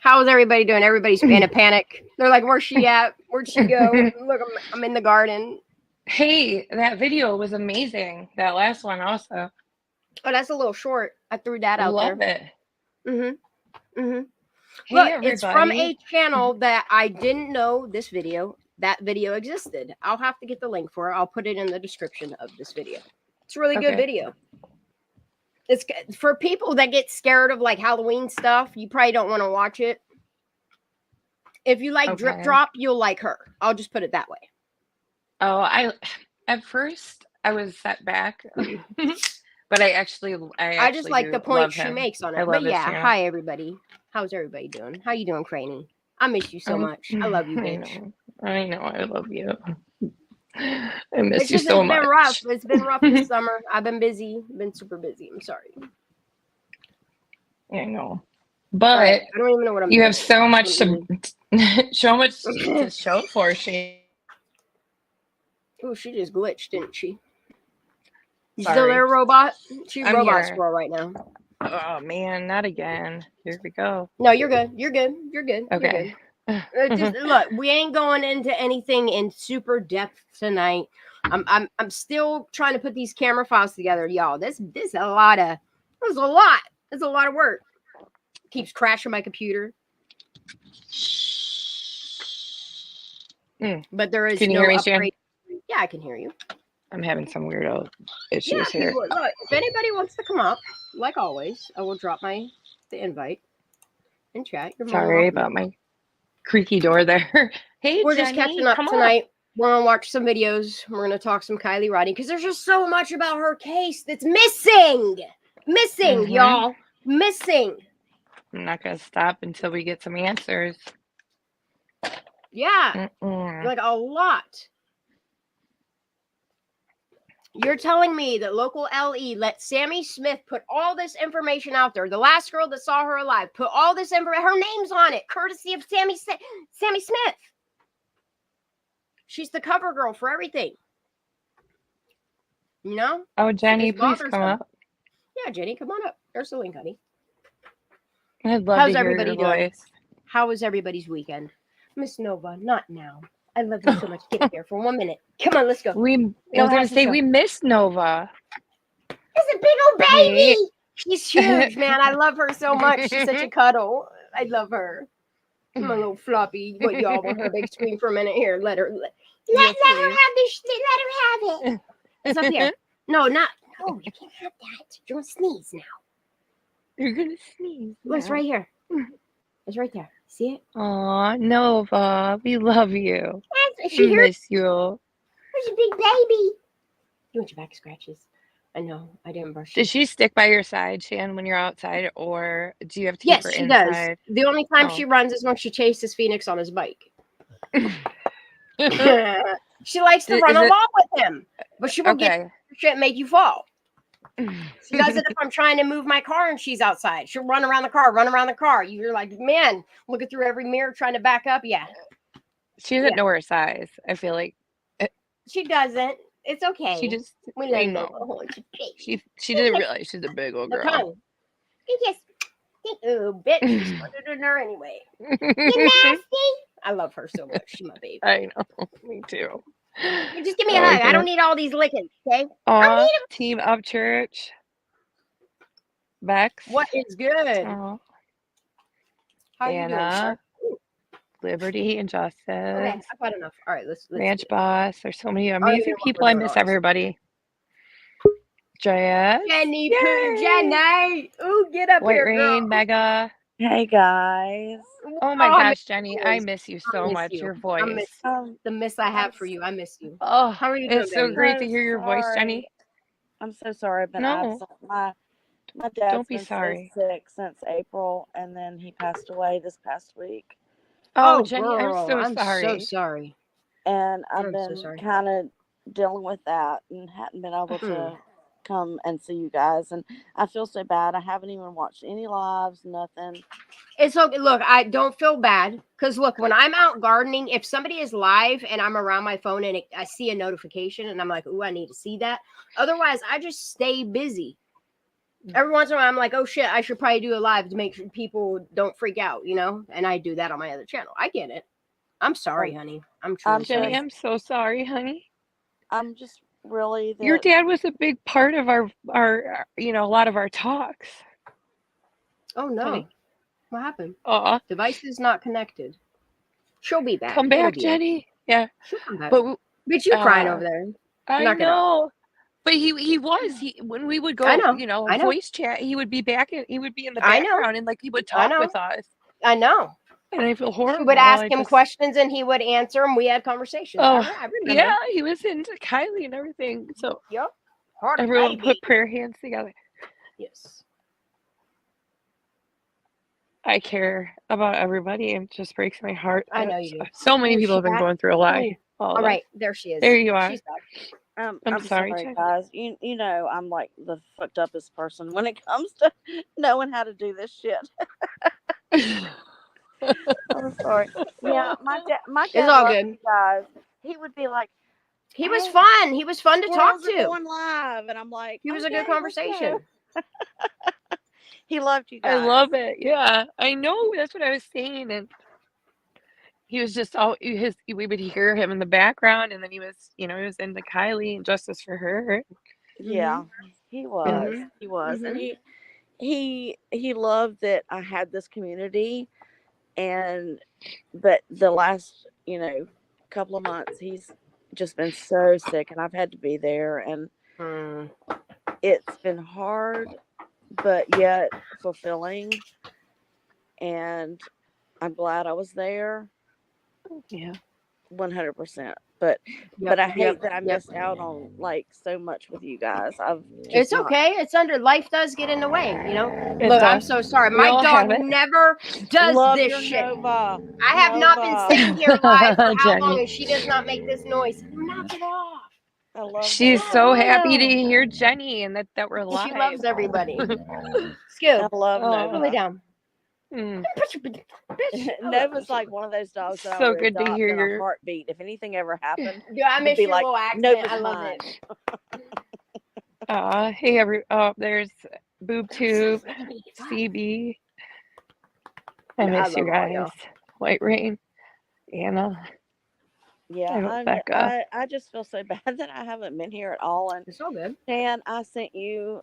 How's everybody doing? Everybody's in a panic. They're like, where's she at? Where'd she go? Look, I'm in the garden. Hey, that video was amazing. That last one also. Oh, that's a little short. I threw that out Love there. it. Hey, look, everybody. it's from a channel that I didn't know that video existed. I'll have to get the link for it. I'll put it in the description of this video. It's a really good video. It's for people that get scared of like Halloween stuff. You probably don't want to watch it. If you like Drip Drop, you'll like her. I'll just put it that way. Oh, at first I was set back, but I just like the point she makes on it. But yeah, hi everybody. How's everybody doing? How you doing, Craney? I miss you so much. I love you, bitch. I know. I love you. I miss you so much. It's been rough. It's been rough this summer. I've been busy. Been super busy. I'm sorry. I know. But I don't even know what I'm doing. You have so much to show for she. Oh, she just glitched, didn't she? You Sorry. still there, robot? She's I'm robot here. squirrel right now. Oh man, not again. Here we go. No, you're good. You're good. You're good. Okay. You're good. Just, look, we ain't going into anything in super depth tonight. I'm still trying to put these camera files together, y'all. There's a lot of work. Keeps crashing my computer. But there is Can you no hear me, upgrade. Yeah, I can hear you. I'm having some weirdo issues here. Look, if anybody wants to come up, like always, I will drop the invite in chat. Sorry about my creaky door there. Hey, we're Jenny, just catching up tonight. We're gonna watch some videos. We're gonna talk some Kylie Rodney because there's just so much about her case that's missing, y'all, missing. I'm not gonna stop until we get some answers. Yeah, like a lot. You're telling me that local LE let Sammy Smith put all this information out there. The last girl that saw her alive put all this information. Her name's on it, courtesy of Sammy Smith. She's the cover girl for everything. You know? Oh, Jenny, please come up. Yeah, Jenny, come on up. There's the link, honey. I'd love to hear your voice. How was everybody's weekend? Miss Nova, not now. I love you so much. Get here for 1 minute. Come on, let's go. I was going to say, we miss Nova. It's a big old baby. She's huge, man. I love her so much. She's such a cuddle. I love her. My little floppy. What, y'all want her big screen for a minute? Here, let her have this. Let her have it. It's up here. No, not. No, you can't have that. You're going to sneeze now. You're going to sneeze. Look, it's right here. It's right there. See it? Aw, Nova, we love you. We miss you. Where's your big baby? You want your back scratches? I know. I didn't brush. Does she stick by your side, Shan, when you're outside, or do you have to keep her inside? Yes, she does. The only time she runs is when she chases Phoenix on his bike. She likes to run along with him, but she will get shit and make you fall. She does it if I'm trying to move my car and she's outside. She'll run around the car. You're like, man, looking through every mirror trying to back up. Yeah. She doesn't know her size. I feel like she doesn't. It's okay. She just we know. She didn't realize she's a big old girl. Yes. Oh, bitch. She's put it in her anyway. You nasty. I love her so much. She's my baby. I know. Me too. Just give me a hug. I don't need all these lickings, okay? Aw, Team Up Church. Bex. What is good? Aww. How Anna. You doing, Liberty and Justice. Okay, I've had enough. All right, let's Ranch Boss. There's so many amazing people. I miss everybody. Jaya. Jenny. Ooh, get up White here, Rain, girl. Mega. Hey guys. Oh my gosh, Jenny, I miss you so much. Your voice. I miss the miss I have for you. I miss you. Oh, how are you doing? It's so great to hear your voice, Jenny. I'm so sorry I've been absent. My dad's been so sick since April, and then he passed away this past week. Oh, Jenny, girl, I'm so sorry. And I've been kind of dealing with that and hadn't been able to come and see you guys, and I feel so bad. I haven't even watched any lives, nothing. It's okay. Look, I don't feel bad because look, when I'm out gardening, if somebody is live and I'm around my phone and I see a notification and I'm like, ooh, I need to see that. Otherwise, I just stay busy. Every once in a while, I'm like, oh shit, I should probably do a live to make sure people don't freak out, and I do that on my other channel. I get it. I'm sorry, honey. I'm truly Jenny, sorry. I'm so sorry, honey. I'm just really Your dad was a big part of our a lot of our talks. Oh no. Jenny. What happened? Device is not connected. She'll be back. Come back, Jenny. Yeah. She'll come back. But you crying over there. I know. But he when we would go, voice chat, he would be back he would be in the background and he would talk with us. I know. And I feel horrible. She would ask him questions and he would answer them. We had conversations. Oh, I remember. yeah, he was into Kylie and everything. So everyone put prayer hands together. Yes. I care about everybody. It just breaks my heart. I know you do. So many people have been going through a lot. All right, there she is. There you are. She's back. I'm sorry, guys. You know I'm like the fucked upest person when it comes to knowing how to do this shit. I'm sorry. Yeah, my dad. It's all good, guys. He would be like, he was fun. He was fun to talk to. Going live, and I'm like, he was a good conversation. He loved you guys. I love it. Yeah, I know. That's what I was saying, and he was just we would hear him in the background, and then he was into Kylie and justice for her. Yeah, he was. He was, and he loved that I had this community, but the last couple of months he's just been so sick, and I've had to be there, and it's been hard, but yet fulfilling, and I'm glad I was there. Yeah, 100%. But I hate that I missed out on so much with you guys. It's okay. It's life does get in the way, Look, I'm so sorry. My dog never does this shit. Nova. I have not been sitting here live for how long, and she does not make this noise. Knock it off. I love She's so happy to hear Jenny and that we're live. She loves everybody. Skip. I love Nova. Lay down. Nova's like one of those dogs that so I would good to adopt hear in your a heartbeat. If anything ever happened, I miss be your little accent. Nova's I love mine. it. Hey, there's BoobTube, CB. I miss you guys. White Rain, Anna. Yeah, I just feel so bad that I haven't been here at all. And it's all good. Dan, I sent you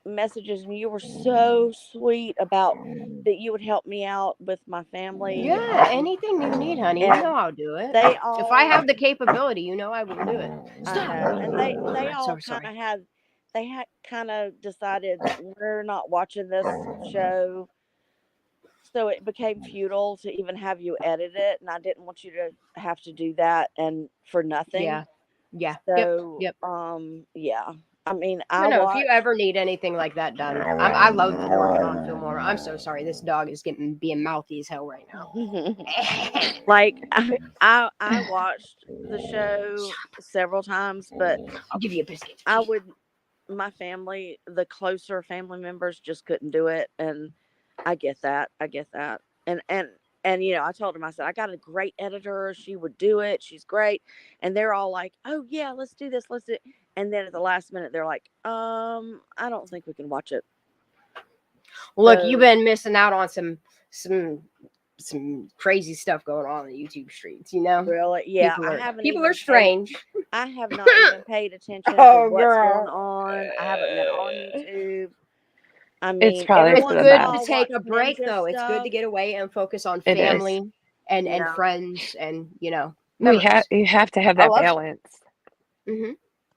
messages, and you were so sweet about that you would help me out with my family. Yeah, anything you need, honey, you know I'll do it. If I have the capability, I will do it. And they all kind of decided we're not watching this show, so it became futile to even have you edit it, and I didn't want you to have to do that and for nothing. Yeah. So yep. Yeah. I mean, if you ever need anything like that done, I love working on film more. I'm so sorry. This dog is being mouthy as hell right now. I watched the show several times, but I'll give you a biscuit. My family, the closer family members just couldn't do it. And I get that. And I told him, I said, I got a great editor. She would do it. She's great. And they're all like, oh yeah, let's do this. Let's do it. And then at the last minute, they're like, I don't think we can watch it. Look, you've been missing out on some crazy stuff going on in the YouTube streets, Really? Yeah. People are strange. I have not even paid attention to what's going on. I haven't been on YouTube. I mean, it's probably it's good to take a break, though. It's good to get away and focus on family and friends, and you have to have that balance.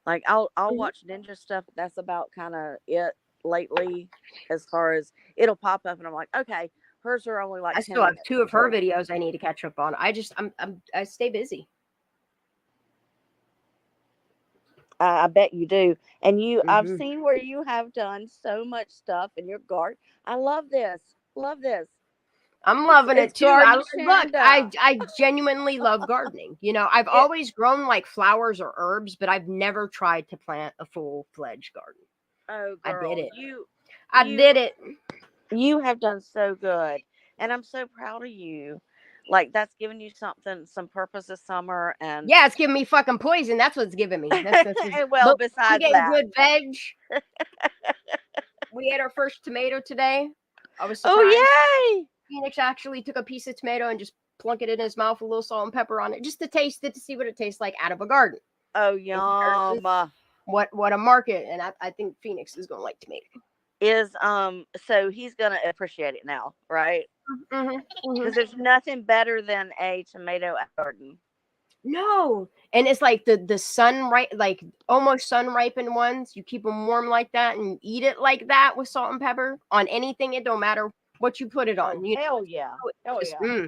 Like I'll watch ninja stuff. That's about kind of it lately, as far as it'll pop up, and I'm like, okay, hers are only like. I still have 2 of her videos I need to catch up on. I stay busy. I bet you do. And I've seen where you have done so much stuff in your garden. I love this. I'm loving it too. I genuinely love gardening. I've always grown like flowers or herbs, but I've never tried to plant a full-fledged garden. Oh, girl, I did it. I did it. You have done so good, and I'm so proud of you. Like, that's giving you some purpose this summer, and it's giving me fucking poison. That's what's giving me. That's well, besides I'm getting that, good veg. we ate our first tomato today. I was surprised. Oh yay! Phoenix actually took a piece of tomato and just plunk it in his mouth with a little salt and pepper on it, just to taste it, to see what it tastes like out of a garden. Oh yum! What a market, and I think Phoenix is gonna like tomato. So he's gonna appreciate it now, right? Because there's nothing better than a tomato garden. No, and it's like the sun like almost sun ripened ones. You keep them warm like that, and you eat it like that with salt and pepper on anything. It don't matter what you put it on. Hell yeah! Hell yeah!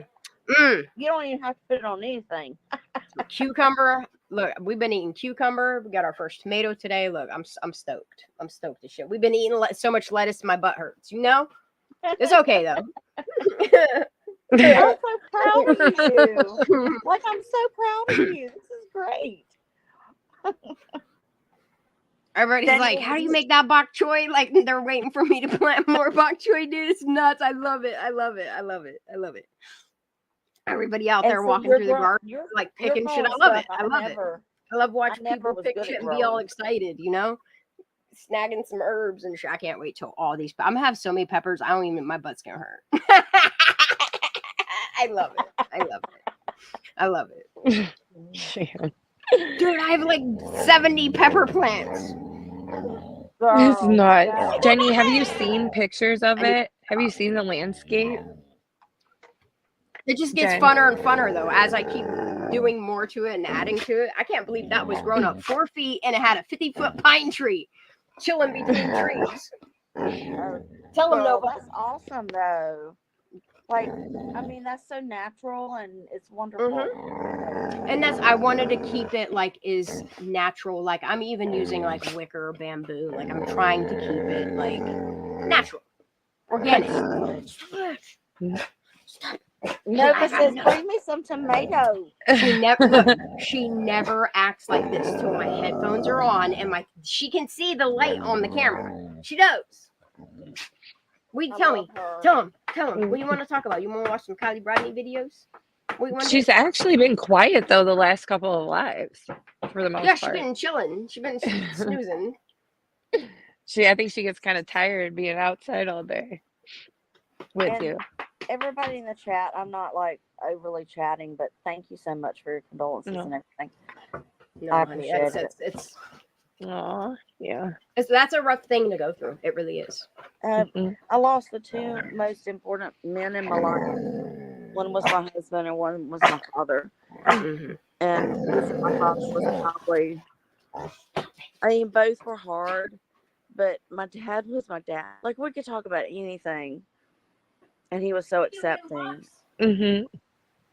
You don't even have to put it on anything. Cucumber. Look, we've been eating cucumber. We got our first tomato today. Look, I'm stoked. I'm stoked as shit. We've been eating so much lettuce, my butt hurts. You know, it's okay though. I'm so proud of you. Like, I'm so proud of you. This is great. Everybody's like, how do you make that bok choy? Like, they're waiting for me to plant more bok choy, dude. It's nuts. I love it. I love it. I love it. I love it. Everybody out there walking through the garden, like picking shit. I love it. I love it. I love watching people pick shit and be all excited, you know? Snagging some herbs and shit. I can't wait till all these. I'm gonna have so many peppers. I don't even. My butt's gonna hurt. I love it. I love it. I love it. Dude, I have like 70 pepper plants. It's nuts. Jenny, have you seen pictures of it? Have you seen the landscape? It just gets funner and funner though as I keep doing more to it and adding to it. I can't believe that was grown up 4 feet and it had a 50-foot pine tree chilling between trees. Tell them no. That's awesome though. Like, I mean, that's so natural and it's wonderful. And I wanted to keep it like is natural. Like I'm even using like wicker bamboo. Like I'm trying to keep it like natural, organic. No, but says, bring me some tomato. She never acts like this till my headphones are on and she can see the light on the camera. She knows. Tell him. What do you want to talk about? You want to watch some Kylie Rodney videos? She's actually been quiet though the last couple of lives for the most part. Yeah, she's been chilling. She's been snoozing. I think she gets kind of tired being outside all day with you. Everybody in the chat, I'm not like overly chatting, but thank you so much for your condolences and everything. No, I honey, appreciate it's yeah. That's a rough thing to go through. It really is. I lost the two most important men in my life. One was my husband and one was my father. And my father was probably, I mean, both were hard, but my dad was my dad. Like, we could talk about anything, and he was so accepting. And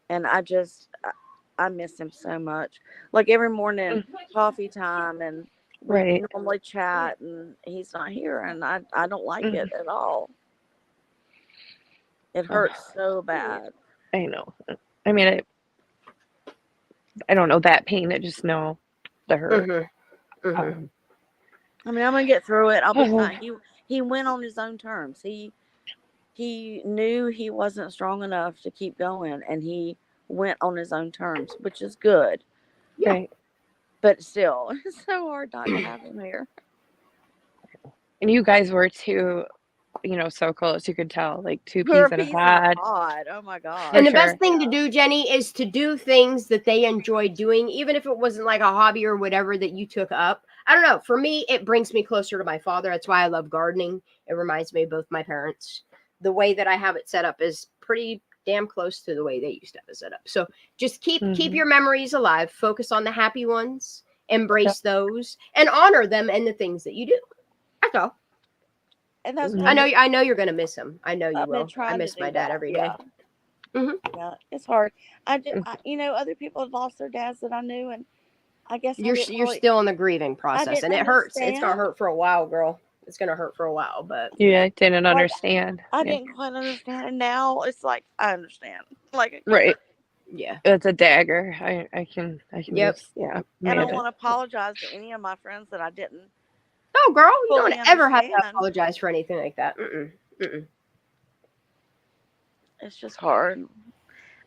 I miss him so much. Like, every morning, coffee time, and we normally chat, and he's not here, and I don't like it at all. It hurts so bad. I know. I mean, I don't know that pain. I just know the hurt. I mean, I'm gonna get through it. I'll be fine. He went on his own terms. He knew he wasn't strong enough to keep going, and he went on his own terms, which is good. Right. But still, it's so hard not to have him here. And you guys were too, so close. You could tell, like two peas in a pod. Oh my God. And the best thing to do, Jenny, is to do things that they enjoy doing, even if it wasn't like a hobby or whatever that you took up. I don't know. For me, it brings me closer to my father. That's why I love gardening. It reminds me of both my parents. The way that I have it set up is pretty damn close to the way they used to have it set up. So just keep your memories alive. Focus on the happy ones. Embrace those and honor them and the things that you do. That's all. And that's I know you're gonna miss him. I know you will. I miss my dad every day. Yeah, it's hard. Other people have lost their dads that I knew, and I guess you're still in the grieving process, and it hurts. It's gonna hurt for a while, girl. It's gonna hurt for a while, but I didn't understand. I didn't quite understand, and now it's like I understand. Like right. Yeah, it's a dagger. I can. Yep. And I want to apologize to any of my friends that I didn't. Oh, girl, you don't ever have to apologize for anything like that. It's just hard.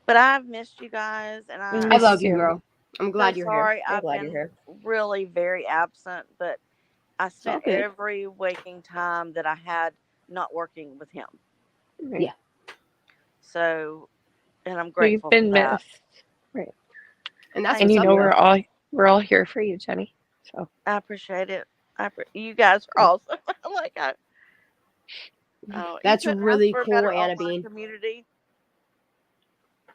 But I've missed you guys, and I love you, girl. I'm glad you're here. I'm glad you're here. Really very absent, but I spent okay. every waking time that I had not working with him. Yeah. So, and I'm You've grateful been for that. missed. Right. And that's And what's you up, know girl. we're all here for you, Jenny. So I appreciate it. You guys are awesome. Like you That's couldn't ask really for a cool, better Anna online Bean. community.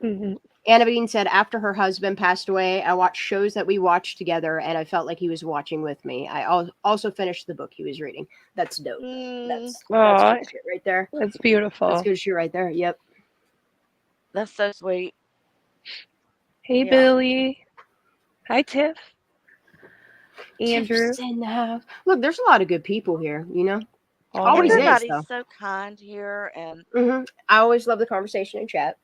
Anna Bean said after her husband passed away, I watched shows that we watched together, and I felt like he was watching with me. I also finished the book he was reading. That's dope. That's Aw, good shit right there. that's beautiful. That's good shit right there. Yep. That's so sweet. Hey, Yeah. Billy. Hi, Tiff. Andrew. Tiff's in the house. Look, there's a lot of good people here, you know? Always Everybody's is, though. so kind here, and I always love the conversation in chat.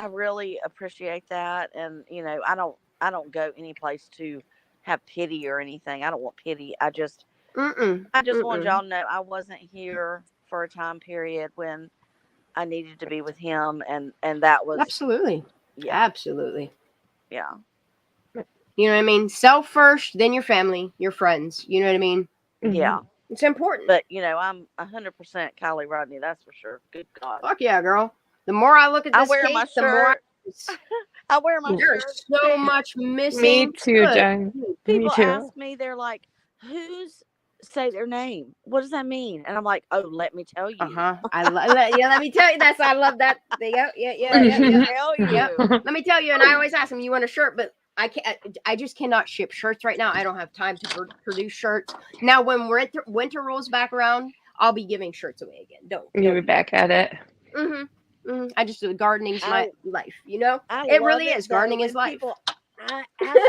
I really appreciate that. And I don't go any place to have pity or anything. I don't want pity. I just wanted y'all to know I wasn't here for a time period when I needed to be with him, and that was Absolutely. Yeah. Absolutely. Yeah. You know what I mean? Self first, then your family, your friends. You know what I mean? Yeah. It's important. But I'm 100% Kylie Rodney. That's for sure. Good God. Fuck yeah, girl. The more I look at I this wear case, my the more shirt. I wear my there's shirt. so too. much missing. Me too, Good. Jen. People Me too. ask me, they're like, "Who's say their name? What does that mean?" And I'm like, "Oh, let me tell you." Let me tell you. I love that. Yeah. Let me tell you. Yep. Let me tell you. And I always ask them, "You want a shirt?" But I can't. I just cannot ship shirts right now. I don't have time to produce shirts. Now, when winter rolls back around, I'll be giving shirts away again. You'll be back at it. I just gardening's my life. You know, I it love really it, is. though, Gardening when is life. People ask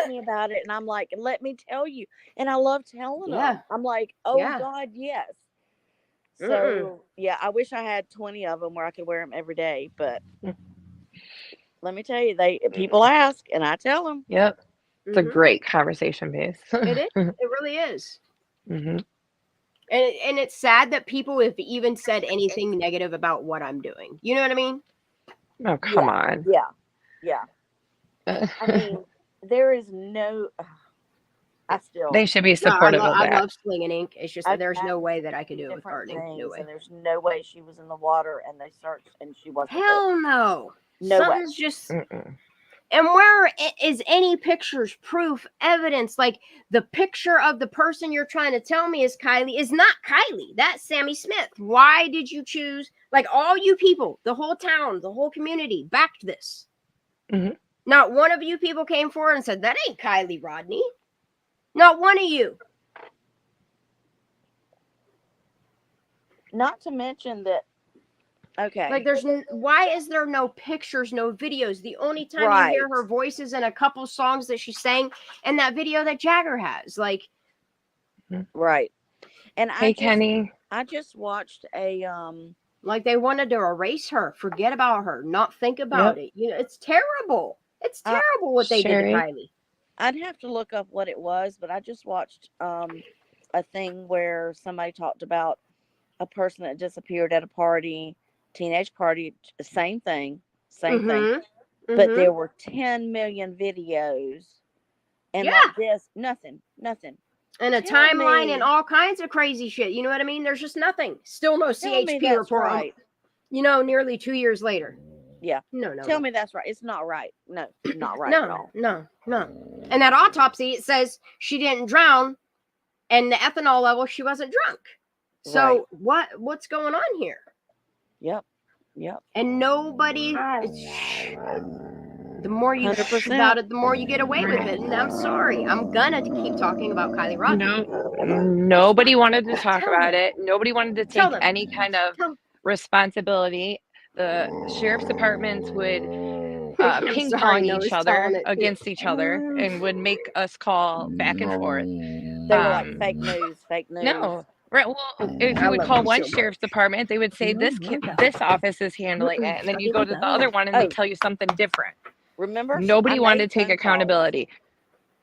me about it, and I'm like, "Let me tell you." And I love telling them. I'm like, "Oh God, yes." So yeah, I wish I had 20 of them where I could wear them every day. But let me tell you, people ask, and I tell them. Yep. It's a great conversation base. It is. It really is. Mhm. And it's sad that people have even said anything negative about what I'm doing. You know what I mean? Oh, come on. Yeah. I mean, there is no. They should be supportive of I that. love slinging ink. It's just that there's no way that I could do it with gardening. No way. And there's no way she was in the water, and they searched, and she wasn't. Hell no. No Something's way. just. And where is any pictures, proof, evidence? Like the picture of the person you're trying to tell me is Kylie is not Kylie. That's Sammy Smith. Why did you choose? Like all you people, the whole town, the whole community backed this. Not one of you people came forward and said, that ain't Kylie Rodney. Not one of you. Not to mention that. Okay. Like why is there no pictures, no videos? The only time you hear her voice is in a couple songs that she sang in that video that Jagger has. Like. Right. And Kenny. I just watched a like they wanted to erase her, forget about her, not think about it. You know, it's terrible. It's terrible what they did to Kylie. I'd have to look up what it was, but I just watched a thing where somebody talked about a person that disappeared at a party, teenage party, same thing. But there were 10 million videos, and like this, nothing. And a timeline and all kinds of crazy shit. You know what I mean? There's just nothing. Still no CHP report. Right. You know, nearly 2 years later. Yeah. No. Tell me that's right. It's not right. No, not right at all. No. And that autopsy, it says she didn't drown, and the ethanol level, she wasn't drunk. So what's going on here? Yep. And nobody. The more you push about it, the more you get away with it. And I'm sorry. I'm gonna keep talking about Kylie Rodney. Nobody wanted to talk about it. Nobody wanted to take any kind of responsibility. The sheriff's departments would ping pong each other against each other and would make us call back and forth. They were like fake news. No. Right. Well, if you would call one sheriff's department, they would say this office is handling it, and then you go to the other one and they tell you something different. Remember? Nobody wanted to take accountability.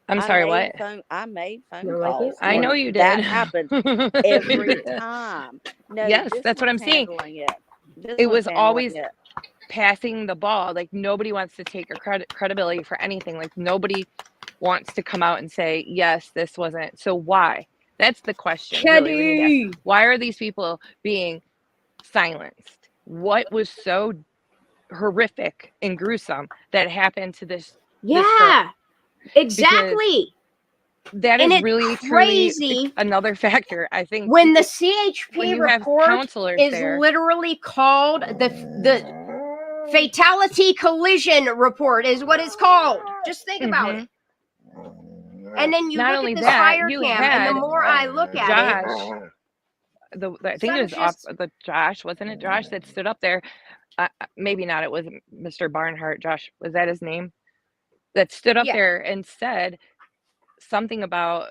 I'm sorry, what? I made phone calls. I know you did. That happened every time. No, yes, that's what I'm saying. It was always passing the ball. Like nobody wants to take credibility for anything. Like nobody wants to come out and say, yes, this wasn't. So why? That's the question. Really, we need to ask. Why are these people being silenced? What was so horrific and gruesome that happened to this? Yeah, this girl? exactly. Because that is really crazy. Truly another factor. I think when the CHP report is there, literally called the fatality collision report is what it's called. Just think about it. And then you Not look only at this that, fire you cam, had and the more I look at Josh, it, I think it was off the Josh, wasn't it? Josh that stood up there. Maybe not. It was Mr. Barnhart. Josh, was that his name? That stood up there and said something about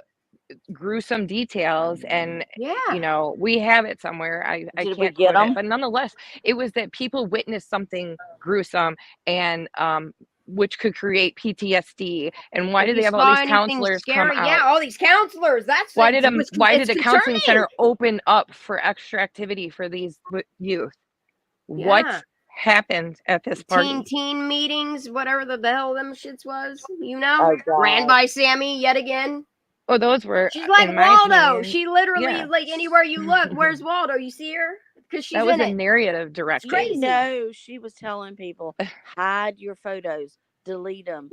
gruesome details, and you know, we have it somewhere. I can't quote it, but nonetheless, it was that people witnessed something gruesome and which could create PTSD. And why did they have all these counselors come out? Yeah, all these counselors. That's why did a counseling center open up for extra activity for these youth? Yeah. What happened at this party? Teen meetings, whatever the hell them shits was, you know, ran by Sammy yet again. Oh, those were. She's like in my Waldo. opinion, She literally, like anywhere you look, where's Waldo? You see her? Because she's that was in a it. narrative directing. Crazy. No, she was telling people, hide your photos, delete them.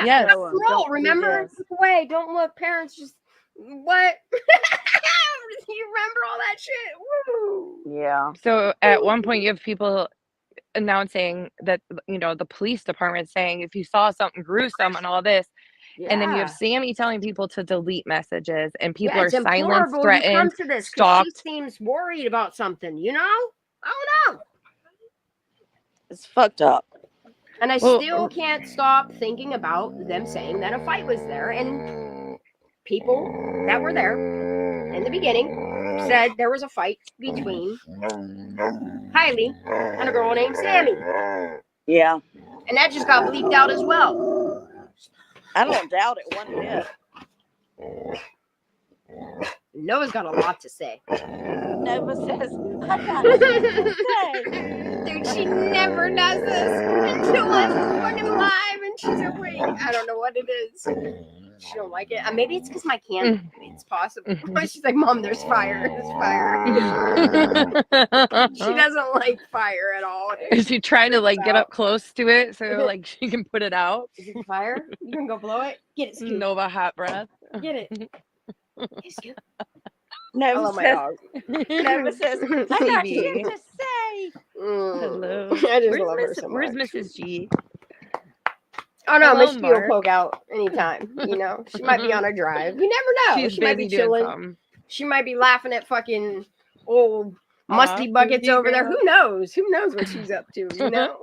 Yeah, don't remember? Look away. Don't look. Parents just what? You remember all that shit? Woo. Yeah. So at one point, you have people announcing that, you know, the police department saying if you saw something gruesome and all this. And then you have Sammy telling people to delete messages, and people are silenced, threatened, stalked. She seems worried about something, you know? I don't know. It's fucked up. And I still can't stop thinking about them saying that a fight was there, and people that were there in the beginning said there was a fight between Kylie and a girl named Sammy. Yeah. And that just got bleeped out as well. I don't doubt it one bit. Noah's got a lot to say. Nova says, I got nothing to say. Dude, she never does this until I'm fucking live and she's awake. I don't know what it is. She don't like it. Maybe it's because my candle. It's possible. She's like, Mom, there's fire. There's fire. She doesn't like fire at all. Is she trying to like get up close to it so like she can put it out? Is it fire? You can go blow it. Get it, Scoop. Nova hot breath. Get it. Hey, Scoop. Nova says, I got shit to say. Hello. I just love her so much. Where's Mrs. G? Oh no, Miss G will poke out anytime. You know, she might be on a drive. You never know. She might be chilling. She might be laughing at fucking old musty buckets over there. Who knows? Who knows what she's up to? You know.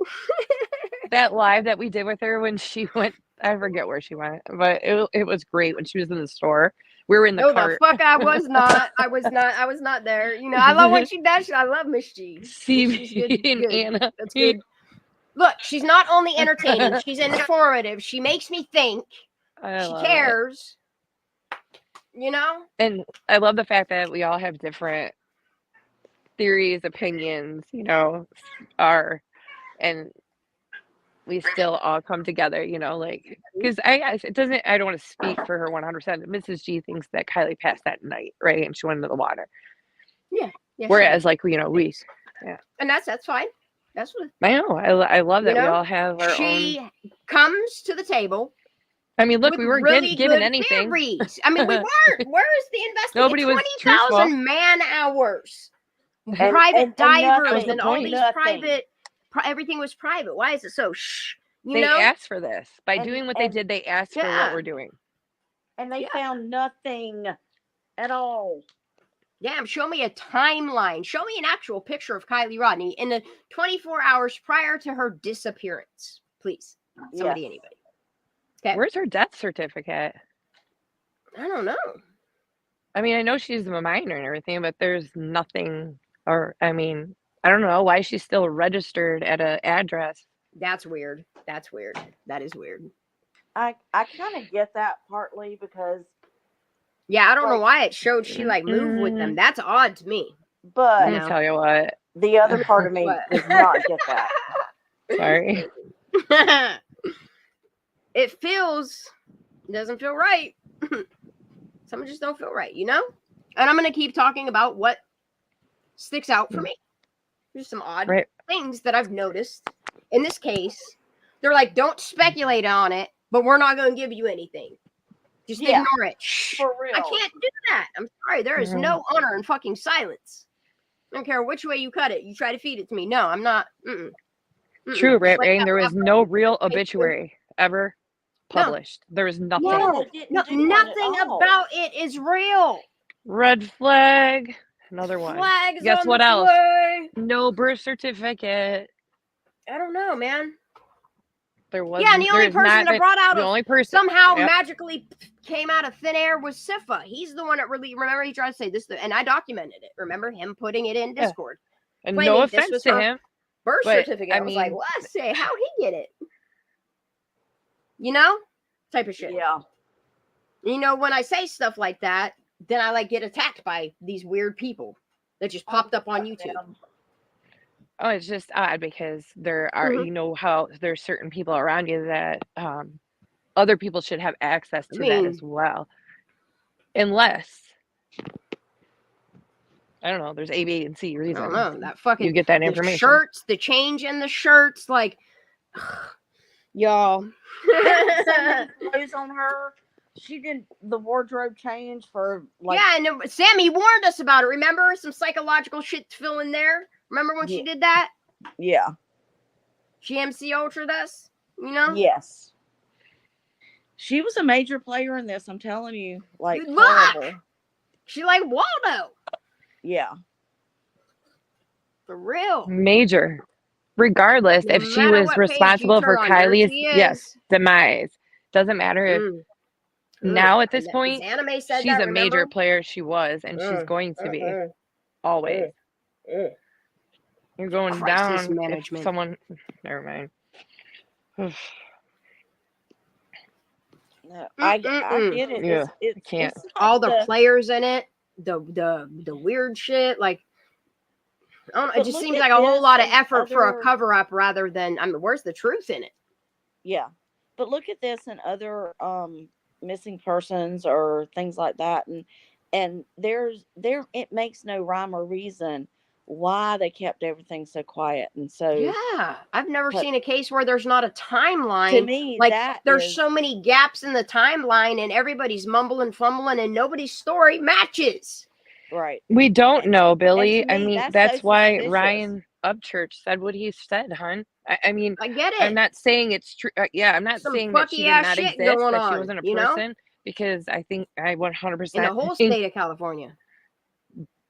That live that we did with her when she went, I forget where she went, but it was great when she was in the store. We were in the cart. No, the fuck I was not. I was not there. You know, I love what she does. I love Miss G. CV and Anna. That's good. Look, she's not only entertaining, she's informative. She makes me think. She cares. You know? And I love the fact that we all have different theories, opinions, you know, and we still all come together, you know, like, because I don't want to speak for her 100%. Mrs. G thinks that Kylie passed that night, right? And she went into the water. Yeah. Whereas, like, you know, and that's fine. That's what I know. I love that we all have our own. She comes to the table. I mean, look, we weren't really given anything. Theories. I mean, we weren't. Where is the investment? Nobody was 20,000 man hours. Private divers and all these private. Everything was private. Why is it so shh? They asked for this. By doing what they did, they asked for what we're doing. And they found nothing at all. Yeah, show me a timeline. Show me an actual picture of Kylie Rodney in the 24 hours prior to her disappearance. Please. Somebody, anybody. Okay. Where's her death certificate? I don't know. I mean, I know she's a minor and everything, but there's nothing, I mean, I don't know why she's still registered at an address. That's weird. That's weird. That is weird. I kind of get that partly because. Yeah, I don't know why it showed she like moved with them. That's odd to me. But let me tell you what. The other part of me does not get that. Sorry. It doesn't feel right. Some just don't feel right, you know? And I'm going to keep talking about what sticks out for me. There's some odd things that I've noticed in this case. They're like, don't speculate on it, but we're not going to give you anything. Just ignore it. For real. I can't do that. I'm sorry. There is no honor in fucking silence. I don't care which way you cut it. You try to feed it to me. No, I'm not. True, right, Rain. There was no real obituary ever published. There was nothing. No, nothing about it is real. Red flag. Another one. Flags Guess on what the else? flag. No birth certificate. I don't know, man. There was. Yeah, and the only person that brought out somehow Yep. magically came out of thin air was Sifa. He's the one that really, remember, he tried to say this, and I documented it. Remember him putting it in Discord. And no offense to him. Birth but, certificate. I was like, well, let's say, how'd he get it? You know? Type of shit. Yeah. You know, when I say stuff like that, then I like get attacked by these weird people that just popped up on YouTube. Oh, it's just odd because there are, you know, how there's certain people around you that other people should have access to that as well. Unless, I don't know, there's A, B, and C reason. I don't know. That fucking, you get that the information. shirts, the change in the shirts, like, y'all. Clothes on her. She did the wardrobe change for like. Yeah, and Sammy warned us about it. Remember, some psychological shit to fill in there. Remember when she did that? Yeah. She MC Ultra'd us, you know? Yes. She was a major player in this, I'm telling you. Like, Look! horrible. She like Waldo. Yeah. For real. Major. Regardless, No if she matter was what page responsible you for turn on, there Kylie's, she is. demise. Doesn't matter if now at this point, Anime said she's that, a major remember? player. She was, and she's going to be. Always. You're going Crisis down management. if someone... Never mind. No, I get it. Yeah, It's, I can't. It's all the players in it, the weird shit, like I don't know, it just seems like a whole lot of effort for a cover up rather than, I mean, where's the truth in it? Yeah, but look at this and other missing persons or things like that, and it makes no rhyme or reason why they kept everything so quiet and so. Yeah, I've never seen a case where there's not a timeline. To me, like that there's so many gaps in the timeline and everybody's mumbling, fumbling, and nobody's story matches. Right. We don't know, Billy. I me, mean, that's that's so why suspicious. Ryan Upchurch said what he said, hon. I mean, I get it. I'm not saying it's true. Yeah, I'm not Some saying that she did fucky-ass not shit exist, going that she on, wasn't a you know? person, because I think I 100% In the whole state of California.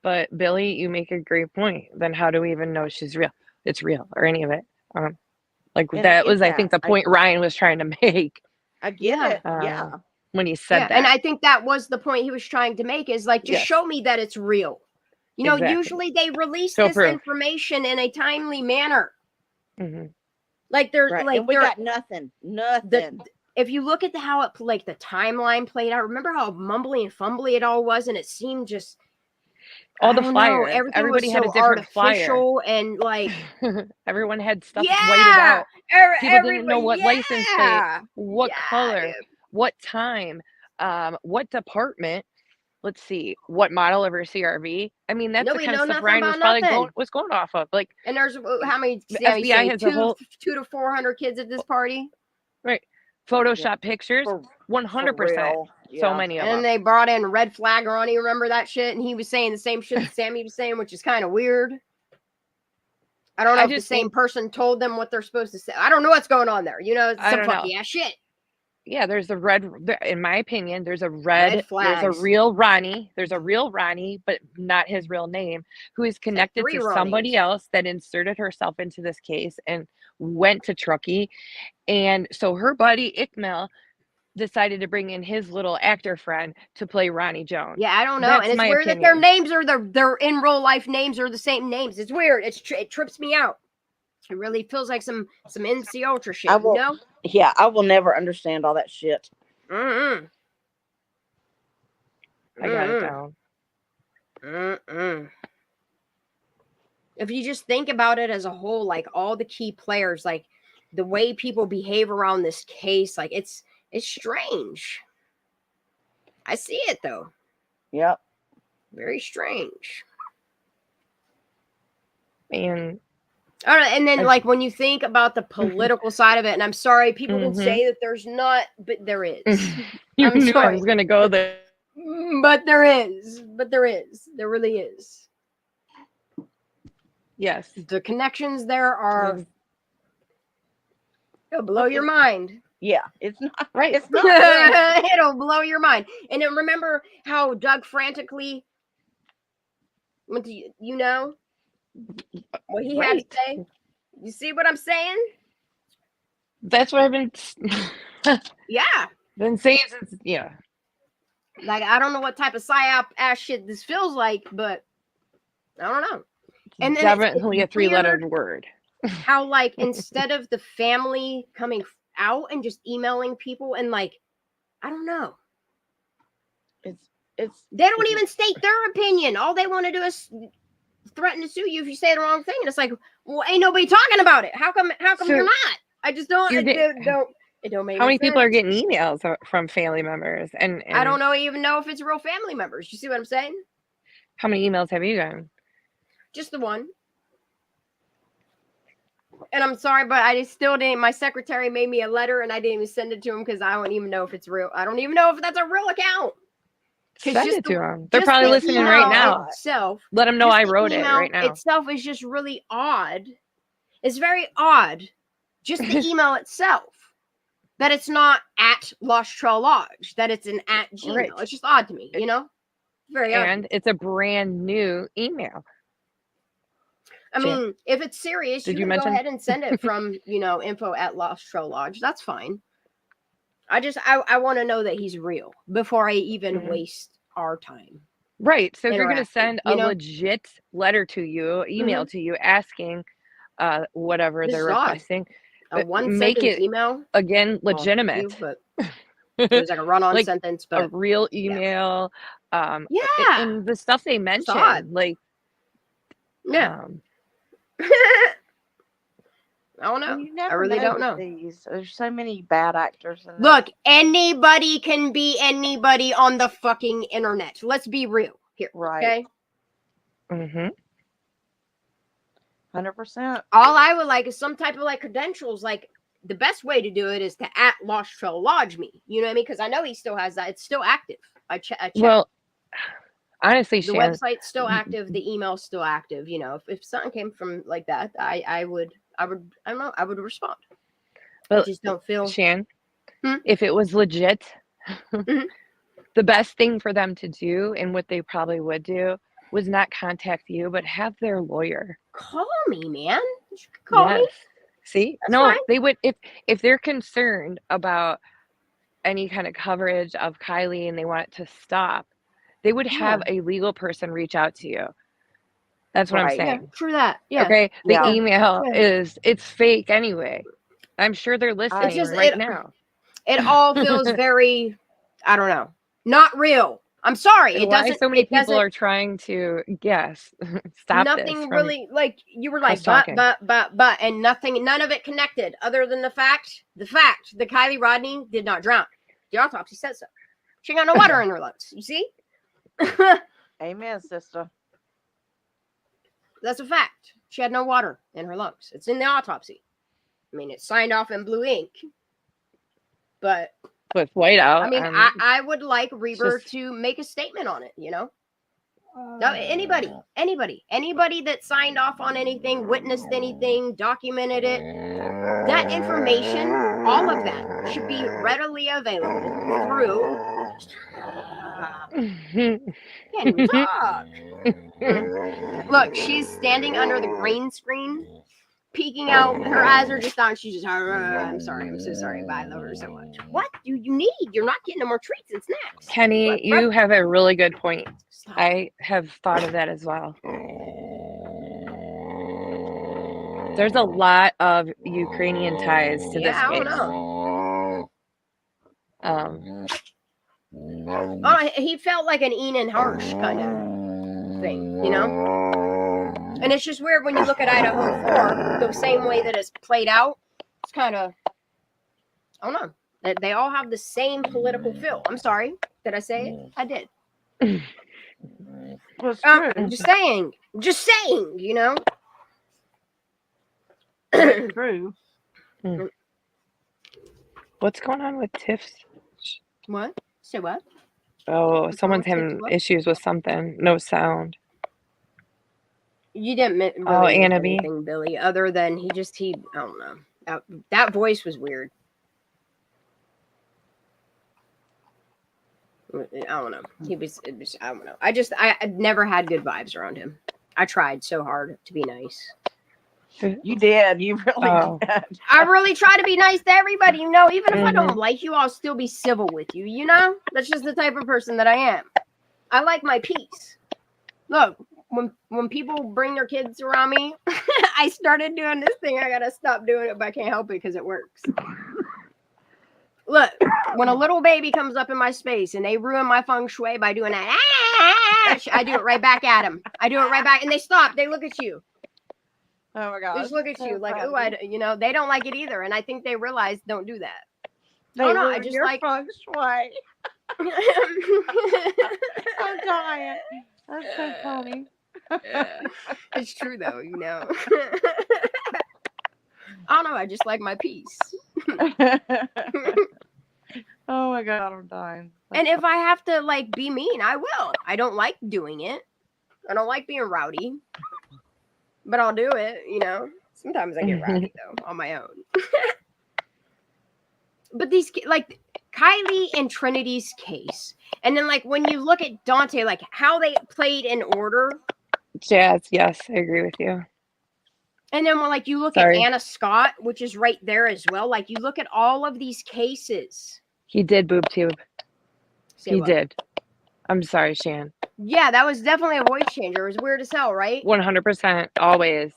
But Billy, you make a great point. Then how do we even know she's real? It's real, or any of it? Like And that I was, get I think, that. the point Ryan was trying to make. I get it. When he said that, and I think that was the point he was trying to make, is like, just Yes. show me that it's real. You know, Exactly. usually they release Show this proof. information in a timely manner. Mhm. Like there's Right. like And we there, got nothing. if you look at how it like the timeline played out, remember how mumbly and fumbly it all was, and it seemed just all I the don't flyers. know, everything Everybody was had so a different flyer. artificial and like Everyone had stuff yeah, whited out. People didn't know what everybody- license yeah. plate, what Yeah, color, what time, what department. Let's see, what model of her CRV. I mean, that's Nobody the kind know of stuff nothing Ryan was about probably nothing. going off of. Like, And there's how many? The Yeah, you FBI say has a whole 2 to 400 kids at this party. right, Photoshop pictures, 100%. So many of And them. they brought in Red Flag Ronnie, remember that shit? And he was saying the same shit that Sammy was saying, which is kind of weird. I don't know if the same person told them what they're supposed to say. I don't know what's going on there. You know, it's some fucky ass shit. Yeah, there's a red, in my opinion, there's a red there's a flags. real Ronnie, but not his real name, who is connected to somebody else that inserted herself into this case and went to Truckee. And so her buddy Ickmel decided to bring in his little actor friend to play Ronnie Jones. Yeah, I don't know. That's and it's my weird opinion. that their names are their in real life names are the same names. It's weird. It trips me out. It really feels like some NC Ultra shit, you know? Yeah, I will never understand all that shit. I got it down. If you just think about it as a whole, like all the key players, like the way people behave around this case, like it's strange. I see it though. Yep. Very strange. And All right, and then like when you think about the political side of it, and I'm sorry, people can say that there's not, but there is. You I'm knew sorry. I was gonna go there. But there is. But there is. There really is. Yes. The connections there are it'll blow your mind. Yeah, it's not right. It's not good. It'll blow your mind. And then remember how Doug frantically went to you know what he had to say? You see what I'm saying? That's what I've been Yeah. been saying since Like I don't know what type of psyop ass shit this feels like, but I don't know. And then definitely it's a 3-lettered word. How like instead of the family coming out and just emailing people and like I don't know. It's they don't even state their opinion. All they want to do is threaten to sue you if you say the wrong thing. And it's like, well, ain't nobody talking about it. How come you're not? I just don't it don't make How many sense. people are getting emails from family members? And I don't even know if it's real family members. You see what I'm saying? How many emails have you gotten? Just the one. And I'm sorry, but I still didn't. My secretary made me a letter, and I didn't even send it to him because I don't even know if it's real. I don't even know if that's a real account. Send it to them. They're probably listening right now. Let them know I wrote it right now. Itself is just really odd. It's very odd. Just the email itself. That it's not at Lost Trail Lodge. That it's an at Gmail. Right. It's just odd to me, you know? Very odd. And it's a brand new email. I mean, if it's serious, you can go ahead and send it from, info at Lost Trail Lodge. That's fine. I want to know that he's real before I even waste our time. Right. So if you're going to send a legit letter to you, email to you asking whatever they're requesting, make it email again legitimate. There's like a run-on sentence, but a real email. And the stuff they mentioned, like I don't know. You never I really don't know. There's so many bad actors. Look, anybody can be anybody on the fucking internet. Let's be real here, right? Okay. 100%. All I would like is some type of like credentials. Like the best way to do it is to at Lost Trail Lodge me. You know what I mean? Because I know he still has that. It's still active. I checked. Well, honestly, the website's still active. The email's still active. If something came from like that, I would respond. But I just don't feel. Shan, if it was legit, the best thing for them to do and what they probably would do was not contact you, but have their lawyer call me, man. Call me. See, that's fine. They would if they're concerned about any kind of coverage of Kylie and they want it to stop, they would have a legal person reach out to you. That's what I'm saying. Yeah, true that. Yeah. Okay. The email it's fake anyway. I'm sure they're listening now. It all feels very, I don't know, not real. I'm sorry. It doesn't. So many people are trying to guess. Stop. Nothing really like you were like but, and nothing. None of it connected other than the fact that Kylie Rodney did not drown. The autopsy said so. She got no water in her lungs. You see? Amen, sister. That's a fact. She had no water in her lungs. It's in the autopsy. I mean, it's signed off in blue ink. But with white out. I mean, I would like Reber to make a statement on it, No, anybody that signed off on anything, witnessed anything, documented it, that information, all of that should be readily available through. Can't even talk. Look, she's standing under the green screen, peeking out. Her eyes are just down. She's just, I'm sorry. I'm so sorry. But I love her so much. What do you need? You're not getting no more treats and snacks. Kenny, you have a really good point. Stop. I have thought of that as well. There's a lot of Ukrainian ties to this case. He felt like an Enan Harsh kind of thing, And it's just weird when you look at Idaho 4, the same way that it's played out. It's kind of, I don't know. They all have the same political feel. I'm sorry. Did I say it? I did. Well, it's true. I'm just saying, you know. It's true. What's going on with Tiff's? What? Say what? Oh, What's someone's wrong with having what? issues with something. No sound. You didn't really Oh, miss Anna B. anything, Billy, other than he I don't know. That voice was weird. I don't know. I don't know. I never had good vibes around him. I tried so hard to be nice. You did. You really did. I really try to be nice to everybody, you know. Even if I don't like you, I'll still be civil with you, you know? That's just the type of person that I am. I like my peace. Look, when people bring their kids around me, I started doing this thing. I gotta stop doing it, but I can't help it because it works. Look, when a little baby comes up in my space and they ruin my feng shui by doing that, I do it right back at them. I do it right back, and they stop. They look at you. Oh my God! They just look at you like, oh, you know, they don't like it either, and I think they realize don't do that. They I just like feng shui. I'm dying. That's so funny. It's true though, you know. I don't know. I just like my peace. Oh my God, I'm dying. And if I have to like be mean, I will. I don't like doing it. I don't like being rowdy, but I'll do it. You know. Sometimes I get rowdy though on my own. But these like Kylie and Trinity's case, and then like when you look at Dante, like how they played in order. Jazz, yes, I agree with you. And then when like you look at Anna Scott, which is right there as well, like you look at all of these cases. He did boob tube. He what? did. I'm sorry, Shan. Yeah, that was definitely a voice changer. It was weird as hell, right? 100%, always.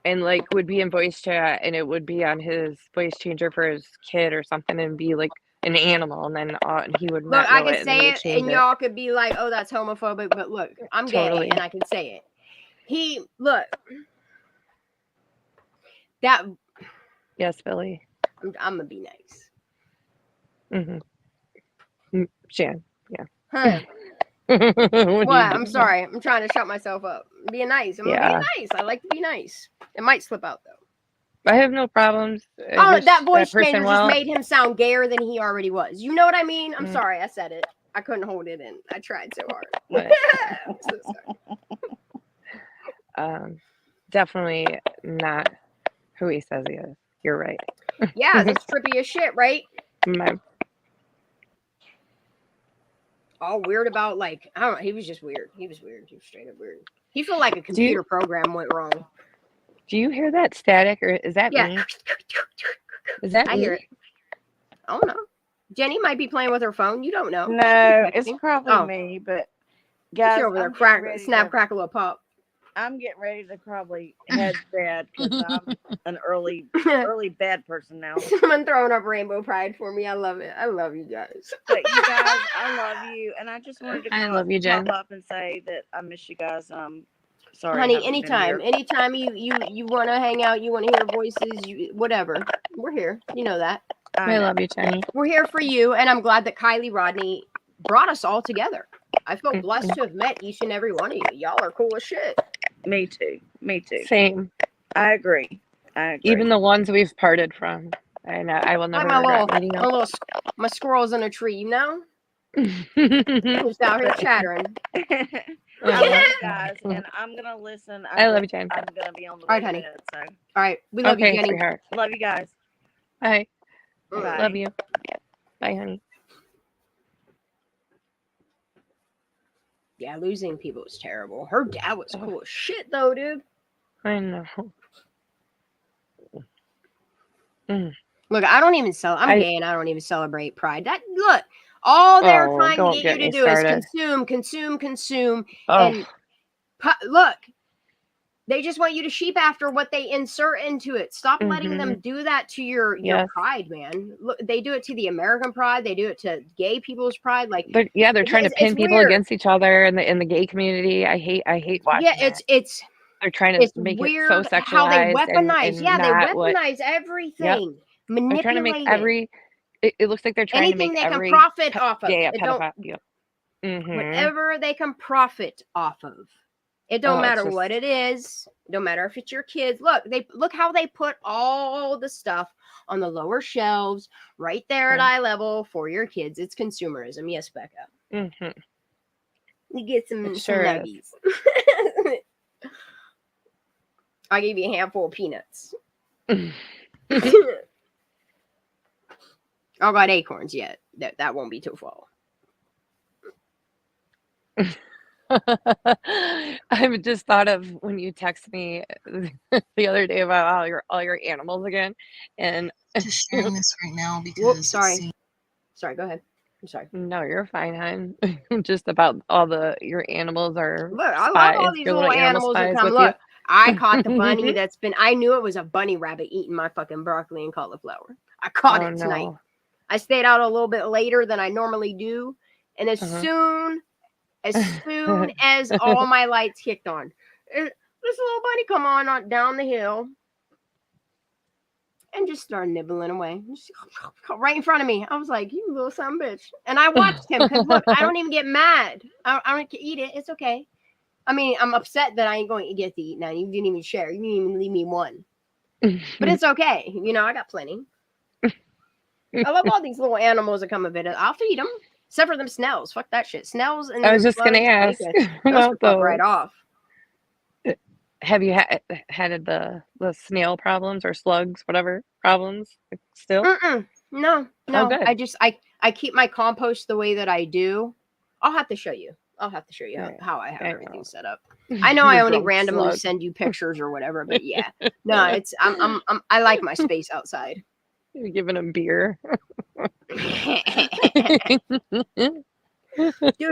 And like would be in voice chat, and it would be on his voice changer for his kid or something, and be like an animal, and then he would look. I could say it, and it. y'all could be like, "Oh, that's homophobic," but look, I'm gay, and I can say it. That. Yes, Billy. I'm gonna be nice. Shan, yeah. Huh. What? I'm sorry. I'm trying to shut myself up. Being nice. I'm gonna be nice. I like to be nice. It might slip out though. I have no problems. Oh, that voice changer just made him sound gayer than he already was. You know what I mean? I'm sorry. I said it. I couldn't hold it in. I tried so hard. I'm so sorry. Definitely not who he says he is. You're right. Yeah, that's trippy as shit, right? All weird about like I don't know. He was just weird. He was weird. He was straight up weird. He felt like a computer program went wrong. Do you hear that static, or is that me? Is that I hear it. I don't know. Jenny might be playing with her phone. You don't know. No, it's probably me. But guys, she's over there snap, crackle, a pop. I'm getting ready to probably head to bed because I'm an early bed person now. Someone throwing up rainbow pride for me. I love it. I love you guys. But you guys, I love you, and I just wanted to pop up and say that I miss you guys. Sorry, honey. Anytime you want to hang out, you want to hear voices, whatever. We're here. You know that. I love you, Jenny. We're here for you, and I'm glad that Kylie Rodney brought us all together. I feel blessed to have met each and every one of you. Y'all are cool as shit. Me too. Same. I agree. Even the ones we've parted from. And I will never regret meeting them. My squirrels in a tree, you know? Just out here chattering. I love you guys, and I'm gonna listen. I love you, Jen. I'm gonna be on the way to bed, so. All right, we love you, Jenny. Sweetheart. Love you guys. Bye. Bye. Love you. Bye, honey. Yeah, losing people was terrible. Her dad was cool as shit, though, dude. I know. Look, I don't even I'm gay, and I don't even celebrate Pride. Look, all they're trying to get you to do is consume, and look, they just want you to sheep after what they insert into it. Stop letting them do that to your pride, man. Look, they do it to the American pride. They do it to gay people's pride. Like, they're trying to pin people against each other in the gay community. I hate watching. Yeah, it's. They're trying to make it so sexualized. How they weaponize, and they weaponize everything. Manipulate. They're trying to make it looks like they're trying anything to make they can profit off of. gay a pedophile. Whatever they can profit off of. It don't matter what it is. Don't matter if it's your kids. Look how they put all the stuff on the lower shelves right there at eye level for your kids. It's consumerism. Yes, Becca. You get some nuggies. I'll give you a handful of peanuts. I got acorns yet. That won't be too fall. I've just thought of when you text me the other day about all your animals again, and just sharing this right now because sorry, go ahead. I'm sorry. No, you're fine, hon. Just about all your animals are. Look, I love all these little animals that come. Look, I caught the bunny that's been. I knew it was a bunny rabbit eating my fucking broccoli and cauliflower. I caught it tonight. No. I stayed out a little bit later than I normally do, and as soon as all my lights kicked on, this little bunny come on down the hill and just started nibbling away right in front of me. I was like, you little son of a bitch. And I watched him because look, I don't even get mad. I don't eat it. It's okay. I mean, I'm upset that I ain't going to get to eat now. You didn't even share. You didn't even leave me one. But it's okay. You know, I got plenty. I love all these little animals that come of it. I'll feed them. Except for them snails. Fuck that shit. Snails and I was just going to ask. Those fuck right off. Have you had the snail problems or slugs, whatever problems still? No. Oh, good. I keep my compost the way that I do. I'll have to show you how I have everything set up. I know I only randomly send you pictures or whatever, but yeah. No, it's I like my space outside. You're giving them beer. Dude,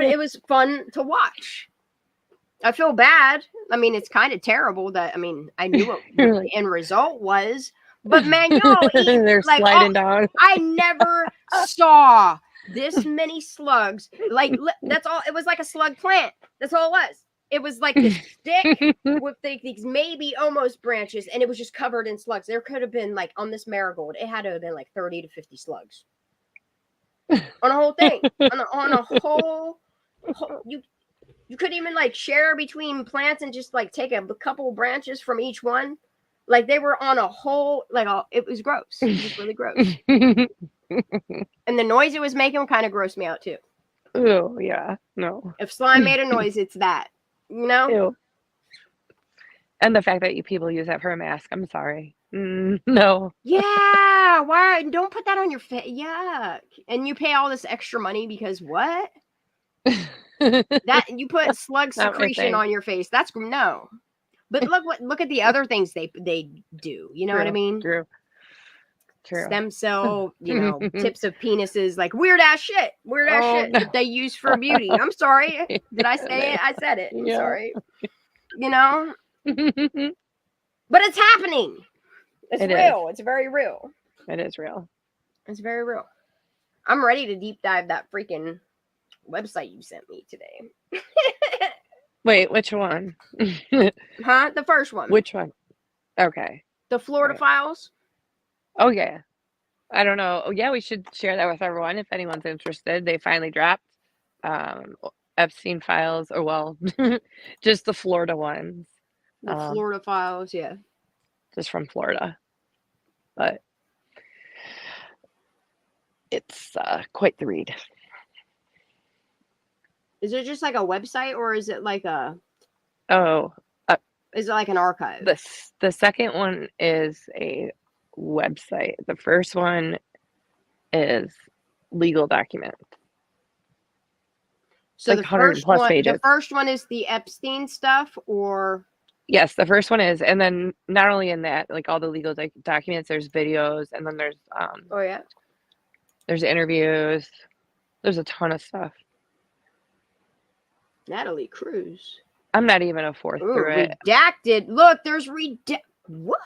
it was fun to watch. I feel bad. I mean, it's kind of terrible that, I knew what the end result was, but man, y'all they're like, sliding down. I never saw this many slugs. Like, that's all. It was like a slug plant. That's all it was. It was like this stick with these maybe almost branches, and it was just covered in slugs. There could have been, like, on this marigold, it had to have been like 30 to 50 slugs. On a whole thing. On a whole you couldn't even like share between plants and just like take a couple branches from each one. Like they were on a whole, it was gross. It was really gross. And the noise it was making kind of grossed me out too. Oh yeah, no. If slime made a noise, it's that, you know? Ew. And the fact that people use that for a mask, I'm sorry. No. Yeah, why? Don't put that on your face. Yuck. And you pay all this extra money because what? That you put slug secretion on your face. That's no. But look at the other things they do. You know what I mean? True. Stem cell, tips of penises, like weird ass shit that they use for beauty. I'm sorry. Did I say it? I said it. I'm sorry. You know? But it's happening. It's real. It's very real. It is real. It's very real. I'm ready to deep dive that freaking website you sent me today. Wait, which one? Huh? The first one. Which one? Okay. The Florida Files. Oh yeah. I don't know. Oh yeah, we should share that with everyone if anyone's interested. They finally dropped Epstein files, or well, just the Florida ones. The Florida Files, yeah. Just from Florida. But it's quite the read. Is it just like a website, or is it like a? Is it like an archive? The second one is a website. The first one is legal document. So like 100 plus pages. The first one is the Epstein stuff, or? Yes, the first one is, and then not only in that, like all the legal documents, there's videos, and then there's oh yeah, there's interviews. There's a ton of stuff. Natalie Cruz. I'm not even a fourth through it. Redacted. Look, there's what?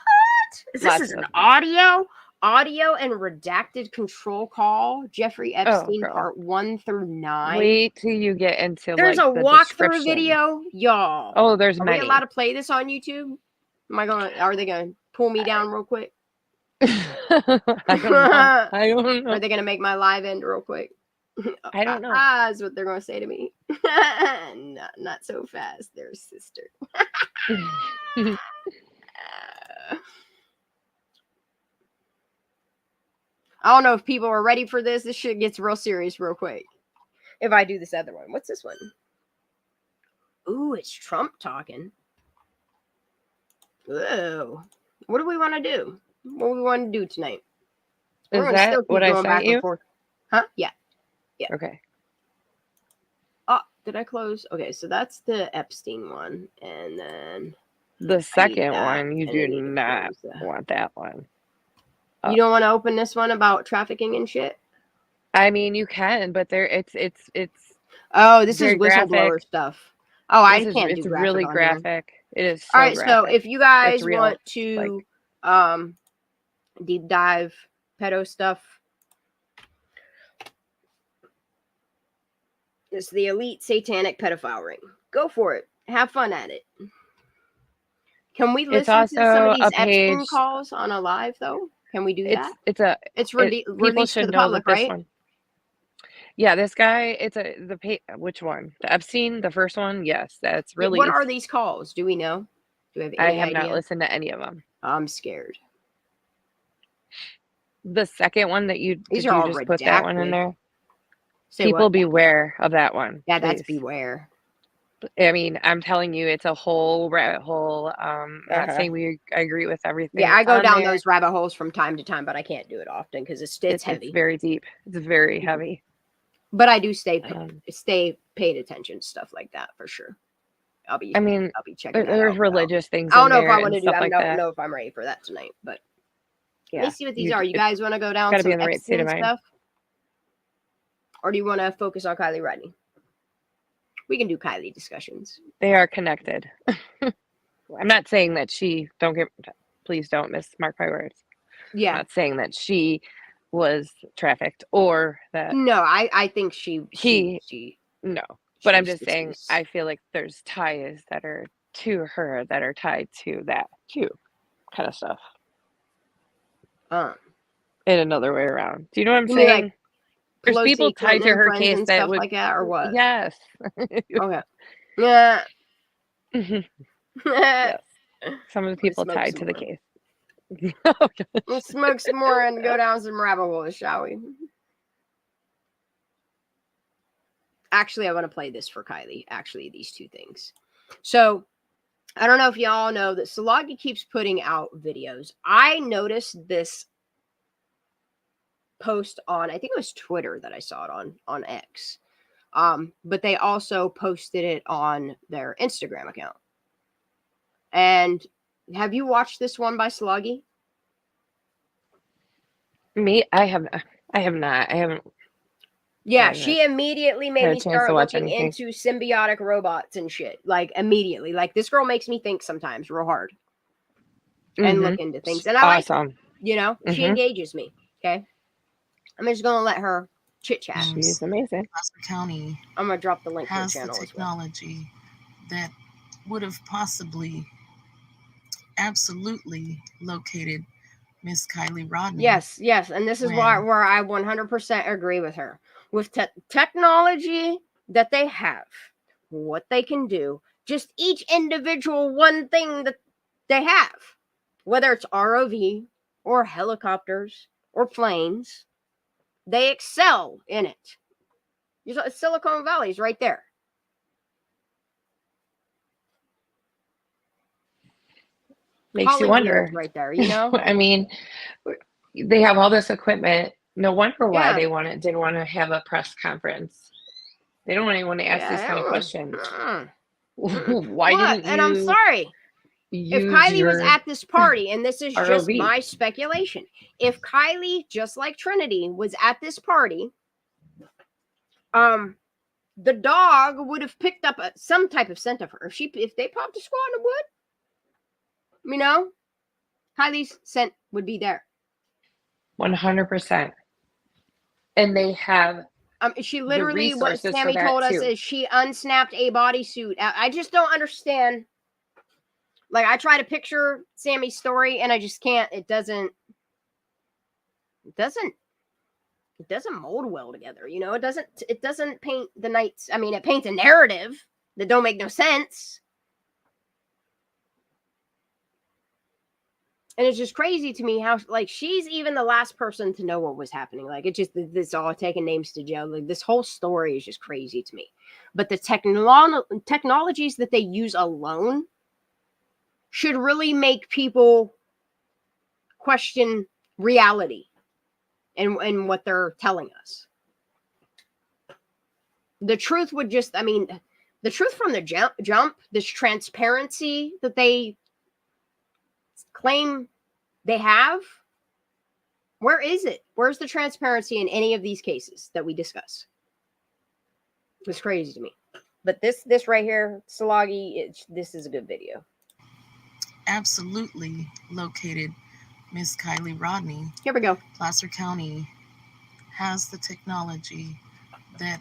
This is an audio and redacted control call. Jeffrey Epstein, part 1 through 9. Wait till you get into. There's like, a walkthrough video, y'all. Oh, there's many. Are we allowed to play this on YouTube? Are they gonna pull me down real quick? I don't know. Are they gonna make my live end real quick? I don't know. Is what they're going to say to me. Not so fast, there, sister. I don't know if people are ready for this. This shit gets real serious real quick. If I do this other one. What's this one? Ooh, it's Trump talking. Ooh. What do we want to do? What do we want to do tonight? Is that what I sent you? Huh? Yeah. Yeah. Okay. Oh, did I close? Okay, so that's the Epstein one. And then the second one, you do not want that one. You don't want to open this one about trafficking and shit? I mean, you can, but it's oh, this is whistleblower stuff. Oh, I can't do graphic. It's really graphic. It is so all right, graphic. so if you guys want to deep dive pedo stuff, it's the elite satanic pedophile ring. Go for it. Have fun at it. Can we listen to some of these Epstein calls on a live though? Can we do that? It's released to the public, right? One. Yeah, this guy. Which one? The Epstein, the first one. Yes, that's really. What are these calls? Do we know? Do we have any idea? I have not listened to any of them. I'm scared. The second one that you these are all just redacted. Put that one in there. Say People what? beware of that one. Yeah, that's beware. I mean, I'm telling you, it's a whole rabbit hole. Not saying I agree with everything. Yeah, I go down those rabbit holes from time to time, but I can't do it often because it's heavy. It's very deep. It's very heavy. But I do stay paid attention to stuff like that for sure. I'll be checking. There's religious things. I don't know if I want to do. I don't know if I'm ready for that tonight, but yeah. Let me see what these are. You guys want to go down some Epstein stuff, or do you want to focus on Kylie Rodney? We can do Kylie discussions. They are connected. I'm not saying that please don't mismark my words. Yeah. I'm not saying that she was trafficked or that. No, I think she no. But I'm just saying, I feel like there's ties that are to her that are tied to that too, kind of stuff. In another way around. Do you know what I'm saying? Like, there's people tied to her case that stuff like that, or what? Yes. Okay. Yeah. Yes. Some of the people tied to the case. We'll smoke some more and go down some rabbit holes, shall we? Actually, I want to play this for Kylie. Actually, these two things. So, I don't know if y'all know that Salagi keeps putting out videos. I noticed this post on, I think it was Twitter that I saw it on X. But they also posted it on their Instagram account. And have you watched this one by Sluggy? Me? I have not. I haven't. Yeah, she immediately made me start looking into symbiotic robots and shit. Like, immediately. Like, this girl makes me think sometimes real hard. And look into things. And I like, you know, she engages me. Okay? I'm just going to let her chit-chat. She's amazing. Gloucester County I'm going to drop the link to her channel has the technology that would have possibly absolutely located Miss Kylie Rodney. Yes. And this is where I 100% agree with her. With technology that they have, what they can do, just each individual one thing that they have, whether it's ROV or helicopters or planes, they excel in it. Silicon Valley's right there. Makes Hollywood you wonder. right there, you know? I mean, they have all this equipment. No wonder why they didn't want to have a press conference. They don't want anyone to ask these kind of questions. Why didn't you? And I'm sorry. If Kylie was at this party, and this is just my speculation, if Kylie, just like Trinity, was at this party, the dog would have picked up some type of scent of her. If they popped a squat in the wood, you know, Kylie's scent would be there. 100%. And they have. She literally, what Sammy told us is she unsnapped a bodysuit. I just don't understand. Like, I try to picture Sammy's story and I just can't. It doesn't it doesn't mold well together. You know, it doesn't paint the Nites. I mean, it paints a narrative that don't make no sense. And it's just crazy to me how, like, she's even the last person to know what was happening. Like, it just, this all taking names to jail. Like, this whole story is just crazy to me. But the technologies that they use alone should really make people question reality and what they're telling us. The truth would just, I mean, the truth from the jump, this transparency that they claim they have, where is it? Where's the transparency in any of these cases that we discuss? It's crazy to me. But this right here, Salagi, this is a good video. Absolutely located Miss Kylie Rodney. Here we go. Placer County has the technology that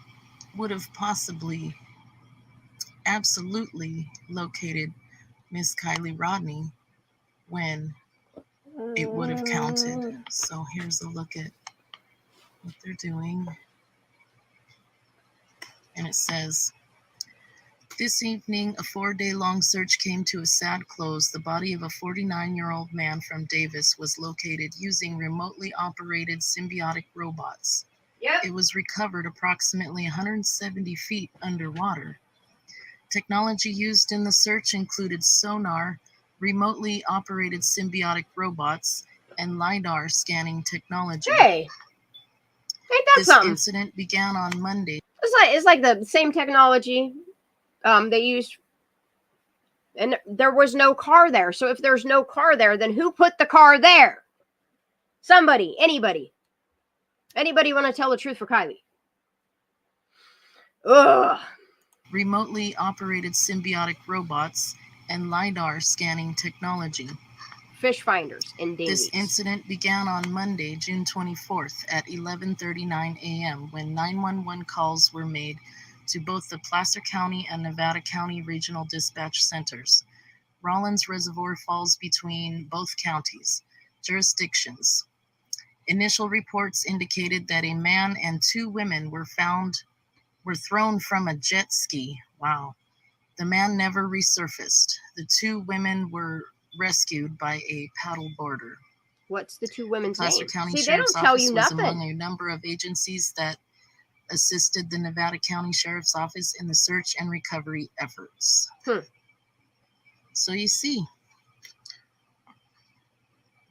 would have possibly absolutely located Miss Kylie Rodney when it would have counted. So here's a look at what they're doing. And it says, this evening, a 4-day-long search came to a sad close. The body of a 49-year-old man from Davis was located using remotely operated symbiotic robots. Yep. It was recovered approximately 170 feet underwater. Technology used in the search included sonar, remotely operated symbiotic robots, and LiDAR scanning technology. Hey, ain't that this something? Incident began on Monday. It's like the same technology they used, and there was no car there. So if there's no car there, then who put the car there? Somebody, anybody want to tell the truth for Kylie? Ugh. Remotely operated symbiotic robots and LiDAR scanning technology. Fish finders and dinghies. This incident began on Monday, June 24th at 11:39 a.m. when 911 calls were made to both the Placer County and Nevada County Regional Dispatch Centers. Rollins Reservoir falls between both counties' jurisdictions. Initial reports indicated that a man and 2 women were thrown from a jet ski. Wow. The man never resurfaced. The 2 women were rescued by a paddle boarder. What's the 2 women's Placer names? County See, Sheriff's they don't tell Office you was nothing. among a number of agencies that assisted the Nevada County Sheriff's Office in the search and recovery efforts. So you see,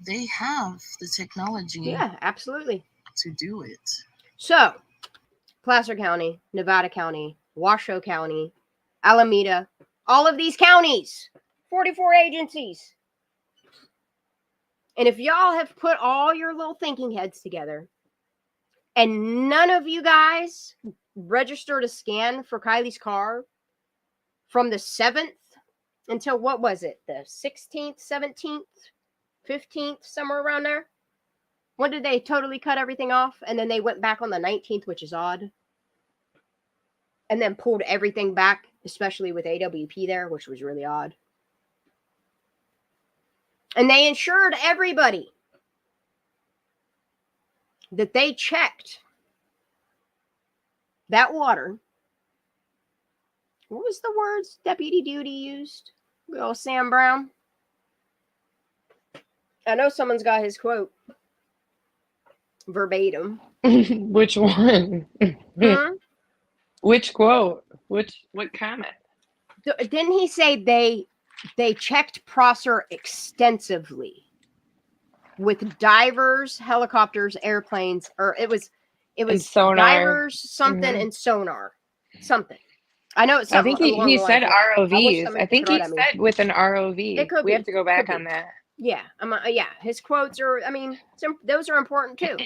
they have the technology. Yeah, absolutely. To do it. So, Placer County, Nevada County, Washoe County, Alameda, all of these counties, 44 agencies. And if y'all have put all your little thinking heads together, and none of you guys registered a scan for Kylie's car from the 7th until, what was it, the 16th, 17th, 15th, somewhere around there? When did they totally cut everything off? And then they went back on the 19th, which is odd. And then pulled everything back, especially with AWP there, which was really odd. And they ensured everybody that they checked that water. What was the words Deputy Duty used? Good old Sam Brown. I know someone's got his quote verbatim. Which one? Which quote? What comment? Didn't he say they checked Prosser extensively with divers, helicopters, airplanes, or it was divers, something, and sonar, something. I know it's something. I think he said ROVs. I think he said with an ROV. It could we be. have to go back on that. Yeah, yeah. His quotes are. I mean, those are important too.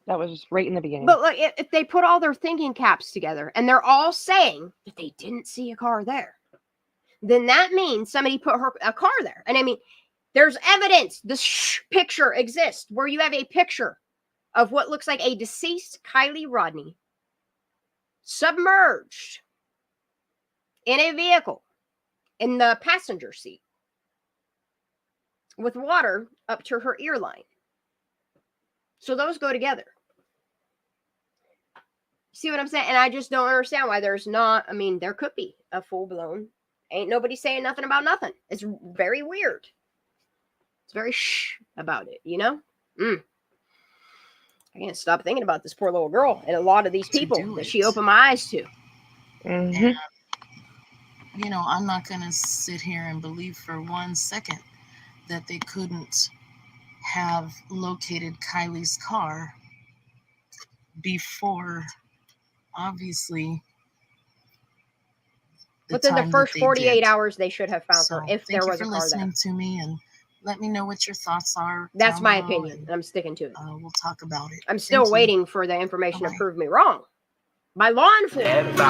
That was just right in the beginning. But like, if they put all their thinking caps together and they're all saying that they didn't see a car there, then that means somebody put a car there. And I mean, there's evidence. This picture exists where you have a picture of what looks like a deceased Kylie Rodney submerged in a vehicle in the passenger seat with water up to her ear line. So those go together. See what I'm saying? And I just don't understand why there's not, I mean, there could be a full-blown, ain't nobody saying nothing about nothing. It's very weird. It's very shh about it, you know? I can't stop thinking about this poor little girl and a lot of these people that she opened my eyes to. You know, I'm not going to sit here and believe for 1 second that they couldn't have located Kylie's car before, obviously. Within the first 48 hours, they should have found her if there was a car there. Thank you for listening to me, and let me know what your thoughts are. That's my opinion, and I'm sticking to it. We'll talk about it. I'm still waiting for the information to prove me wrong. By law enforcement.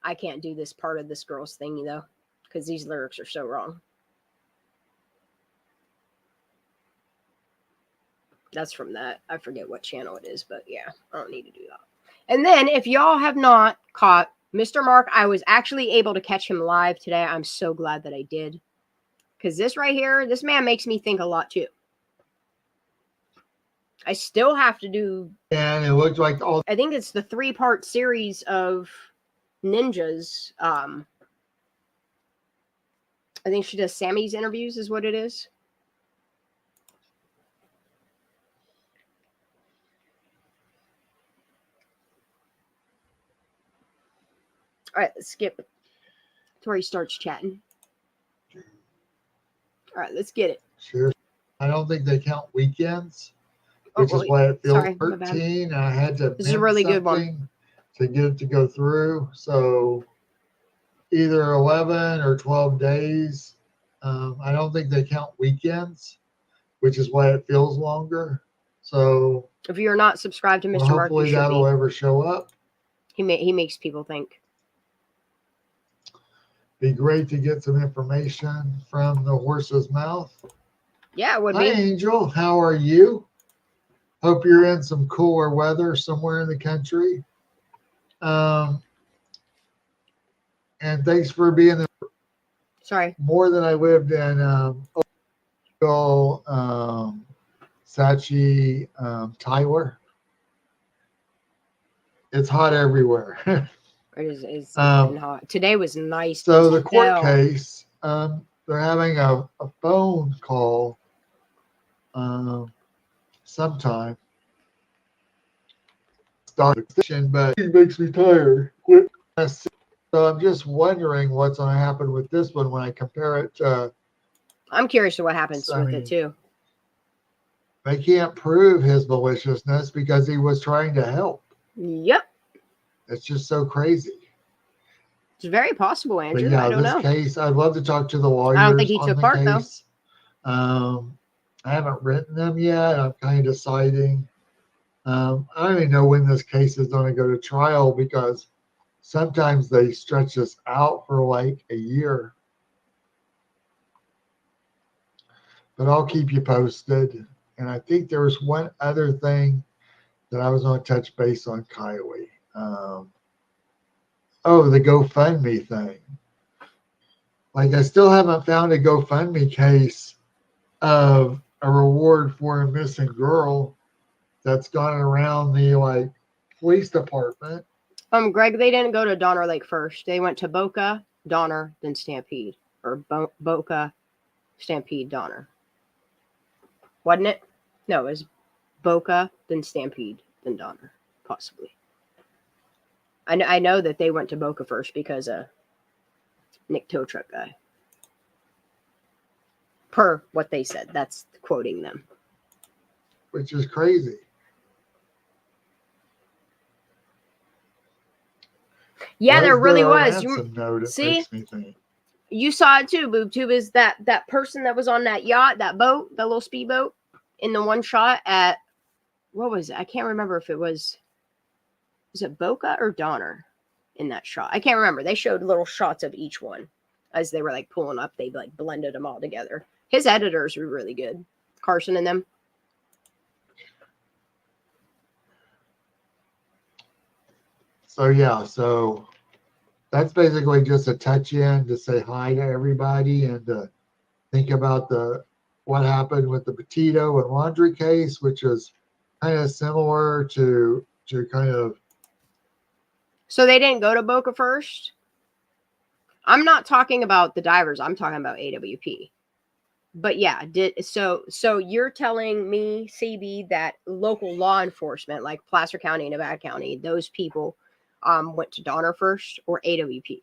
I can't do this part of this girl's thingy, though, because these lyrics are so wrong. That's from that. I forget what channel it is, but yeah, I don't need to do that. And then, if y'all have not caught Mr. Mark, I was actually able to catch him live today. I'm so glad that I did. Because this right here, this man makes me think a lot too. I still have to do... And it looked like all... I think it's the 3-part series of ninjas. I think she does Sammy's interviews is what it is. All right, let's skip it to where he starts chatting. All right, let's get it. Sure. I don't think they count weekends, which is why it feels 13. I had to this is a really good one to get it to go through. So either 11 or 12 days. I don't think they count weekends, which is why it feels longer. So if you're not subscribed to Mr. Mark, hopefully that'll ever show up. He makes people think. Be great to get some information from the horse's mouth. Yeah, it would be. Hi, Angel. How are you? Hope you're in some cooler weather somewhere in the country. And thanks for being there. Sorry. More than I lived in Sachi, Tyler. It's hot everywhere. It's been hot. Today was nice. So the court case, they're having a phone call sometime. But it makes me tired. So I'm just wondering what's going to happen with this one when I compare it to... I'm curious to what happens with it too. They can't prove his maliciousness because he was trying to help. Yep. It's just so crazy. It's very possible, Andrew. But yeah, I don't know. Case, I'd love to talk to the lawyers. I don't think he took part, though. I haven't written them yet. I'm kind of deciding. I don't even know when this case is going to go to trial because sometimes they stretch this out for like a year. But I'll keep you posted. And I think there was one other thing that I was going to touch base on Kylie. The GoFundMe thing. Like, I still haven't found a GoFundMe case of a reward for a missing girl that's gone around the police department. Greg, they didn't go to Donner Lake first. They went to Boca, Donner, then Stampede, or Boca, Stampede, Donner. Wasn't it? No, it was Boca, then Stampede, then Donner, possibly. I know that they went to Boca first because of Nick Tow Truck guy. Per what they said. That's quoting them. Which is crazy. Yeah, there really was. See? You saw it too, BoobTube. Is that person that was on that yacht, that boat, that little speedboat in the one shot at, what was it? I can't remember if it was it Boca or Donner in that shot? I can't remember. They showed little shots of each one as they were pulling up. They blended them all together. His editors were really good. Carson and them. So yeah, so that's basically just a touch in to say hi to everybody and to think about the what happened with the Petito and Laundry case, which is kind of similar to kind of. So they didn't go to Boca first? I'm not talking about the divers. I'm talking about AWP. But yeah, so you're telling me, CB, that local law enforcement, like Placer County and Nevada County, those people went to Donner first, or AWP?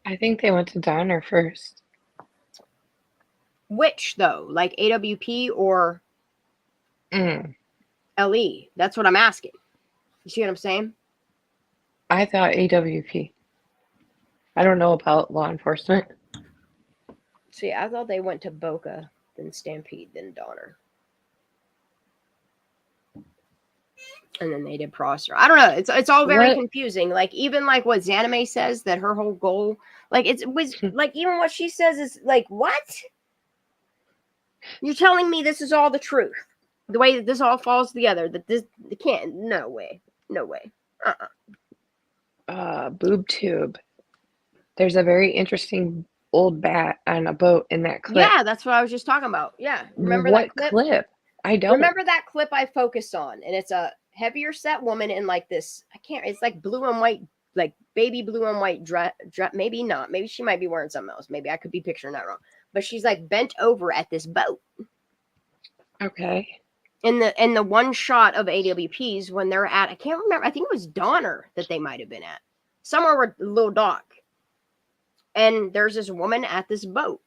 I think they went to Donner first. Which though? Like AWP or LE? That's what I'm asking. You see what I'm saying? I thought AWP. I don't know about law enforcement. See, I thought they went to Boca, then Stampede, then Donner. And then they did Prosser. I don't know. It's all very confusing. Like, even like what Zanime says, that her whole goal, like it was like, even what she says is like, what? You're telling me this is all the truth? The way that this all falls together, that this can't, no way. Boob tube. There's a very interesting old bat on a boat in that clip. Yeah, that's what I was just talking about. Yeah. Remember what that clip? I don't. Remember that clip I focused on, and it's a heavier set woman in like this, it's like blue and white, like baby blue and white dress, maybe not. Maybe she might be wearing something else. Maybe I could be picturing that wrong. But she's like bent over at this boat. Okay. In the one shot of AWPs when they're at, I can't remember, I think it was Donner that they might have been at. Somewhere with Little Dock. And there's this woman at this boat.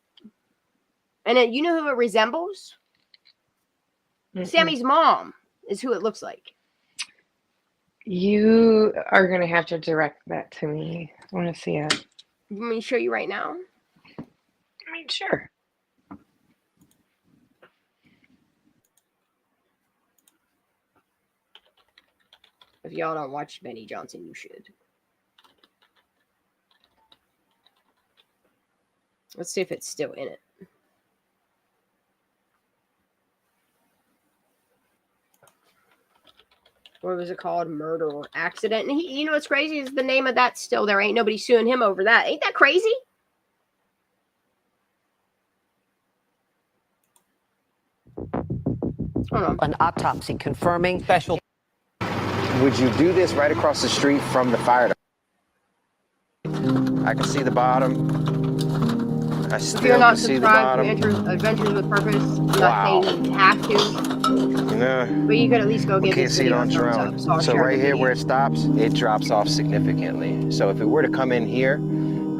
And you know who it resembles? Sammy's mom is who it looks like. You are going to have to direct that to me. I want to see it. You want me to show you right now? I mean, sure. If y'all don't watch Benny Johnson, you should. Let's see if it's still in it. What was it called? Murder or accident. And you know what's crazy is the name of that still there. Ain't nobody suing him over that. Ain't that crazy? Hold on. An autopsy confirming special. Would you do this right across the street from the fire department? I can see the bottom. I still if you're not can see the bottom. subscribed to Adventures with Purpose, I'm not saying you have to. No. But you could at least go give can't this see it video on a your thumbs own. up. So right here where it stops, it drops off significantly. So if it were to come in here,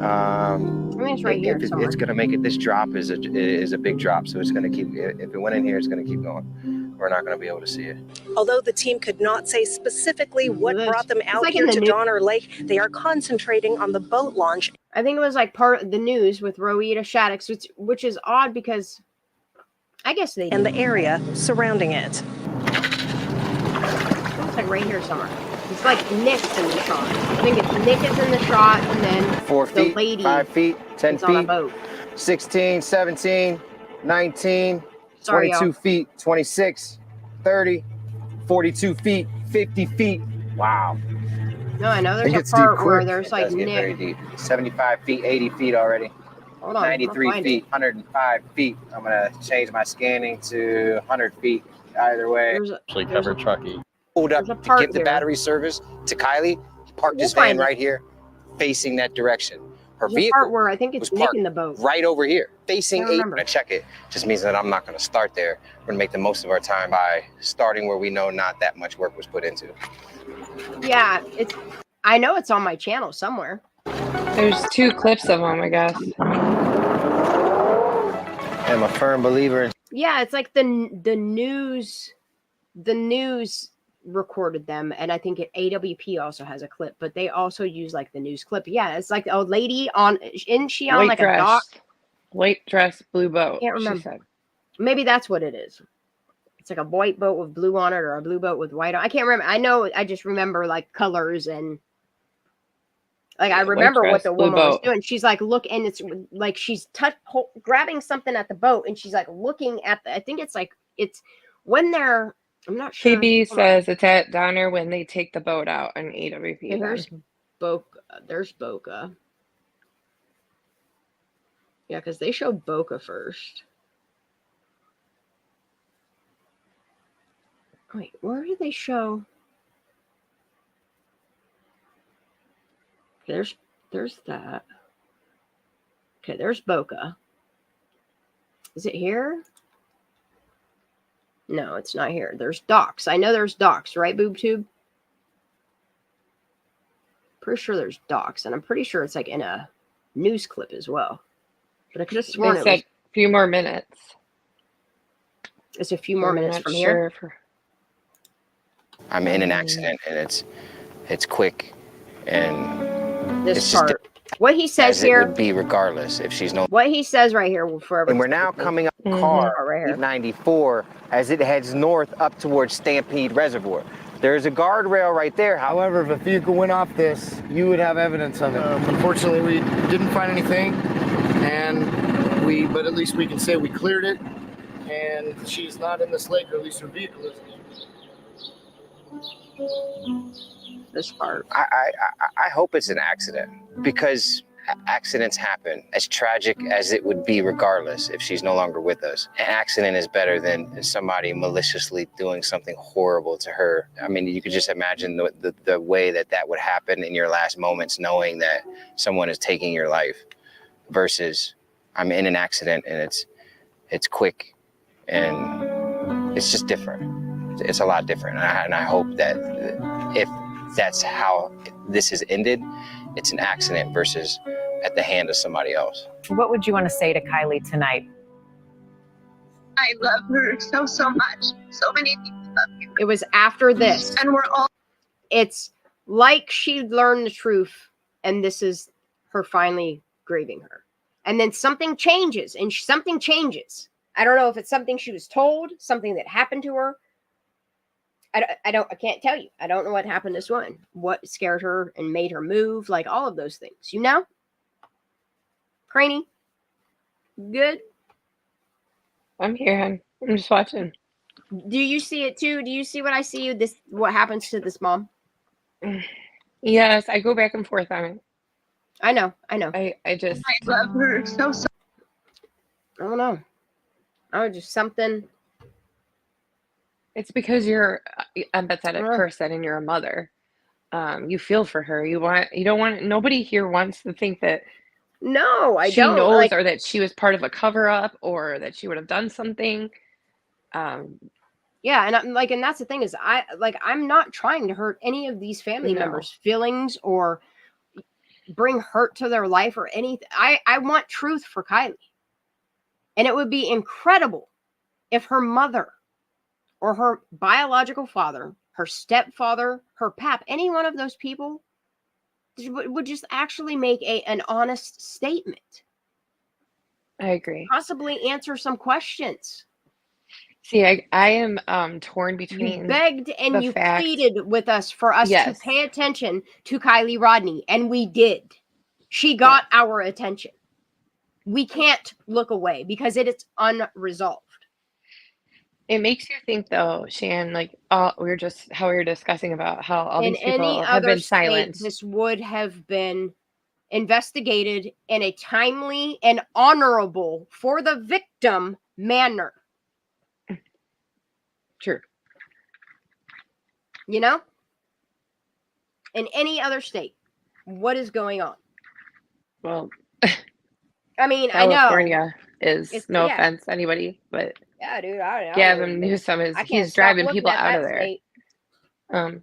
I mean, it's right here somewhere. it's going to make it. This drop is a big drop, so it's going to keep. If it went in here, it's going to keep going. We're not going to be able to see it. Although the team could not say specifically what brought them out here to Donner Lake, they are concentrating on the boat launch. I think it was like part of the news with Rowena Shaddix, which is odd because I guess they and the area surrounding it. It's like right here somewhere. It's like Nick's in the shot. I think it's Nick is in the shot, and then 4 feet, the lady 5 feet, 10 is on a feet, boat. 16, 17, 19, Sorry, 22 y'all. feet, 26, 30, 42 feet, 50 feet. Wow. No, I know It there's gets a deep part where quick. there's It like does get very Nick. deep. 75 feet, 80 feet already. Hold on, 93 feet, 105 feet. I'm going to change my scanning to 100 feet either way. Actually covered Truckee. Pulled up to give the battery service to Kylie. He parked his van right here, facing that direction. Her There's a vehicle part where I think it's Nick in the boat. right over here, facing I 8. I'm remember. going to check it. Just means that I'm not going to start there. We're going to make the most of our time by starting where we know not that much work was put into. Yeah, I know it's on my channel somewhere. There's 2 clips of them, I guess. I'm a firm believer in. Yeah, it's like the news recorded them, and I think AWP also has a clip, but they also use like the news clip. Yeah, it's like the old lady isn't she on like a dock? White dress, blue boat. Can't remember. She said. Maybe that's what it is. It's like a white boat with blue on it, or a blue boat with white on. I can't remember. I know. I just remember like colors and like I remember dress, what the blue woman was boat. doing. She's like, look, and it's like she's grabbing something at the boat, and she's like looking at I think it's like it's when they're. I'm not sure. KB says it's at Donner when they take the boat out on AWP. Okay, there's Boca. There's Boca. Yeah, because they showed Boca first. Wait, where did they show? There's that. Okay, there's Boca. Is it here? No, it's not here. There's Docs. I know there's Docs, right, BoobTube? Pretty sure there's Docs, and I'm pretty sure it's like in a news clip as well. But I could have sworn They it said was a few more minutes. It's a few more minutes from here. I'm in an accident, and it's quick, and this it's part. What he says as here it would be regardless if she's no. What he says right here will forever. And we're now coming up car right here. 94 as it heads north up towards Stampede Reservoir. There's a guardrail right there. However, if a vehicle went off this, you would have evidence of it. Unfortunately, we didn't find anything, but at least we can say we cleared it, and she's not in this lake, or at least her vehicle isn't. This part. I hope it's an accident, because accidents happen, as tragic as it would be regardless if she's no longer with us. An accident is better than somebody maliciously doing something horrible to her. I mean, you could just imagine the way that would happen in your last moments, knowing that someone is taking your life, versus I'm in an accident and it's quick and it's just different. It's a lot different. And I hope that if that's how this has ended, it's an accident versus at the hand of somebody else. What would you want to say to Kylie tonight? I love her so much. So many people love you. It was after this. And we're all. It's like she learned the truth, and this is her finally grieving her. And then something changes, and something changes. I don't know if it's something she was told, something that happened to her. I can't tell you. I don't know what happened to this woman. What scared her and made her move, like all of those things. You know? Craney? Good? I'm here, hon. I'm just watching. Do you see it too? Do you see what I see? What happens to this mom? Yes, I go back and forth on it. I know. I love her so. I don't know. Oh, just something. It's because you're an empathetic person and you're a mother. You feel for her. You don't want, nobody here wants to think that no, she knows or that she was part of a cover up or that she would have done something. Yeah, and that's the thing is I'm not trying to hurt any of these family members' feelings or bring hurt to their life or anything. I want truth for Kylie. And it would be incredible if her mother or her biological father, her stepfather, her pap, any one of those people would just actually make an honest statement. I agree. Possibly answer some questions. See, I am torn between. You begged and you pleaded with us for us to pay attention to Kylie Rodney, and we did. She got our attention. We can't look away because it is unresolved. It makes you think, though, Shan, like how we were discussing about how all these people have been silenced. This would have been investigated in a timely and honorable for the victim manner. True. You know? In any other state, what is going on? Well, I mean, California I know. is no offense to anybody, but yeah, dude, I Gavin Newsom he's driving people out of there.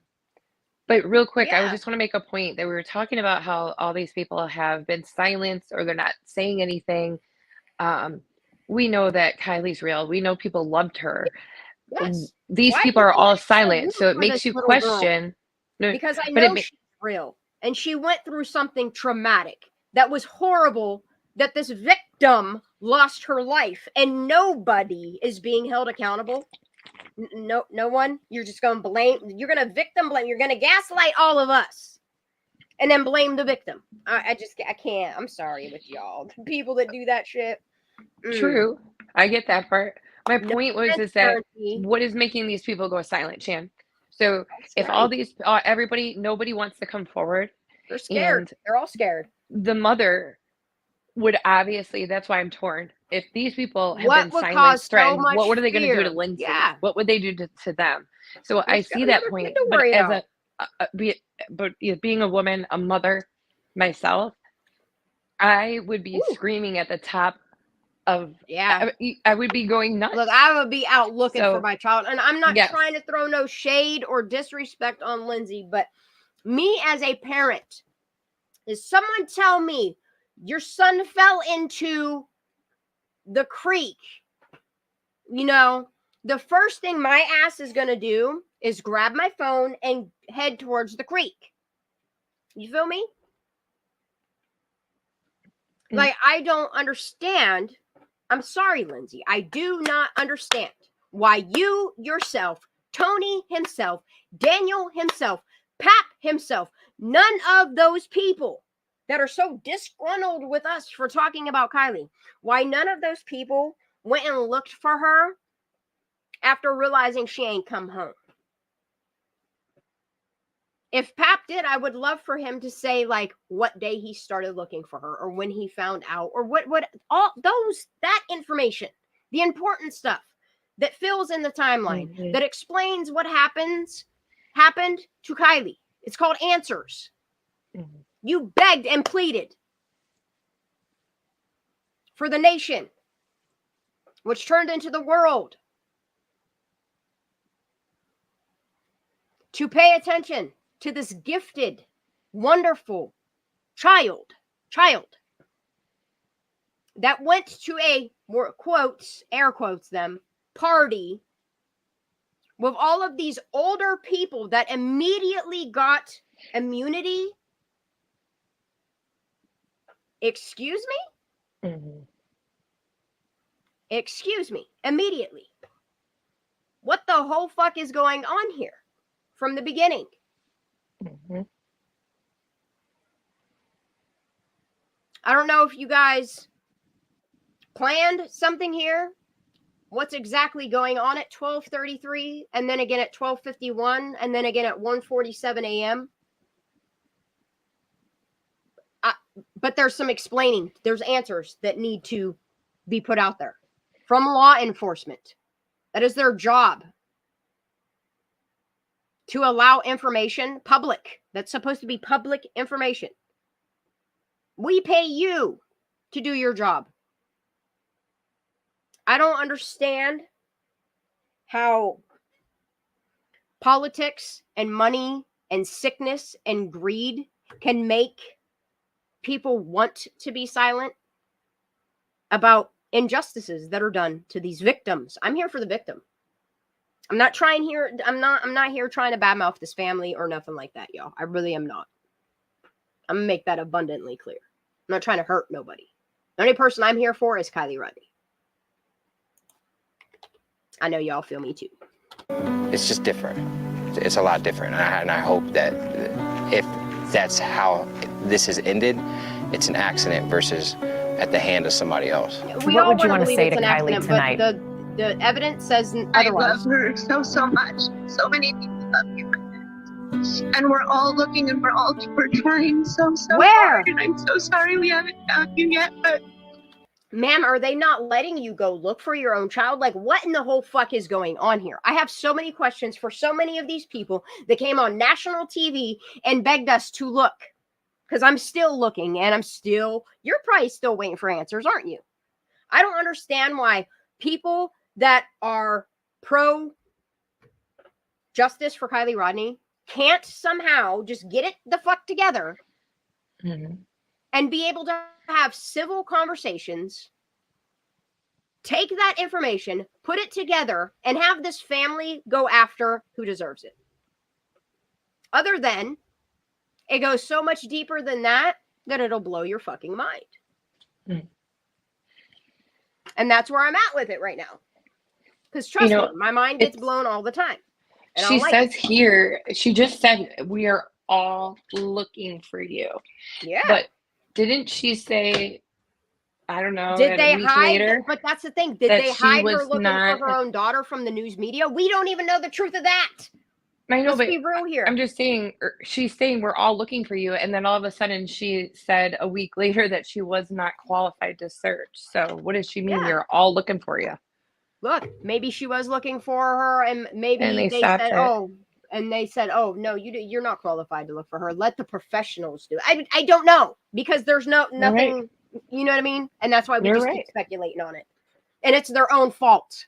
But real quick, I just want to make a point that we were talking about how all these people have been silenced or they're not saying anything. We know that Kylie's real. We know people loved her. Yes. These people are all silent, so it makes you question. Because I know she's real, and she went through something traumatic that was horrible. That this victim lost her life, and nobody is being held accountable. No one. You're just going to blame. You're going to victim blame. You're going to gaslight all of us, and then blame the victim. I can't. I'm sorry with y'all. The people that do that shit. True, I get that part. My point was that what is making these people go silent, Shan? So if all these, nobody wants to come forward. They're scared. They're all scared. The mother would obviously, that's why I'm torn. If these people have What been would silent cause so threatened, much what are they going to do to fear? Lindsay? Yeah. What would they do to them? So I She's got see that another point. kid to But worry as about. being a woman, a mother myself, I would be screaming at the top of, Yeah. I would be going nuts. Look, I would be out looking for So, my child. And I'm not yes. trying to throw no shade or disrespect on Lindsay, but me as a parent, is someone tell me your son fell into the creek, you know, the first thing my ass is going to do is grab my phone and head towards the creek. You feel me? Like, I don't understand. I'm sorry, Lindsay. I do not understand why you yourself, Tony himself, Daniel himself, Pap himself, none of those people that are so disgruntled with us for talking about Kylie, why none of those people went and looked for her after realizing she ain't come home. If Pap did, I would love for him to say, like, what day he started looking for her or when he found out or what all those, that information, the important stuff that fills in the timeline, that explains what happened to Kylie. It's called answers. You begged and pleaded for the nation, which turned into the world, to pay attention to this gifted, wonderful child that went to a, more quotes, air quotes them, party with all of these older people that immediately got immunity. Excuse me? Excuse me, immediately. What the whole fuck is going on here from the beginning? I don't know if you guys planned something here. What's exactly going on at 12:33 and then again at 12:51 and then again at 1:47 a.m. But there's some explaining. There's answers that need to be put out there from law enforcement. That is their job, to allow information public. That's supposed to be public information. We pay you to do your job. I don't understand how politics and money and sickness and greed can make people want to be silent about injustices that are done to these victims. I'm here for the victim. I'm not here trying to badmouth this family or nothing like that, y'all. I really am not. I'm gonna make that abundantly clear. I'm not trying to hurt nobody. The only person I'm here for is Kylie Rodney. I know y'all feel me too. It's just different. It's a lot different. And I hope that if that's how this has ended, it's an accident versus at the hand of somebody else. What would you want to say to Kylie tonight? But the evidence says otherwise. I love her so much. So many people love you. And we're all looking and we're trying so hard. And I'm so sorry we haven't found you yet, but ma'am, are they not letting you go look for your own child? Like, what in the whole fuck is going on here? I have so many questions for so many of these people that came on national TV and begged us to look. Because I'm still looking and you're probably still waiting for answers, aren't you? I don't understand why people that are pro-justice for Kylie Rodney can't somehow just get it the fuck together and be able to have civil conversations, take that information, put it together, and have this family go after who deserves it. Other than it goes so much deeper than that it'll blow your fucking mind. And that's where I'm at with it right now. Because trust me, my mind gets blown all the time. And she says here, she just said, we are all looking for you. Yeah. But didn't she say, I don't know, did they hide later, but that's the thing. Did they hide her looking for her own daughter from the news media? We don't even know the truth of that. I know, Let's but be real here. I'm just saying, she's saying we're all looking for you, and then all of a sudden she said a week later that she was not qualified to search. So what does she mean? Yeah. You're all looking for you. Look, maybe she was looking for her, and maybe And they they stopped said, it. "Oh," and they said, "Oh no, you're not qualified to look for her. Let the professionals do it." I don't know, because there's nothing. right. You know what I mean? And that's why we You're just right. keep speculating on it. And it's their own fault.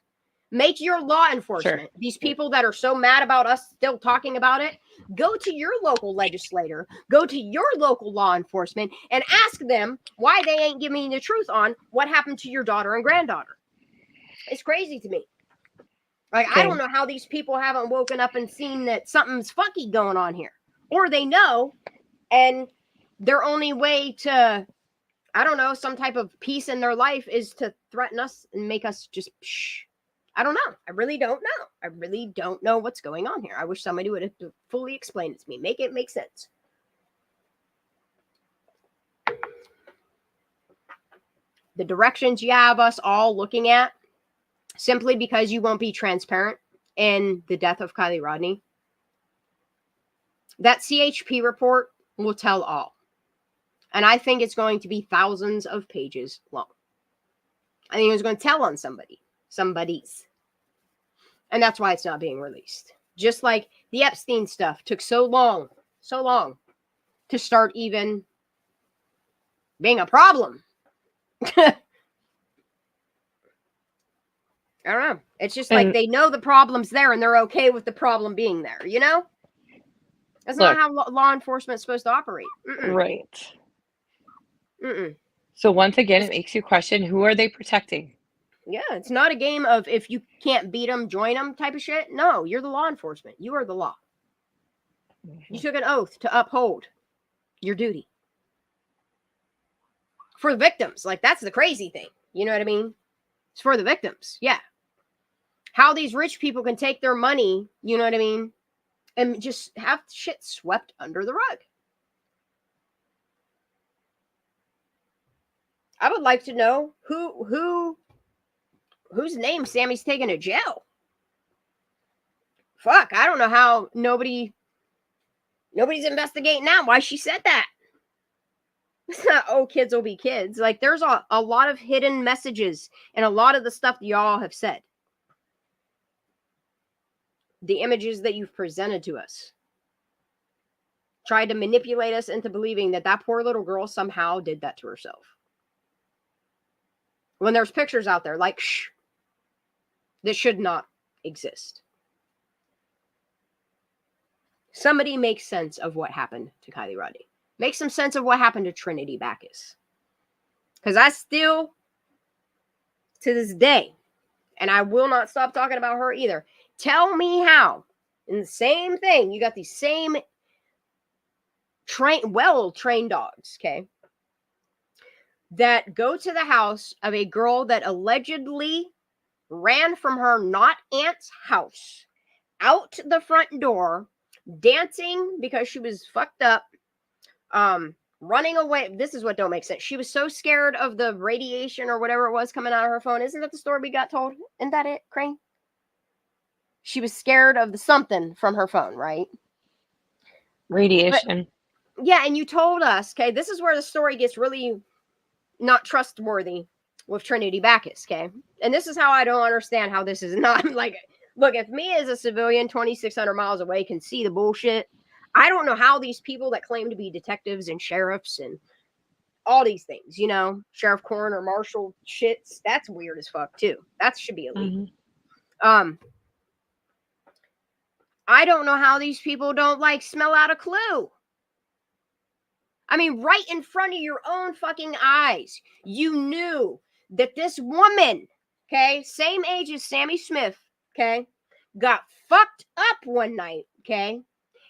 Make your law enforcement. Sure. These people that are so mad about us still talking about it, go to your local legislator, go to your local law enforcement, and ask them why they ain't giving you the truth on what happened to your daughter and granddaughter. It's crazy to me. Like, I don't know how these people haven't woken up and seen that something's funky going on here. Or they know, and their only way to, I don't know, some type of peace in their life is to threaten us and make us just shh. I don't know. I really don't know. I really don't know what's going on here. I wish somebody would have fully explained it to me. Make it make sense. The directions you have us all looking at, simply because you won't be transparent in the death of Kylie Rodney. That CHP report will tell all. And I think it's going to be thousands of pages long. I think it's going to tell on somebody's. And that's why it's not being released. Just like the Epstein stuff took so long to start even being a problem. I don't know. It's just like they know the problem's there and they're okay with the problem being there, you know? That's not how law enforcement is supposed to operate. Right. So once again, it makes you question, who are they protecting? Yeah, it's not a game of if you can't beat them, join them type of shit. No, you're the law enforcement. You are the law. You took an oath to uphold your duty. For the victims. Like, that's the crazy thing. You know what I mean? It's for the victims. Yeah. How these rich people can take their money, you know what I mean, and just have shit swept under the rug. I would like to know whose name Sammy's taken to jail. Fuck, I don't know how nobody's investigating that. Why she said that. It's not, oh, kids will be kids. Like, there's a lot of hidden messages and a lot of the stuff that y'all have said. The images that you've presented to us. Tried to manipulate us into believing that that poor little girl somehow did that to herself. When there's pictures out there, like, shh, this should not exist. Somebody make sense of what happened to Kylie Rodney. Make some sense of what happened to Trinity Backus. Because I still, to this day, and I will not stop talking about her either, tell me how, in the same thing, you got these same well-trained dogs, okay, that go to the house of a girl that allegedly ran from her not aunt's house out the front door, dancing because she was fucked up, running away. This is what don't make sense. She was so scared of the radiation or whatever it was coming out of her phone. Isn't that the story we got told? Isn't that it, Crane? She was scared of the something from her phone, right? Radiation. But, yeah, and you told us, okay, this is where the story gets really not trustworthy with Trinity Backus, okay? And this is how I don't understand how this is not, like, look, if me as a civilian 2,600 miles away can see the bullshit, I don't know how these people that claim to be detectives and sheriffs and all these things, you know, sheriff, coroner, marshal shits, that's weird as fuck too. That should be illegal. I don't know how these people don't, like, smell out a clue. I mean, right in front of your own fucking eyes, you knew that this woman, okay, same age as Sammy Smith, okay, got fucked up one night, okay,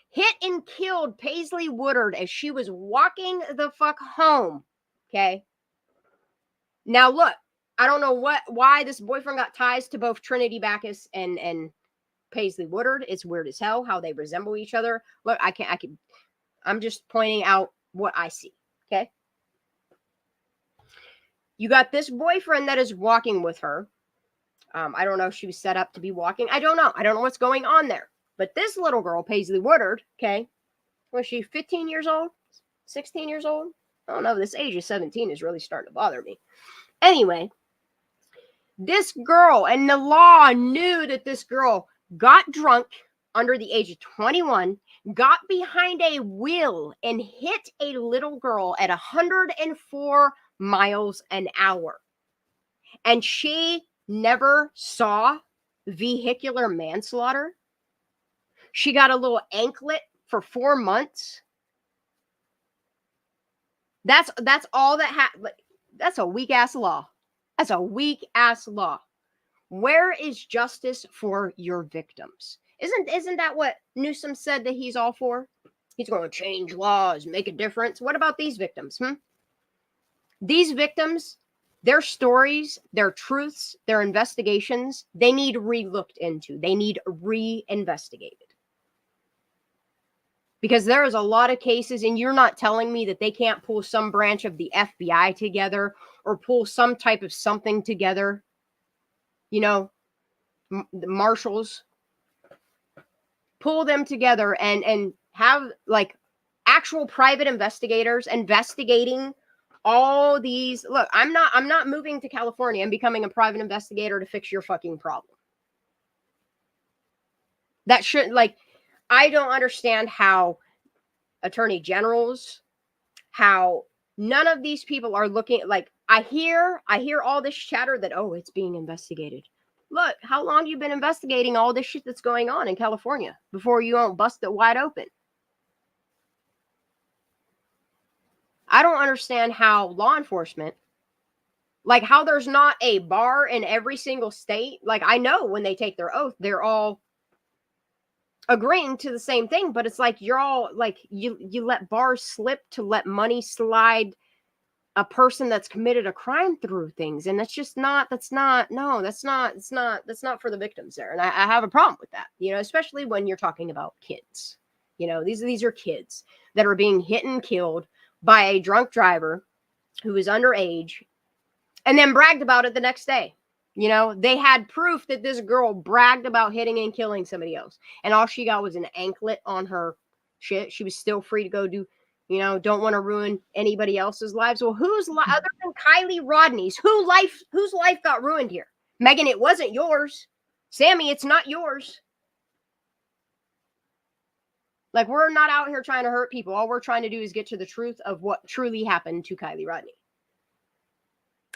hit and killed Paisley Woodard as she was walking the fuck home, okay. Now look, I don't know why this boyfriend got ties to both Trinity Backus and Paisley Woodard. It's weird as hell how they resemble each other. Look, I'm just pointing out what I see, okay? You got this boyfriend that is walking with her. I don't know if she was set up to be walking. I don't know. I don't know what's going on there. But this little girl, Paisley Woodard, okay, was she 15 years old? 16 years old? I don't know. This age of 17 is really starting to bother me. Anyway, this girl, and the law knew that this girl got drunk under the age of 21, got behind a wheel and hit a little girl at 104 miles an hour. And she never saw vehicular manslaughter. She got a little anklet for 4 months. That's all that happened. That's a weak ass law. That's a weak ass law. Where is justice for your victims? Isn't that what Newsom said that he's all for? He's going to change laws, make a difference. What about these victims? These victims, their stories, their truths, their investigations, they need re-looked into. They need re-investigated. Because there is a lot of cases, and you're not telling me that they can't pull some branch of the FBI together or pull some type of something together. You know, the marshals. Pull them together and have like actual private investigators investigating all these. Look, I'm not moving to California and becoming a private investigator to fix your fucking problem. That shouldn't, like, I don't understand how attorney generals, how none of these people are looking. Like, I hear all this chatter that, oh, it's being investigated. Look, how long you been investigating all this shit that's going on in California before you don't bust it wide open? I don't understand how law enforcement, like how there's not a bar in every single state. Like, I know when they take their oath, they're all agreeing to the same thing, but it's like you're all like, you let bars slip to let money slide a person that's committed a crime through things. And that's not for the victims there. And I have a problem with that, you know, especially when you're talking about kids. You know, these are kids that are being hit and killed by a drunk driver who is underage and then bragged about it the next day. You know, they had proof that this girl bragged about hitting and killing somebody else. And all she got was an anklet on her shit. She was still free to go do, you know, don't want to ruin anybody else's lives. Well, whose other than Kylie Rodney's, whose life got ruined here? Megan, it wasn't yours. Sammy, it's not yours. Like, we're not out here trying to hurt people. All we're trying to do is get to the truth of what truly happened to Kylie Rodney.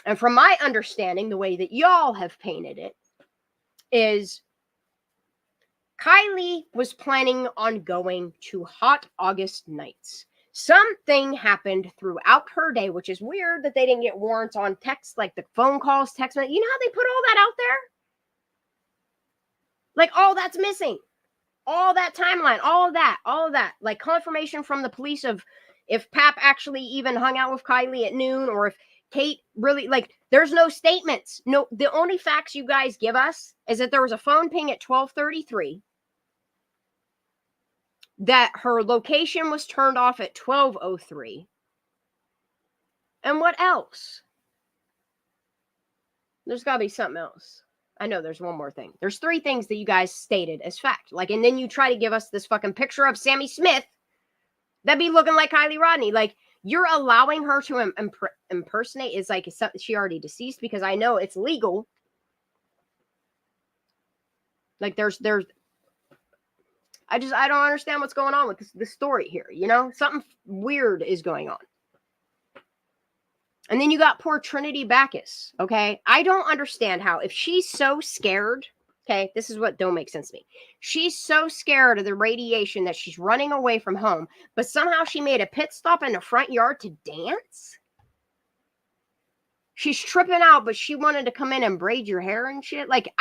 And from my understanding, the way that y'all have painted it is Kylie was planning on going to hot August nights. Something happened throughout her day, which is weird that they didn't get warrants on text, like the phone calls, text. You know how they put all that out there? Like, all that's missing. All that timeline, all of that. Like, confirmation from the police of if Pap actually even hung out with Kylie at noon, or if Kate really, like, there's no statements. No, the only facts you guys give us is that there was a phone ping at 12:33, that her location was turned off at 12:03. And what else? There's got to be something else. I know there's one more thing. There's 3 things that you guys stated as fact. Like, and then you try to give us this fucking picture of Sammy Smith that be looking like Kylie Rodney. Like, you're allowing her to impersonate. Is like, she already deceased? Because I know it's legal. Like, there's I don't understand what's going on with this story here. You know, something weird is going on. And then you got poor Trinity Backus. Okay, I don't understand how, if she's so scared. Okay, this is what don't make sense to me. She's so scared of the radiation that she's running away from home, but somehow she made a pit stop in the front yard to dance. She's tripping out, but she wanted to come in and braid your hair and shit. Like,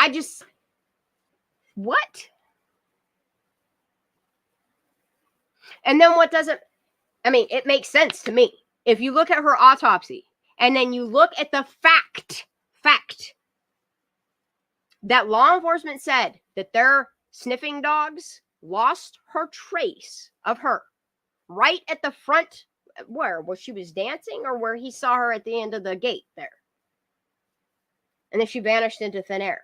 what? And then what doesn't, I mean, it makes sense to me. If you look at her autopsy and then you look at the fact that law enforcement said that their sniffing dogs lost her trace of her right at the front, where she was dancing, or where he saw her at the end of the gate there. And then she vanished into thin air.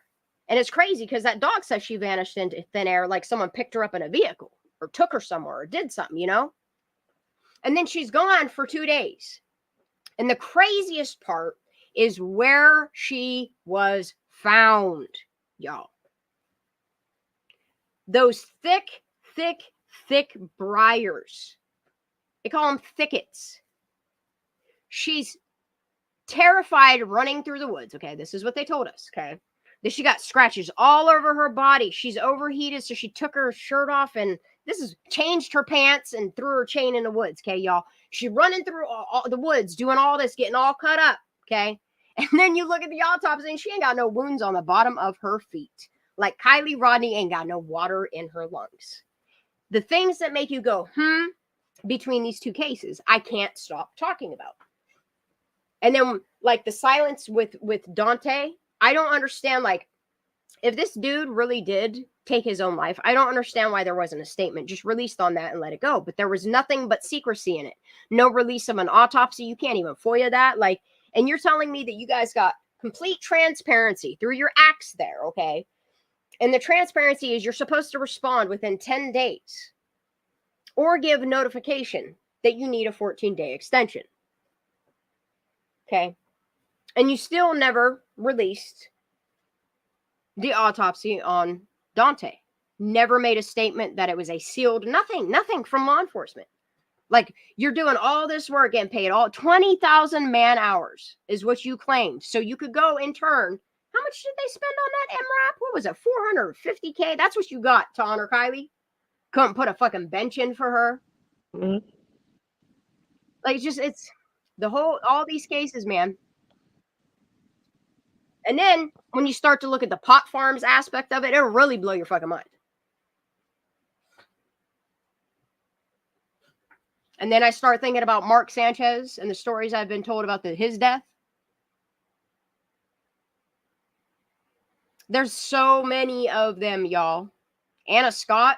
And it's crazy because that dog says she vanished into thin air like someone picked her up in a vehicle or took her somewhere or did something, you know? And then she's gone for 2 days. And the craziest part is where she was found, y'all. Those thick briars. They call them thickets. She's terrified running through the woods. Okay, this is what they told us. Okay, then she got scratches all over her body. She's overheated, so she took her shirt off and changed her pants and threw her chain in the woods. Okay, y'all. She running through all the woods, doing all this, getting all cut up. Okay, and then you look at the autopsy and she ain't got no wounds on the bottom of her feet. Like Kylie Rodney ain't got no water in her lungs. The things that make you go, between these two cases, I can't stop talking about. And then, like, the silence with Dante, I don't understand, like, if this dude really did take his own life, I don't understand why there wasn't a statement just released on that and let it go. But there was nothing but secrecy in it. No release of an autopsy. You can't even FOIA that. Like, and you're telling me that you guys got complete transparency through your acts there, okay? And the transparency is you're supposed to respond within 10 days or give notification that you need a 14-day extension. Okay. And you still never released the autopsy on Dante. Never made a statement that it was a sealed, nothing from law enforcement. Like, you're doing all this work, getting paid all 20,000 man hours is what you claimed. So you could go in turn. How much did they spend on that MRAP? What was it? $450K? That's what you got to honor Kylie. Couldn't put a fucking bench in for her. Mm-hmm. Like, it's all these cases, man. And then when you start to look at the pot farms aspect of it, it'll really blow your fucking mind. And then I start thinking about Mark Sanchez and the stories I've been told about his death. There's so many of them, y'all. Anna Scott,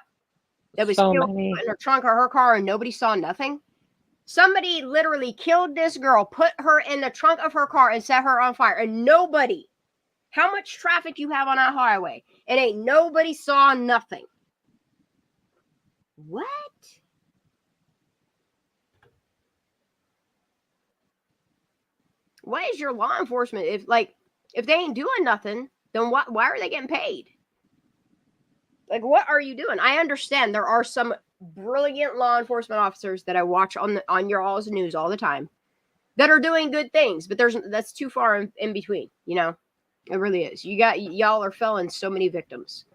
that was killed in her trunk of her car and nobody saw nothing. Somebody literally killed this girl, put her in the trunk of her car and set her on fire. And nobody, how much traffic you have on that highway? And ain't nobody saw nothing. What? What is your law enforcement? If they ain't doing nothing, then why are they getting paid? Like, what are you doing? I understand there are some brilliant law enforcement officers that I watch on your all's news all the time that are doing good things, but that's too far in between, you know? It really is. Y'all are felling so many victims.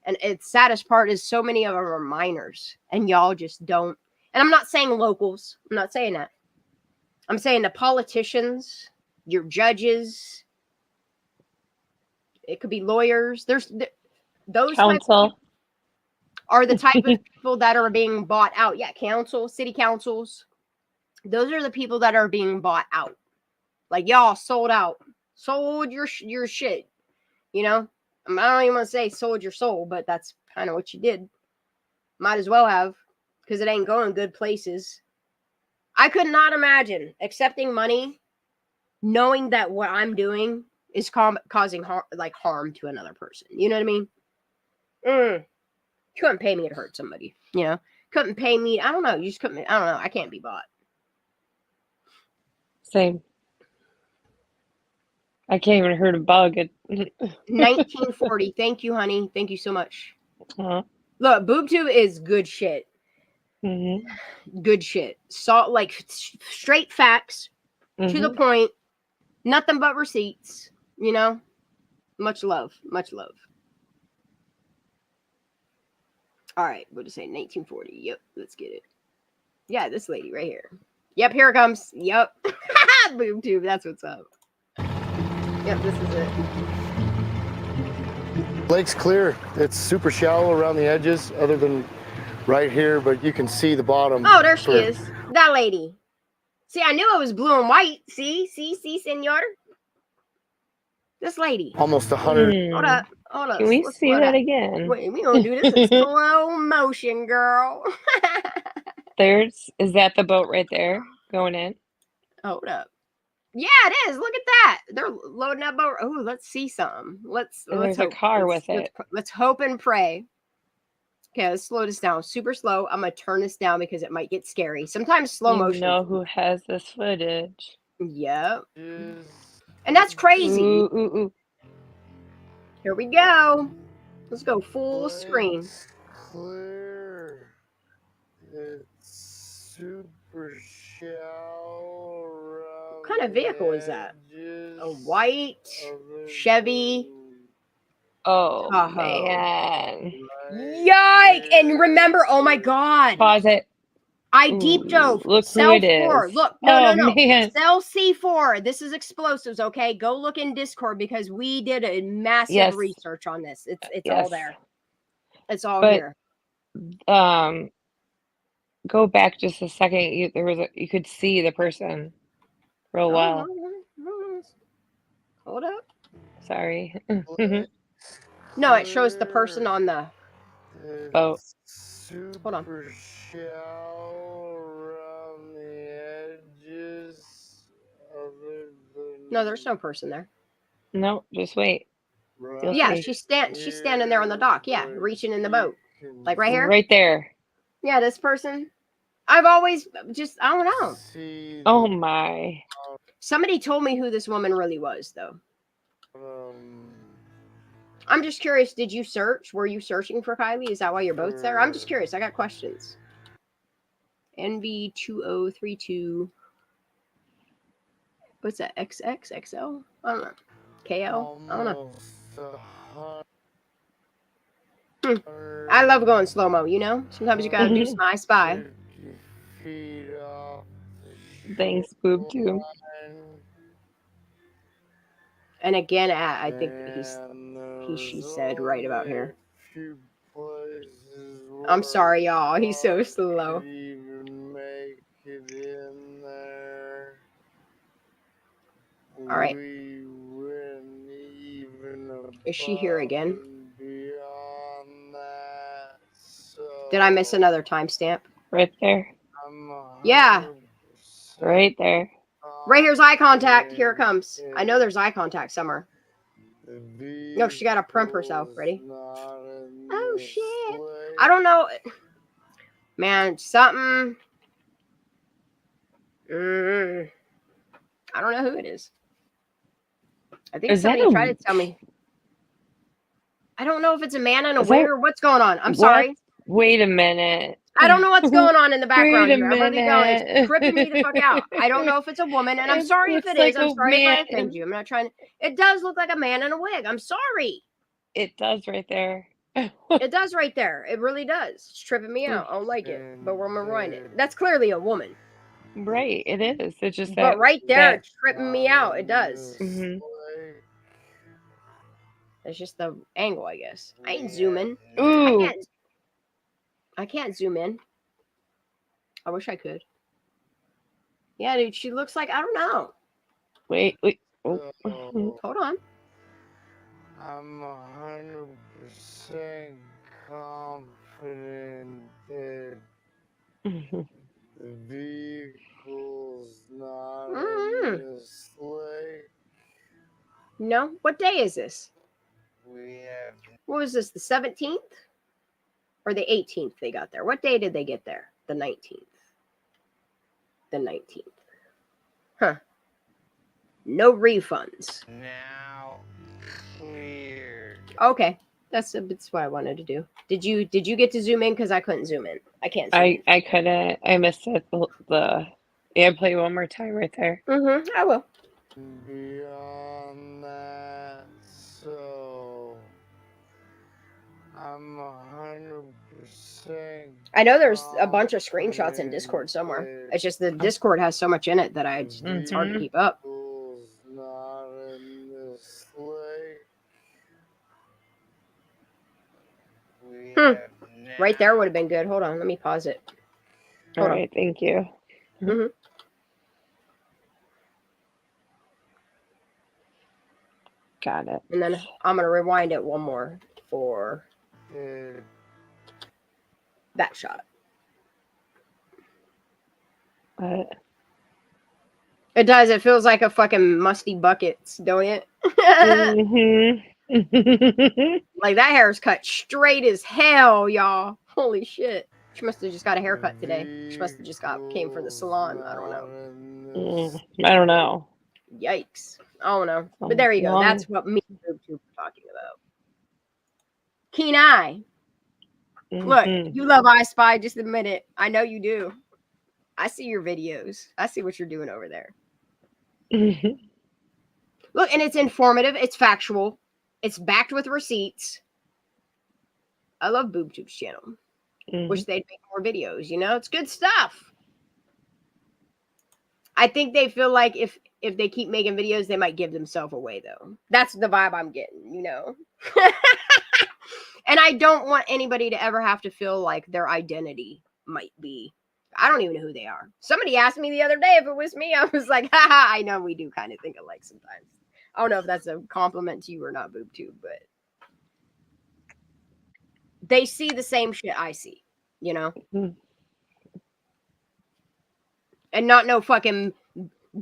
And it's saddest part is so many of them are minors and y'all just don't. And I'm not saying locals. I'm not saying that. I'm saying the politicians, your judges. It could be lawyers. Those council are the type of people that are being bought out. Yeah, council, city councils. Those are the people that are being bought out. Like, y'all sold out. Sold your shit. You know? I don't even want to say sold your soul, but that's kind of what you did. Might as well have, because it ain't going good places. I could not imagine accepting money knowing that what I'm doing is causing harm to another person. You know what I mean? You couldn't pay me to hurt somebody. You know? Couldn't pay me. I don't know. You just couldn't. I don't know. I can't be bought. Same. I can't even hurt a bug. 1940. Thank you, honey. Thank you so much. Look, BoobTube is good shit. Good shit. Straight facts, to the point. Nothing but receipts. You know? Much love. Much love. All right. What did it say? 1940. Yep. Let's get it. Yeah, this lady right here. Yep, here it comes. Yep. BoobTube. That's what's up. Yep, this is it. Lake's clear. It's super shallow around the edges, other than right here, but you can see the bottom. Oh, there she is. That lady. See, I knew it was blue and white. See, senor? This lady. Almost 100. Hold up. Can we see that again? Wait, we gonna do this in slow motion, girl. Is that the boat right there going in? Hold up. Yeah, it is. Look at that. They're loading up over. Oh, let's see some. Let's There's hope. a car with it. Let's hope and pray. Okay, let's slow this down. Super slow. I'm gonna turn this down because it might get scary. Sometimes slow motion. You know who has this footage? Yep. And that's crazy. Ooh. Here we go. Let's go full screen. Clear. It's super shallow. What kind of vehicle is that? A white Chevy. Oh, Tahoe. man. Yike! And remember, oh my God. Pause it. I deep dove. Look Cell who it 4. is. Look, no. Man. Cell C4. This is explosives, okay? Go look in Discord because we did a massive research on this. It's all there. It's all here. Go back just a second. You could see the person real well. Hold up. Sorry. No, it shows the person on the boat. Hold on. No, there's no person there. No, just wait. Yeah, she's standing there on the dock. Yeah, reaching in the boat, like right here. Right there. Yeah, this person. I've always I don't know. Oh my. Somebody told me who this woman really was, though. I'm just curious. Did you search? Were you searching for Kylie? Is that why your boat's there? I'm just curious. I got questions. NV2032. What's that? XXXL? I don't know. KL? I don't know. I love going slow-mo, you know? Sometimes you gotta do some I Spy. Thanks, Boob Tube. And again, I think she said right about here. I'm sorry, y'all. He's so slow. All right. Is she here again? Did I miss another timestamp? Right there. Yeah. Right there. Right here's eye contact. Here it comes. I know there's eye contact somewhere. No, she got to primp herself. Ready? Oh, shit. I don't know. Man, something. I don't know who it is. I think somebody tried to tell me. I don't know if it's a man in a wig or what's going on. I'm sorry. Wait a minute. I don't know what's going on in the background Wait a here. I'm really going. It's minute. tripping me the fuck out. I don't know if it's a woman, and I'm sorry if it is. I'm sorry if I offend you. I'm not trying. It does look like a man in a wig. I'm sorry. It does right there. It does right there. It really does. It's tripping me out. I don't like it. But we're gonna rewind it. That's clearly a woman. Right, it is. It's just that. But right there, it's tripping me out. It does. Mm-hmm. It's just the angle, I guess. I ain't zooming. Ooh. I can't zoom in. I wish I could. Yeah, dude, she looks like, I don't know. Wait. Oh. Hold on. I'm 100% confident that the vehicle's not in this lake. No? What day is this? What was this, the 17th? Or the 18th they got there? What day did they get there? The 19th. The 19th. Huh. No refunds. Now clear. Okay. That's what I wanted to do. Did you get to zoom in? Because I couldn't zoom in. I can't zoom in. I couldn't. I missed it. Yeah, play one more time right there. I will. Beyond that, so I'm 100%. I know there's a bunch of screenshots in Discord somewhere. It's just the Discord has so much in it that it's hard to keep up. Not in this lake. Right there would have been good. Hold on, let me pause it. All right, thank you. Got it. And then I'm gonna rewind it one more for that shot. What? It does. It feels like a fucking musty buckets, don't it? Like that hair is cut straight as hell, y'all. Holy shit. She must have just got a haircut today. She must have just came from the salon. I don't know. I don't know. Yikes. I don't know. But there you go. That's what me and BoobTube are talking about. Keen eye. Look, you love I Spy. Just admit it. I know you do. I see your videos. I see what you're doing over there. Look, and it's informative. It's factual. It's backed with receipts. I love BoobTube's channel. Wish they'd make more videos. You know, it's good stuff. I think they feel like if they keep making videos, they might give themselves away, though. That's the vibe I'm getting, you know. And I don't want anybody to ever have to feel like their identity might be. I don't even know who they are. Somebody asked me the other day if it was me. I was like, haha, I know we do kind of think alike sometimes. I don't know if that's a compliment to you or not, BoobTube, but they see the same shit I see, you know? And not no fucking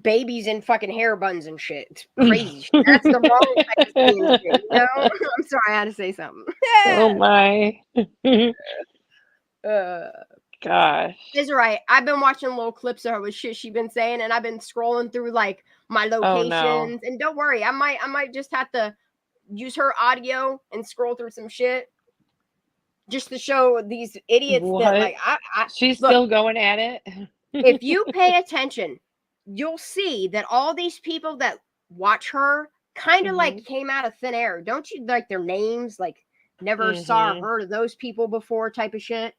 babies in fucking hair buns and shit. It's crazy shit. That's the wrong type of seeing shit, you know? I'm sorry, I had to say something. Oh my. Gosh. It's right. I've been watching little clips of her with shit she's been saying, and I've been scrolling through like my locations. Oh, no. And don't worry, I might just have to use her audio and scroll through some shit just to show these idiots that like she's look, still going at it. If you pay attention, you'll see that all these people that watch her kind of like came out of thin air. Don't you like their names? Like never saw or heard of those people before type of shit.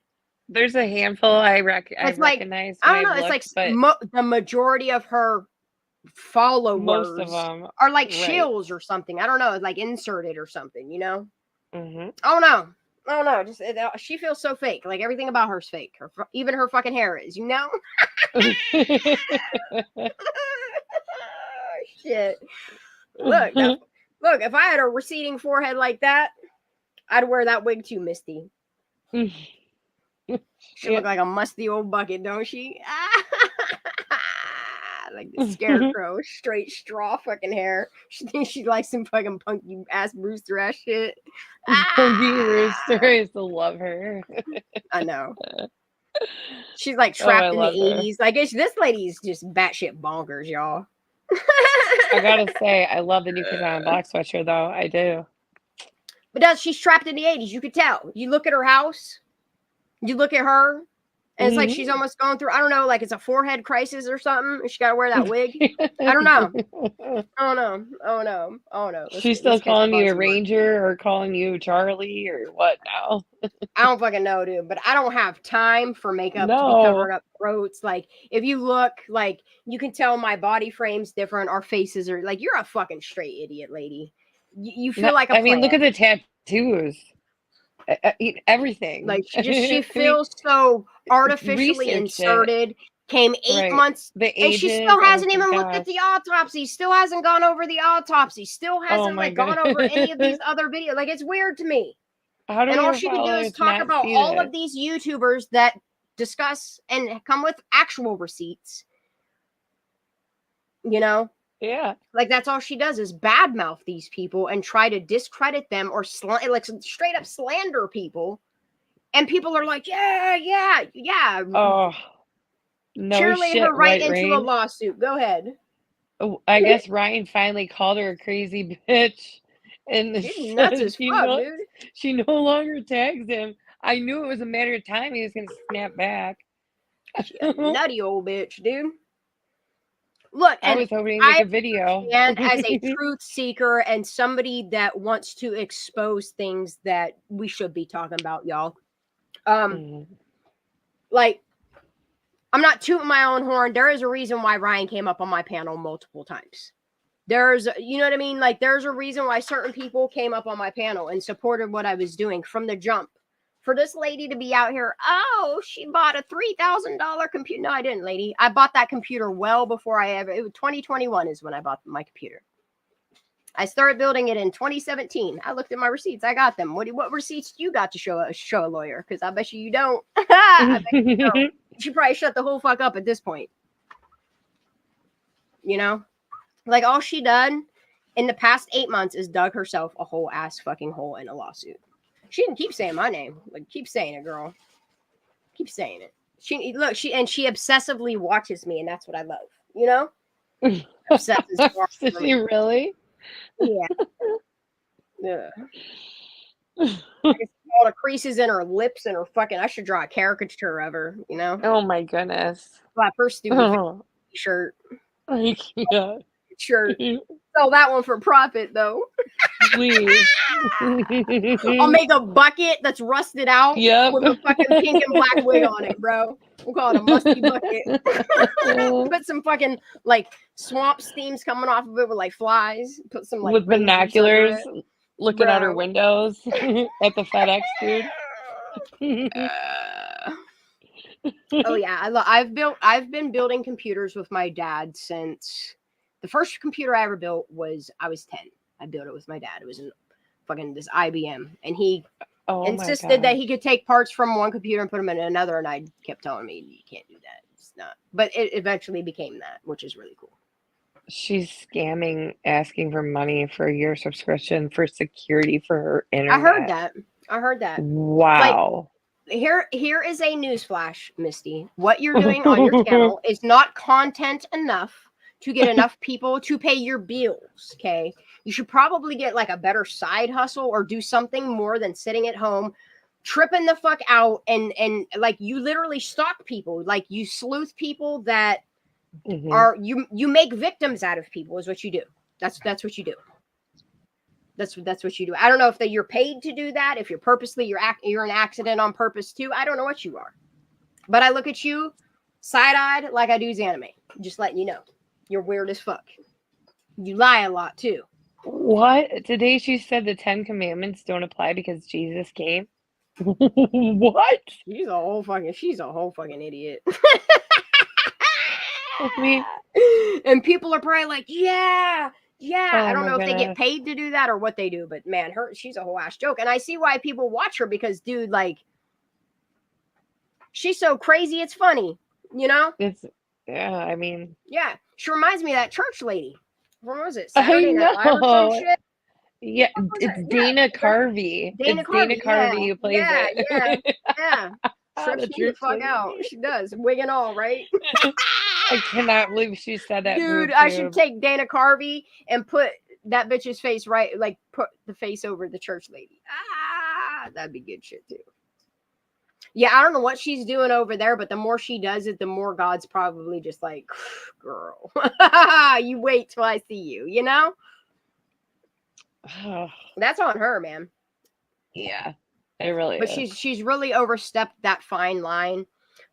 There's a handful I recognize. I don't know. It's like the majority of her followers most of them are like shills or something. I don't know. Like inserted or something, you know? Oh no. Oh no, just she feels so fake. Like everything about her's fake. Even her fucking hair is, you know? Shit. Look, look, if I had a receding forehead like that, I'd wear that wig too, Misty. She look like a musty old bucket, don't she? Like the scarecrow, straight straw fucking hair. She thinks she likes some fucking punky ass rooster ass shit. Punky rooster, I used to love her. I know. She's like trapped in the 80s. Like this lady's just batshit bonkers, y'all. I gotta say, I love the new Kid on Black sweatshirt though. I do. But she's trapped in the 80s. You could tell. You look at her house, you look at her, and it's like she's almost going through, I don't know, like it's a forehead crisis or something. She got to wear that wig. I don't know. Oh, no. Oh, no. Oh, no. She's still calling you a ranger or calling you Charlie or what now? I don't fucking know, dude. But I don't have time for makeup to be covering up throats. Like, if you look, like, you can tell my body frame's different. Our faces are, like, you're a fucking straight idiot, lady. You feel like a I mean, look at the tattoos. Everything. Like she feels so artificially inserted. Came 8 months, and she still hasn't even looked at the autopsy. Still hasn't gone over the autopsy. Still hasn't gone over any of these other videos. Like it's weird to me. And all she can do is talk about all of these YouTubers that discuss and come with actual receipts. You know. Yeah. Like that's all she does is badmouth these people and try to discredit them or like straight up slander people. And people are like, yeah. Oh, no cheerlead shit, her right into Rain. a lawsuit. Go ahead. Oh, I guess Ryan finally called her a crazy bitch. And she's nuts as fuck, dude. She no longer tags him. I knew it was a matter of time he was going to snap back. She's a nutty old bitch, dude. Look, I was hoping to make a video. And as a truth seeker and somebody that wants to expose things that we should be talking about, y'all. Like, I'm not tooting my own horn. There is a reason why Ryan came up on my panel multiple times. There's, you know what I mean? Like, there's a reason why certain people came up on my panel and supported what I was doing from the jump. For this lady to be out here, oh, she bought a $3,000 computer. No, I didn't, lady. I bought that computer well before it was 2021 is when I bought my computer. I started building it in 2017. I looked at my receipts. I got them. What receipts do you got to show a lawyer? Because I bet you don't. I bet you don't. You should probably shut the whole fuck up at this point. you know? Like, all she done in the past 8 months is dug herself a whole ass fucking hole in a lawsuit. She didn't keep saying my name. Like, keep saying it, girl. Keep saying it. She obsessively watches me, and that's what I love, you know? Obsesses. Did she really? Yeah. Yeah. I can see all the creases in her lips and her fucking. I should draw a caricature of her, you know? Oh my goodness. Slap her stupid shirt. Yeah. Shirt. Sell that one for profit, though. Please. I'll make a bucket that's rusted out with a fucking pink and black wig on it, bro. We'll call it a musty bucket. Put some fucking like swamp steams coming off of it with like flies. Put some like with binoculars looking out her windows at the FedEx dude. Oh yeah, I've been building computers with my dad since the first computer I ever built I was 10. I built it with my dad. It was in fucking this IBM, and he insisted that he could take parts from one computer and put them in another, and I kept telling me you can't do that. It's not. But it eventually became that, which is really cool. She's scamming, asking for money for your subscription for security for her internet. I heard that. Wow. Like, here is a newsflash, Misty. What you're doing on your channel is not content enough to get enough people to pay your bills, okay? You should probably get like a better side hustle or do something more than sitting at home tripping the fuck out and like you literally stalk people. Like you sleuth people that are you make victims out of people is what you do. That's what you do. That's what you do. I don't know if you're paid to do that, if you're purposely you're an accident on purpose too. I don't know what you are. But I look at you side-eyed like I do anime. Just letting you know. You're weird as fuck. You lie a lot too. What? Today she said the 10 Commandments don't apply because Jesus came. What? She's a whole fucking idiot. And people are probably like, yeah. I don't know if they get paid to do that or what they do, but man, she's a whole ass joke. And I see why people watch her because, dude, like, she's so crazy, it's funny, you know? I mean. Yeah. She reminds me of that church lady. When was it? Saturday Night Live or some shit? Yeah, it's Dana Carvey. Dana Carvey who plays it. Yeah. Trips me the fuck out. She does. Wig and all, right? I cannot believe she said that. Dude, I should take Dana Carvey and put that bitch's face right, like put the face over the church lady. That'd be good shit too. Yeah, I don't know what she's doing over there, but the more she does it, the more God's probably just like, girl, you wait till I see you, you know? That's on her, man. Yeah, it really but is. She's really overstepped that fine line.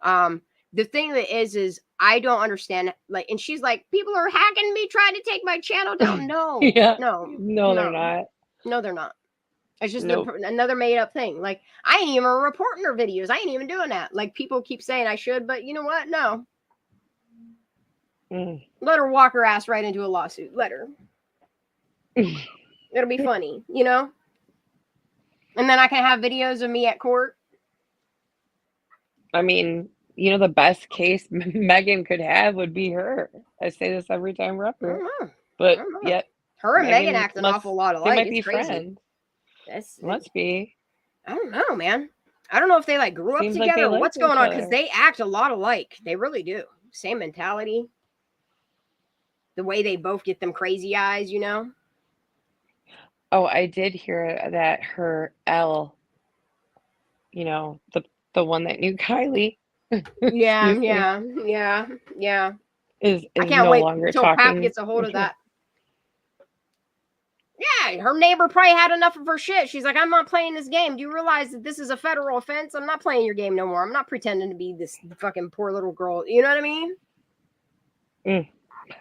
The thing that is I don't understand, like, and she's like, people are hacking me, trying to take my channel down. No, No, they're not. No, they're not. It's just another made up thing. Like, I ain't even reporting her videos. I ain't even doing that. Like, people keep saying I should, but you know what? No. Let her walk her ass right into a lawsuit. Let her. It'll be funny, you know? And then I can have videos of me at court. I mean, you know, the best case Megan could have would be her. I say this every time we're up here. But yet, her and Megan act an awful lot alike. They might be crazy. friends. Must be. I don't know, man. I don't know if they like grew up together or what's going on, because they act a lot alike. They really do. Same mentality. The way they both get them crazy eyes, you know? Oh, I did hear that her L, you know, the one that knew Kylie. Yeah. Is I can't no wait longer until talking. Pap gets a hold of that. Yeah, her neighbor probably had enough of her shit. She's like, I'm not playing this game. Do you realize that this is a federal offense? I'm not playing your game no more. I'm not pretending to be this fucking poor little girl. You know what I mean?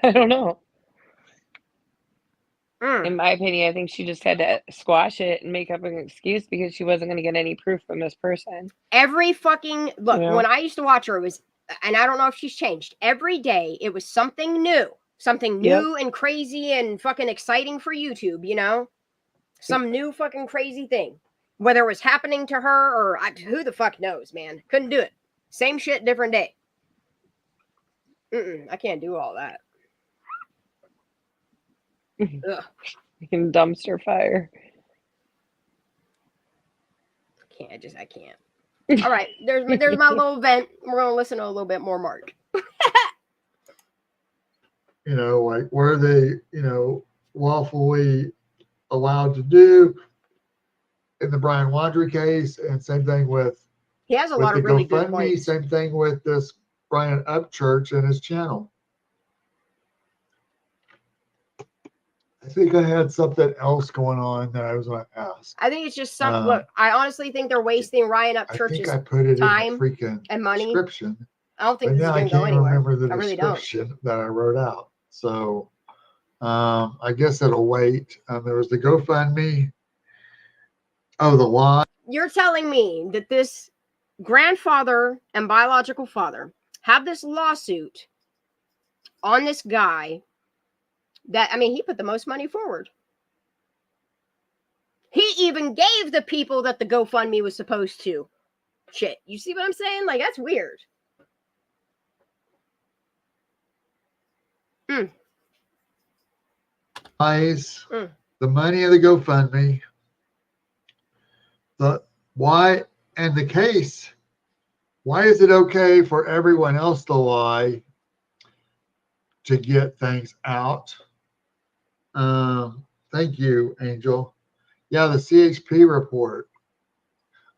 I don't know. In my opinion, I think she just had to squash it and make up an excuse because she wasn't going to get any proof from this person. Every fucking look, You know? when I used to watch her, it was, and I don't know if she's changed. Every day, it was something new. Something new and crazy and fucking exciting for YouTube, you know? Some new fucking crazy thing. Whether it was happening to her or who the fuck knows, man. Couldn't do it. Same shit, different day. I can't do all that. Ugh. In dumpster fire. I can't. All right, there's my little vent. We're gonna listen to a little bit more Mark. Like were they, lawfully allowed to do in the Brian Laundrie case, and same thing with he has a lot of really good points. Same thing with this Brian Upchurch and his channel. I think I had something else going on that I was going to ask. I think it's just some. Look, I honestly think they're wasting Ryan Upchurch's time and money. Description. I don't think this is going to go anywhere. Remember the I really description that I wrote out. So I guess it'll wait. There was the GoFundMe. Oh, the lie. You're telling me that this grandfather and biological father have this lawsuit on this guy that, I mean, he put the most money forward. He even gave the people that the GoFundMe was supposed to. Shit. You see what I'm saying? Like, that's weird. The money of the GoFundMe. Why and the case? Why is it okay for everyone else to lie to get things out? Thank you, Angel. Yeah, the CHP report.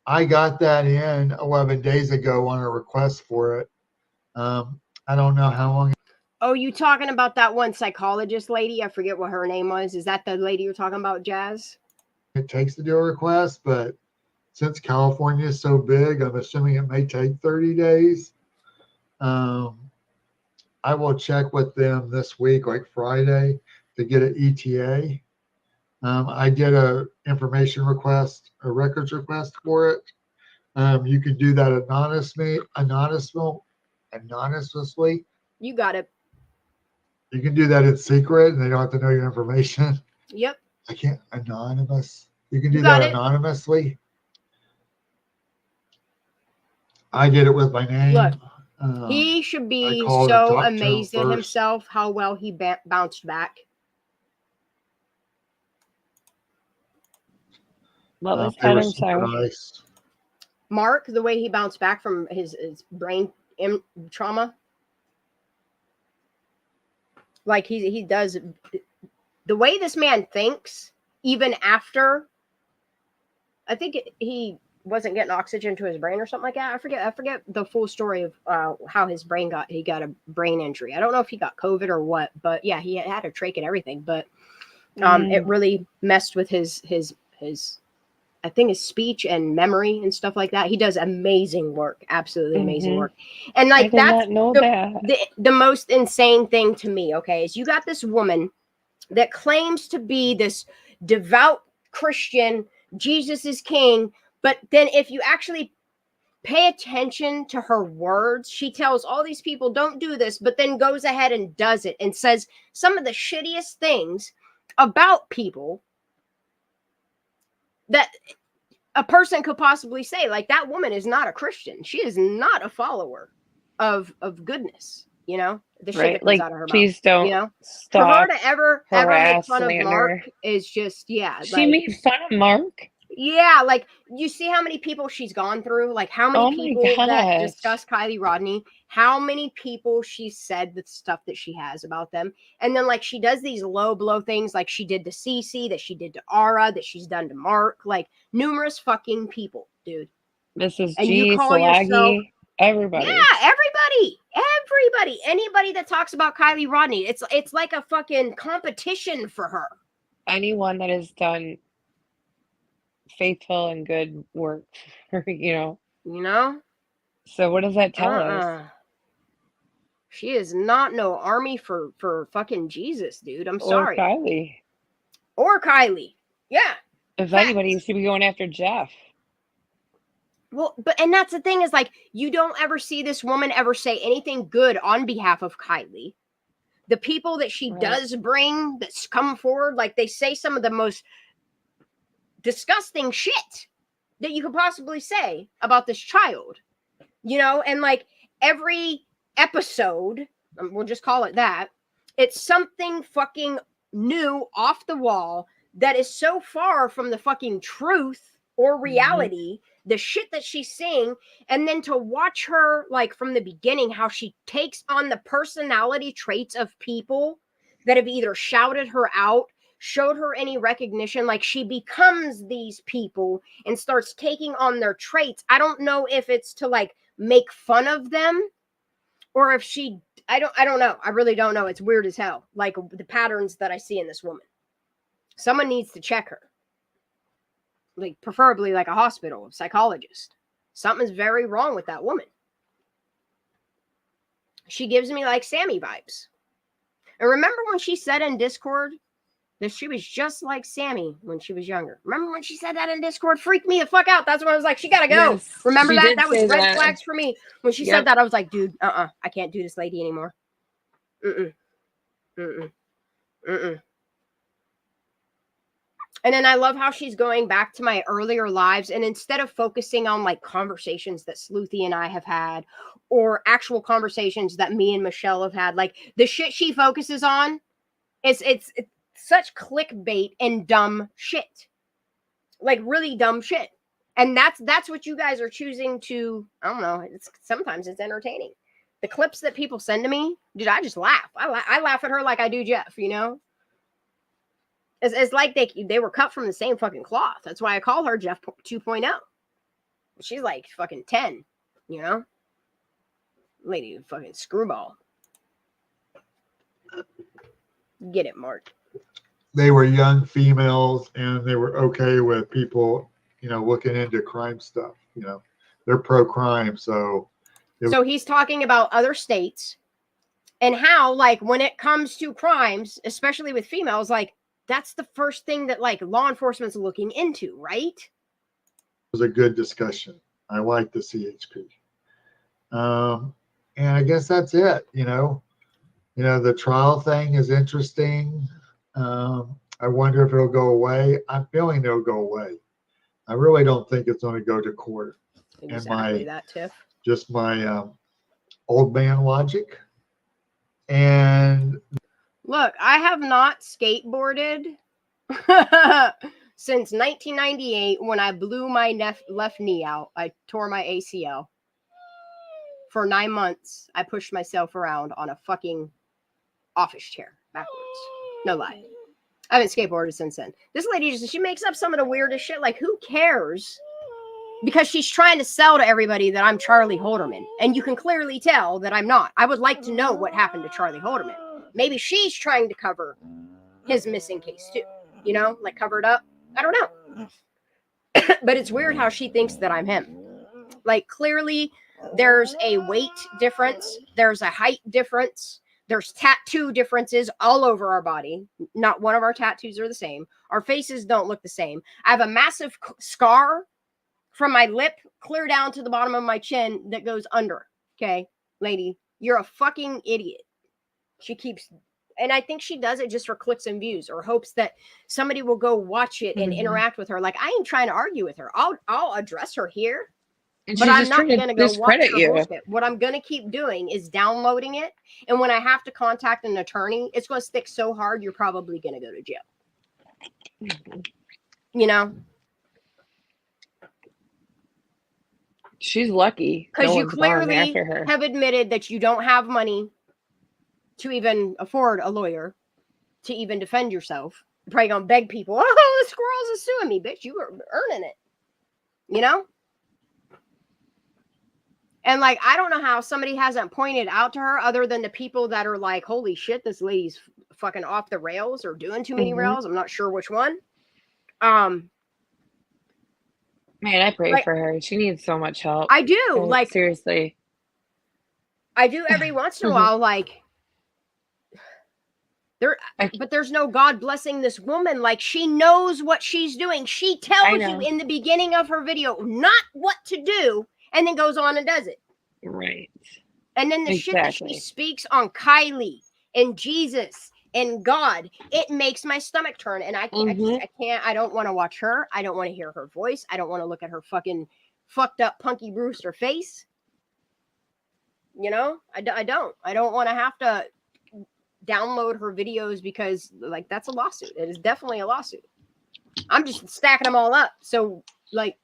I got that in 11 days ago on a request for it. I don't know how long. Oh, you talking about that one psychologist lady? I forget what her name was. Is that the lady you're talking about, Jazz? It takes to do a request, but since California is so big, I'm assuming it may take 30 days. I will check with them this week, like Friday, to get an ETA. I did a information request, a records request for it. You can do that anonymously. You got it. You can do that in secret, and they don't have to know your information. Yep. I can't anonymous. You can do that anonymously. I did it with my name. Look, he should be so amazed at himself how well he bounced back. What was that? I'm sorry. Mark, the way he bounced back from his brain trauma. Like he does, the way this man thinks, even after, I think he wasn't getting oxygen to his brain or something like that. I forget the full story of how his brain got a brain injury. I don't know if he got COVID or what, but yeah, he had a trach and everything, but it really messed with his I think his speech and memory and stuff like that. He does amazing work, absolutely amazing work. And like that's the most insane thing to me, okay, is you got this woman that claims to be this devout Christian, Jesus is king, but then if you actually pay attention to her words, she tells all these people don't do this, but then goes ahead and does it and says some of the shittiest things about people that a person could possibly say. Like, that woman is not a Christian. She is not a follower of goodness, the shit that comes out of her please mouth. Don't For her stop to ever make fun of Mark is just, she made fun of Mark. Yeah, like, you see how many people she's gone through, like how many people that discuss Kylie Rodney, how many people she said the stuff that she has about them, and then like she does these low blow things, like she did to Cece, that she did to Ara, that she's done to Mark, like numerous fucking people, dude. Mrs. G, Salagi, everybody. Yeah, everybody, anybody that talks about Kylie Rodney, it's like a fucking competition for her. Anyone that has done faithful and good work, So what does that tell us? She is not no army for fucking Jesus, dude. I'm sorry. Or Kylie. Yeah. If anybody, you should be going after Jeff. Well, and that's the thing, is like, you don't ever see this woman ever say anything good on behalf of Kylie. The people that she does bring that's come forward, like, they say some of the most disgusting shit that you could possibly say about this child, and like every episode, we'll just call it that, it's something fucking new off the wall that is so far from the fucking truth or reality, the shit that she's saying, and then to watch her, like, from the beginning, how she takes on the personality traits of people that have either shouted her out, showed her any recognition, like she becomes these people and starts taking on their traits. I don't know if it's to, like, make fun of them, or if she, I don't know. I really don't know. It's weird as hell. Like, the patterns that I see in this woman. Someone needs to check her. Like, preferably like a hospital, a psychologist. Something's very wrong with that woman. She gives me like Sammy vibes. And remember when she said in Discord that she was just like Sammy when she was younger? Remember when she said that in Discord? Freaked me the fuck out. That's when I was like, she gotta go. Yes, remember she that? did That was say red that. flags for me. When she said that, I was like, dude, I can't do this lady anymore. And then I love how she's going back to my earlier lives, and instead of focusing on like conversations that Sleuthy and I have had, or actual conversations that me and Michelle have had, like the shit she focuses on, it's such clickbait and dumb shit, like really dumb shit. And that's what you guys are choosing to, I don't know, sometimes it's entertaining. The clips that people send to me, dude, I just laugh. I laugh at her like I do Jeff, you know? It's like they were cut from the same fucking cloth. That's why I call her Jeff 2.0. She's like fucking 10, you know? Lady fucking screwball. Get it, Mark. They were young females and they were okay with people, you know, looking into crime stuff. You know, they're pro-crime. So he's talking about other states and how, like, when it comes to crimes, especially with females, like, that's the first thing that, like, law enforcement's looking into, right? It was a good discussion. I like the CHP. And I guess that's it. You know, the trial thing is interesting. I wonder if it'll go away. I'm feeling it'll go away. I really don't think it's going to go to court. Exactly that, Tiff. Just my old man logic. And look, I have not skateboarded since 1998 when I blew my left knee out. I tore my ACL. For 9 months, I pushed myself around on a fucking office chair backwards. No lie. I haven't skateboarded since then. This lady she makes up some of the weirdest shit. Like, who cares? Because she's trying to sell to everybody that I'm Charlie Holderman. And you can clearly tell that I'm not. I would like to know what happened to Charlie Holderman. Maybe she's trying to cover his missing case too. You know, like cover it up. I don't know. But it's weird how she thinks that I'm him. Like, clearly there's a weight difference. There's a height difference. There's tattoo differences all over our body. Not one of our tattoos are the same. Our faces don't look the same. I have a massive scar from my lip clear down to the bottom of my chin that goes under. Okay, lady, you're a fucking idiot. She keeps, and I think she does it just for clicks and views, or hopes that somebody will go watch it and interact with her. Like, I ain't trying to argue with her. I'll address her here. But I'm not going to go watch her bullshit. What I'm going to keep doing is downloading it. And when I have to contact an attorney, it's going to stick so hard, you're probably going to go to jail. You know? She's lucky. Because you clearly have admitted that you don't have money to even afford a lawyer to even defend yourself. You're probably going to beg people, oh, the Squirrels are suing me, bitch. You were earning it. You know? And, like, I don't know how somebody hasn't pointed out to her other than the people that are like, holy shit, this lady's fucking off the rails or doing too many rails. I'm not sure which one. Man, I pray for her. She needs so much help. I do. Like, seriously. I do every once in a while, like, but there's no God blessing this woman. Like, she knows what she's doing. She tells you in the beginning of her video not what to do, and then goes on and does it. Right. And then the shit that she speaks on Kylie and Jesus and God, it makes my stomach turn. And I can't, I don't want to watch her. I don't want to hear her voice. I don't want to look at her fucking fucked up Punky Brewster face. You know, I don't want to have to download her videos because like that's a lawsuit. It is definitely a lawsuit. I'm just stacking them all up. So like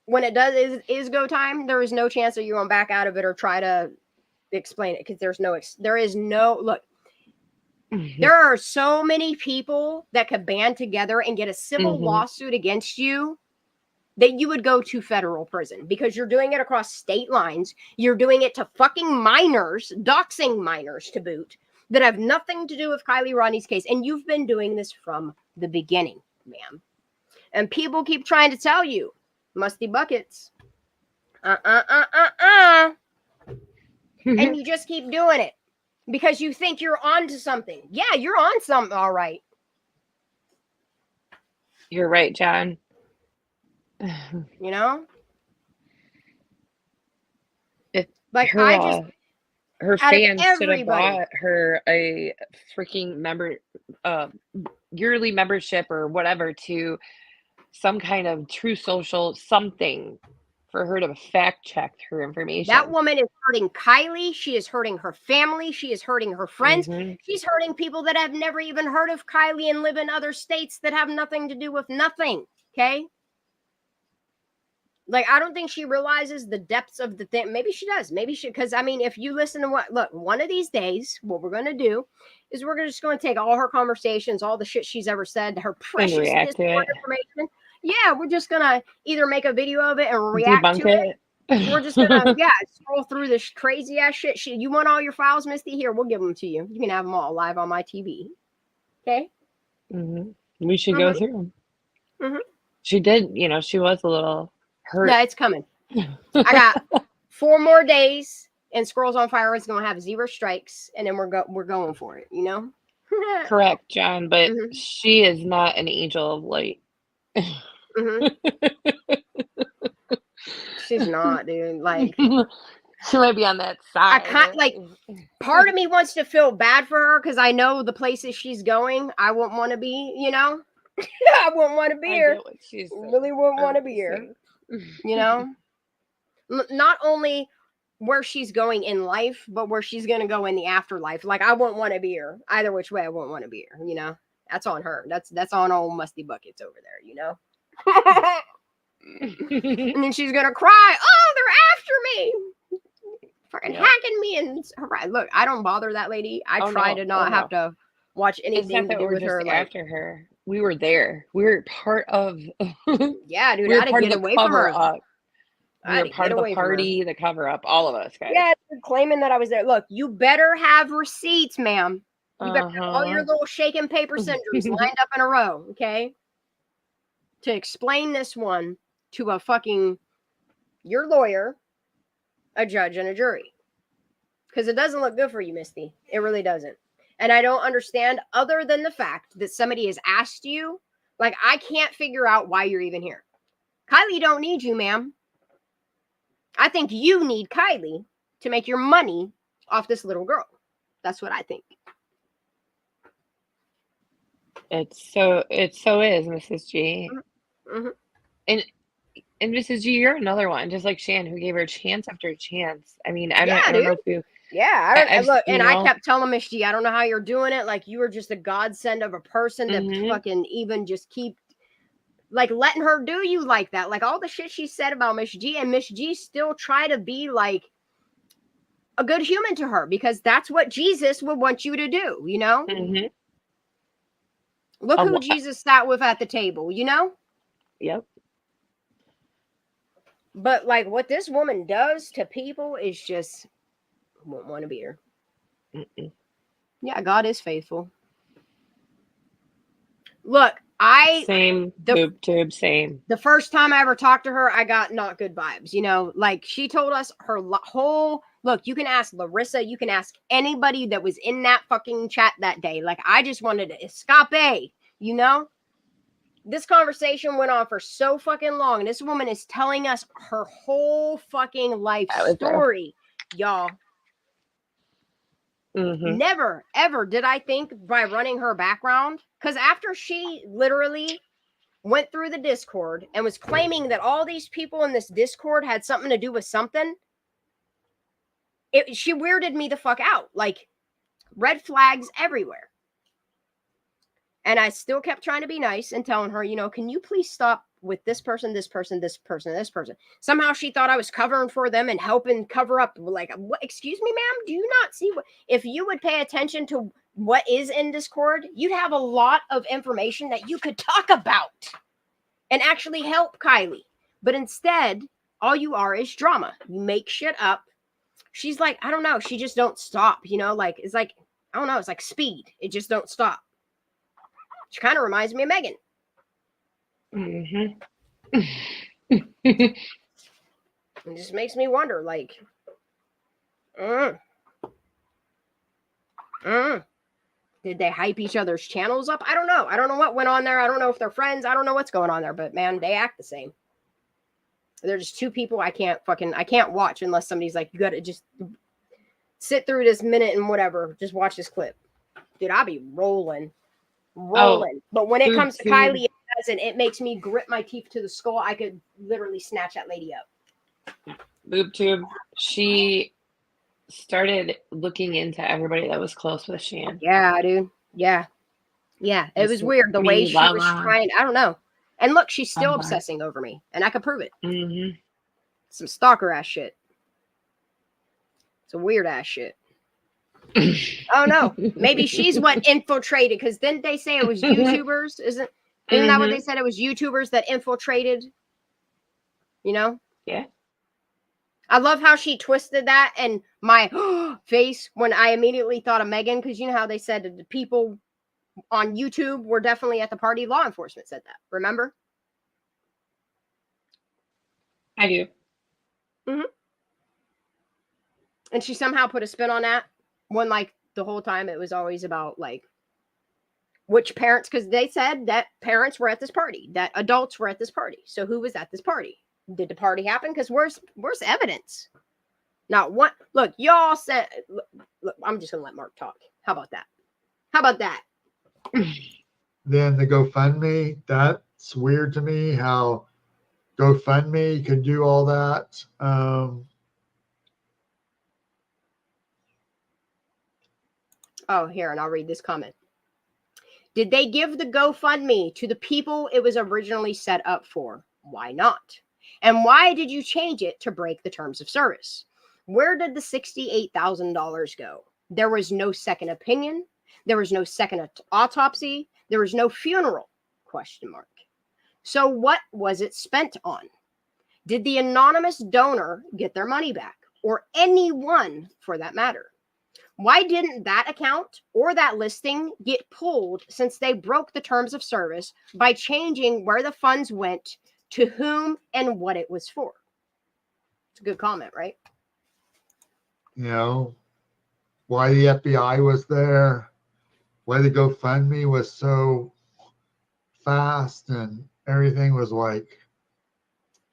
when it is go time, there is no chance that you're going back out of it or try to explain it because there is no look. There are so many people that could band together and get a civil lawsuit against you that you would go to federal prison because you're doing it across state lines. You're doing it to fucking minors, doxing minors to boot, that have nothing to do with Kylie Rodney's case. And you've been doing this from the beginning, ma'am. And people keep trying to tell you, musty buckets. And you just keep doing it because you think you're on to something. Yeah, you're on something, all right. You're right, John. You know? Like her fans should have bought her a freaking yearly membership or whatever to some kind of True Social something for her to fact check her information. That woman is hurting Kylie. She is hurting her family. She is hurting her friends. She's hurting people that have never even heard of Kylie and live in other states that have nothing to do with nothing. Okay? Like, I don't think she realizes the depths of the thing. Maybe she does. Maybe she, because I mean, if you listen to look, one of these days, what we're going to do is we're just going to take all her conversations, all the shit she's ever said, her precious information. Yeah, we're just going to either make a video of it and react to it. We're just going to, scroll through this crazy ass shit. You want all your files, Misty? Here, we'll give them to you. You can have them all live on my TV. Okay? We should go through them. She did, she was a little hurt. No, it's coming. I got 4 more days, and Squirrels on Fire is going to have 0 strikes, and then we're going for it, Correct, John, but she is not an angel of light. She's not, dude. Like, she might be on that side. I can't, part of me wants to feel bad for her because I know the places she's going. I wouldn't want to be, I wouldn't want to be here. Really wouldn't want to be here. Not only where she's going in life, but where she's going to go in the afterlife. Like, I wouldn't want to be here. Either which way, I wouldn't want to be here, That's on her. That's on old musty buckets over there, And then she's gonna cry. Oh, they're after me, fucking hacking me. And look, I don't bother that lady. I try to not have to watch anything to do with her. After her, we were there. We were part of. Yeah, dude, I had to get away from her. We were part of the party, the cover up. All of us, guys. Yeah, claiming that I was there. Look, you better have receipts, ma'am. You better have all your little shaking paper syndromes lined up in a row, okay? To explain this one to a fucking your lawyer, a judge, and a jury. Because it doesn't look good for you, Misty. It really doesn't. And I don't understand, other than the fact that somebody has asked you, like, I can't figure out why you're even here. Kylie don't need you, ma'am. I think you need Kylie to make your money off this little girl. That's what I think. It so is, Mrs. G. And Mrs. G, you're another one, just like Shan, who gave her chance after chance. I mean, I don't know if you. Yeah, I kept telling Miss G, I don't know how you're doing it. Like, you were just a godsend of a person that fucking even just keep like letting her do you like that. Like all the shit she said about Miss G, and Miss G still try to be like a good human to her because that's what Jesus would want you to do, Look who Jesus sat with at the table, Yep. But like what this woman does to people is just won't want to be her. Yeah, God is faithful. Look, same. The first time I ever talked to her, I got not good vibes. Like she told us her whole look. You can ask Larissa. You can ask anybody that was in that fucking chat that day. Like I just wanted to escape. This conversation went on for so fucking long. And this woman is telling us her whole fucking life story, y'all. Never, ever did I think by running her background, because after she literally went through the Discord and was claiming that all these people in this Discord had something to do with something, she weirded me the fuck out. Like, red flags everywhere. And I still kept trying to be nice and telling her, you know, can you please stop with this person, this person, this person, this person. Somehow she thought I was covering for them and helping cover up. Like, what? Excuse me, ma'am, do you not see what? If you would pay attention to what is in Discord, you'd have a lot of information that you could talk about and actually help Kylie. But instead, all you are is drama. You make shit up. She's like, I don't know. She just don't stop, you know, like, it's like, I don't know. It's like speed. It just don't stop. She kind of reminds me of Megan. Mm-hmm. It just makes me wonder, like, did they hype each other's channels up? I don't know. I don't know what went on there. I don't know if they're friends. I don't know what's going on there, but man, they act the same. They're just two people I can't watch unless somebody's like, you got to just sit through this minute and whatever. Just watch this clip. Dude, I'll be rolling. But when it comes to Kylie, it makes me grit my teeth to the skull. I could literally snatch that lady up. BoobTube, she started looking into everybody that was close with Shan. Yeah, dude. Yeah. It was weird the way she was trying. I don't know. And look, she's still obsessing over me, and I could prove it. Mm-hmm. Some stalker ass shit. Some weird ass shit. Oh no, maybe she's what infiltrated, because didn't they say it was YouTubers? Isn't that what they said? It was YouTubers that infiltrated, you know? Yeah. I love how she twisted that and my face when I immediately thought of Megan, because you know how they said that the people on YouTube were definitely at the party. Law enforcement said that, remember? I do. Mm-hmm. And she somehow put a spin on that. When, like, the whole time it was always about, like, which parents, because they said that parents were at this party, that adults were at this party. So who was at this party? Did the party happen? Because where's evidence? Not one. Look, y'all said, look, I'm just going to let Mark talk. How about that? Then the GoFundMe, that's weird to me how GoFundMe could do all that. Oh, here, and I'll read this comment. Did they give the GoFundMe to the people it was originally set up for? Why not? And why did you change it to break the terms of service? Where did the $68,000 go? There was no second opinion. There was no second autopsy. There was no funeral, ? So what was it spent on? Did the anonymous donor get their money back? Or anyone for that matter? Why didn't that account or that listing get pulled since they broke the terms of service by changing where the funds went, to whom, and what it was for? It's a good comment, right? You know, why the FBI was there, why the GoFundMe was so fast and everything was like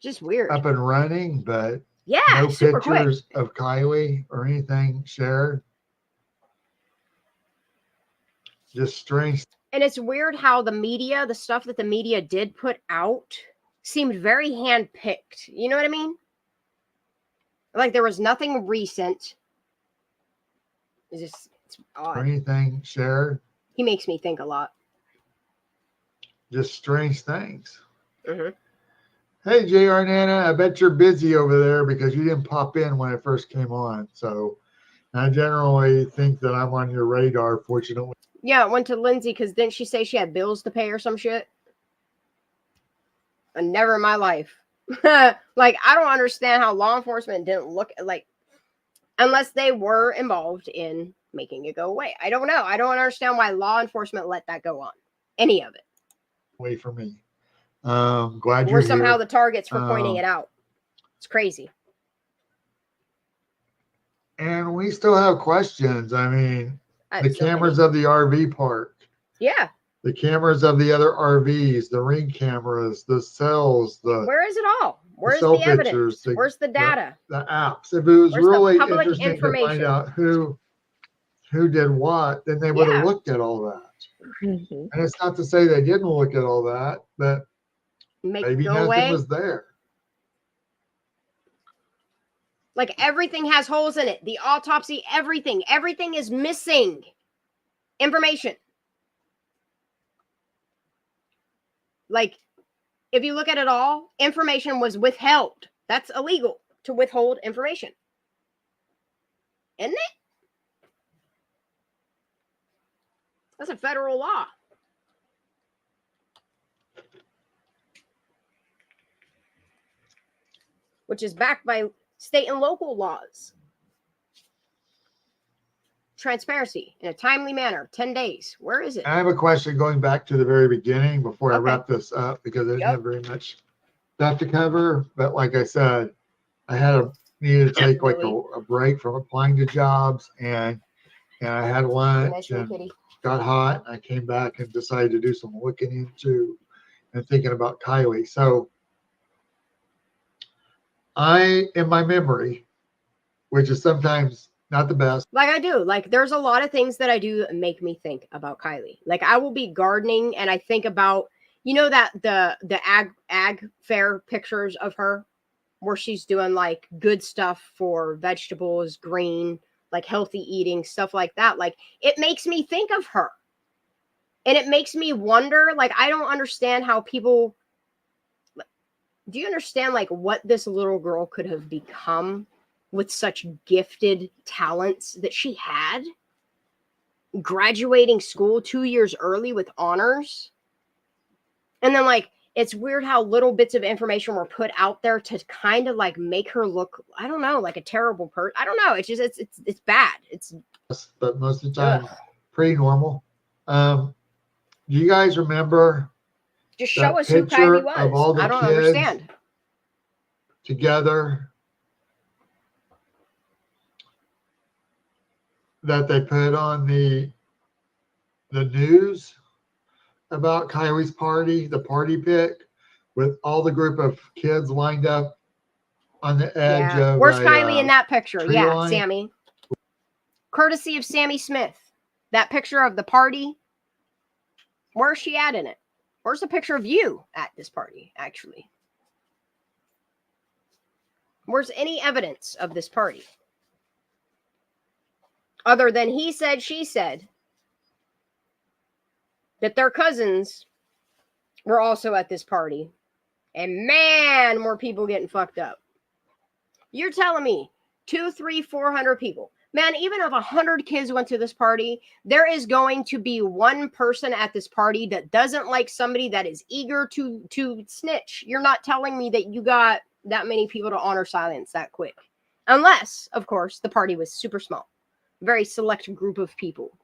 just weird, up and running, but yeah, no super pictures quick of Kylie or anything shared. Just strange. And it's weird how the media, the stuff that the media did put out, seemed very hand-picked. You know what I mean? Like there was nothing recent. It's odd. Or anything shared. He makes me think a lot. Just strange things. Mm-hmm. Hey, JR Nana, I bet you're busy over there because you didn't pop in when I first came on. So I generally think that I'm on your radar, fortunately. Yeah, it went to Lindsay because didn't she say she had bills to pay or some shit? And never in my life. Like, I don't understand how law enforcement didn't look like, unless they were involved in making it go away. I don't know. I don't understand why law enforcement let that go on. Any of it. Away from me. Glad We're you're somehow here. The targets for pointing it out. It's crazy. And we still have questions. I mean, the cameras of the RV park. Yeah. The cameras of the other RVs, the ring cameras, the cells, where is it all? Where's the the evidence? pictures, Where's the data? The apps. If it was Where's really the public interesting to find out who did what, then they would have looked at all that. Mm-hmm. And it's not to say they didn't look at all that, but maybe nothing was there. Like everything has holes in it. The autopsy, everything is missing information. Like if you look at it all, information was withheld. That's illegal to withhold information. Isn't it? That's a federal law. Which is backed by state and local laws. Transparency in a timely manner, 10 days. Where is it? I have a question going back to the very beginning before I wrap this up, because I didn't have very much stuff to cover. But like I said, I needed to take like a break from applying to jobs, and I had lunch and got hot. And I came back and decided to do some looking into and thinking about Kylie. So in my memory, which is sometimes not the best. Like I do. Like there's a lot of things that I do make me think about Kylie. Like I will be gardening and I think about, you know, that the ag fair pictures of her where she's doing like good stuff for vegetables, green, like healthy eating, stuff like that. Like it makes me think of her. And it makes me wonder, like I don't understand how people, do you understand like what this little girl could have become with such gifted talents that she had? Graduating school 2 years early with honors. And then like, it's weird how little bits of information were put out there to kind of like make her look, I don't know, like a terrible person. I don't know. It's just, it's bad. It's, but most of the time, pretty normal. Do you guys remember? Just show us who Kylie was. Of all the I don't kids understand. Together that they put on the news about Kylie's party, the party pic with all the group of kids lined up on the edge of where's Kylie in that picture? Yeah, line? Sammy. Courtesy of Sammy Smith. That picture of the party. Where's she at in it? Where's the picture of you at this party, actually? Where's any evidence of this party? Other than he said, she said, that their cousins were also at this party. And man, more people getting fucked up. You're telling me 200, 300, 400 people. Man, even if 100 kids went to this party, there is going to be one person at this party that doesn't like somebody that is eager to snitch. You're not telling me that you got that many people to honor silence that quick. Unless, of course, the party was super small. Very select group of people.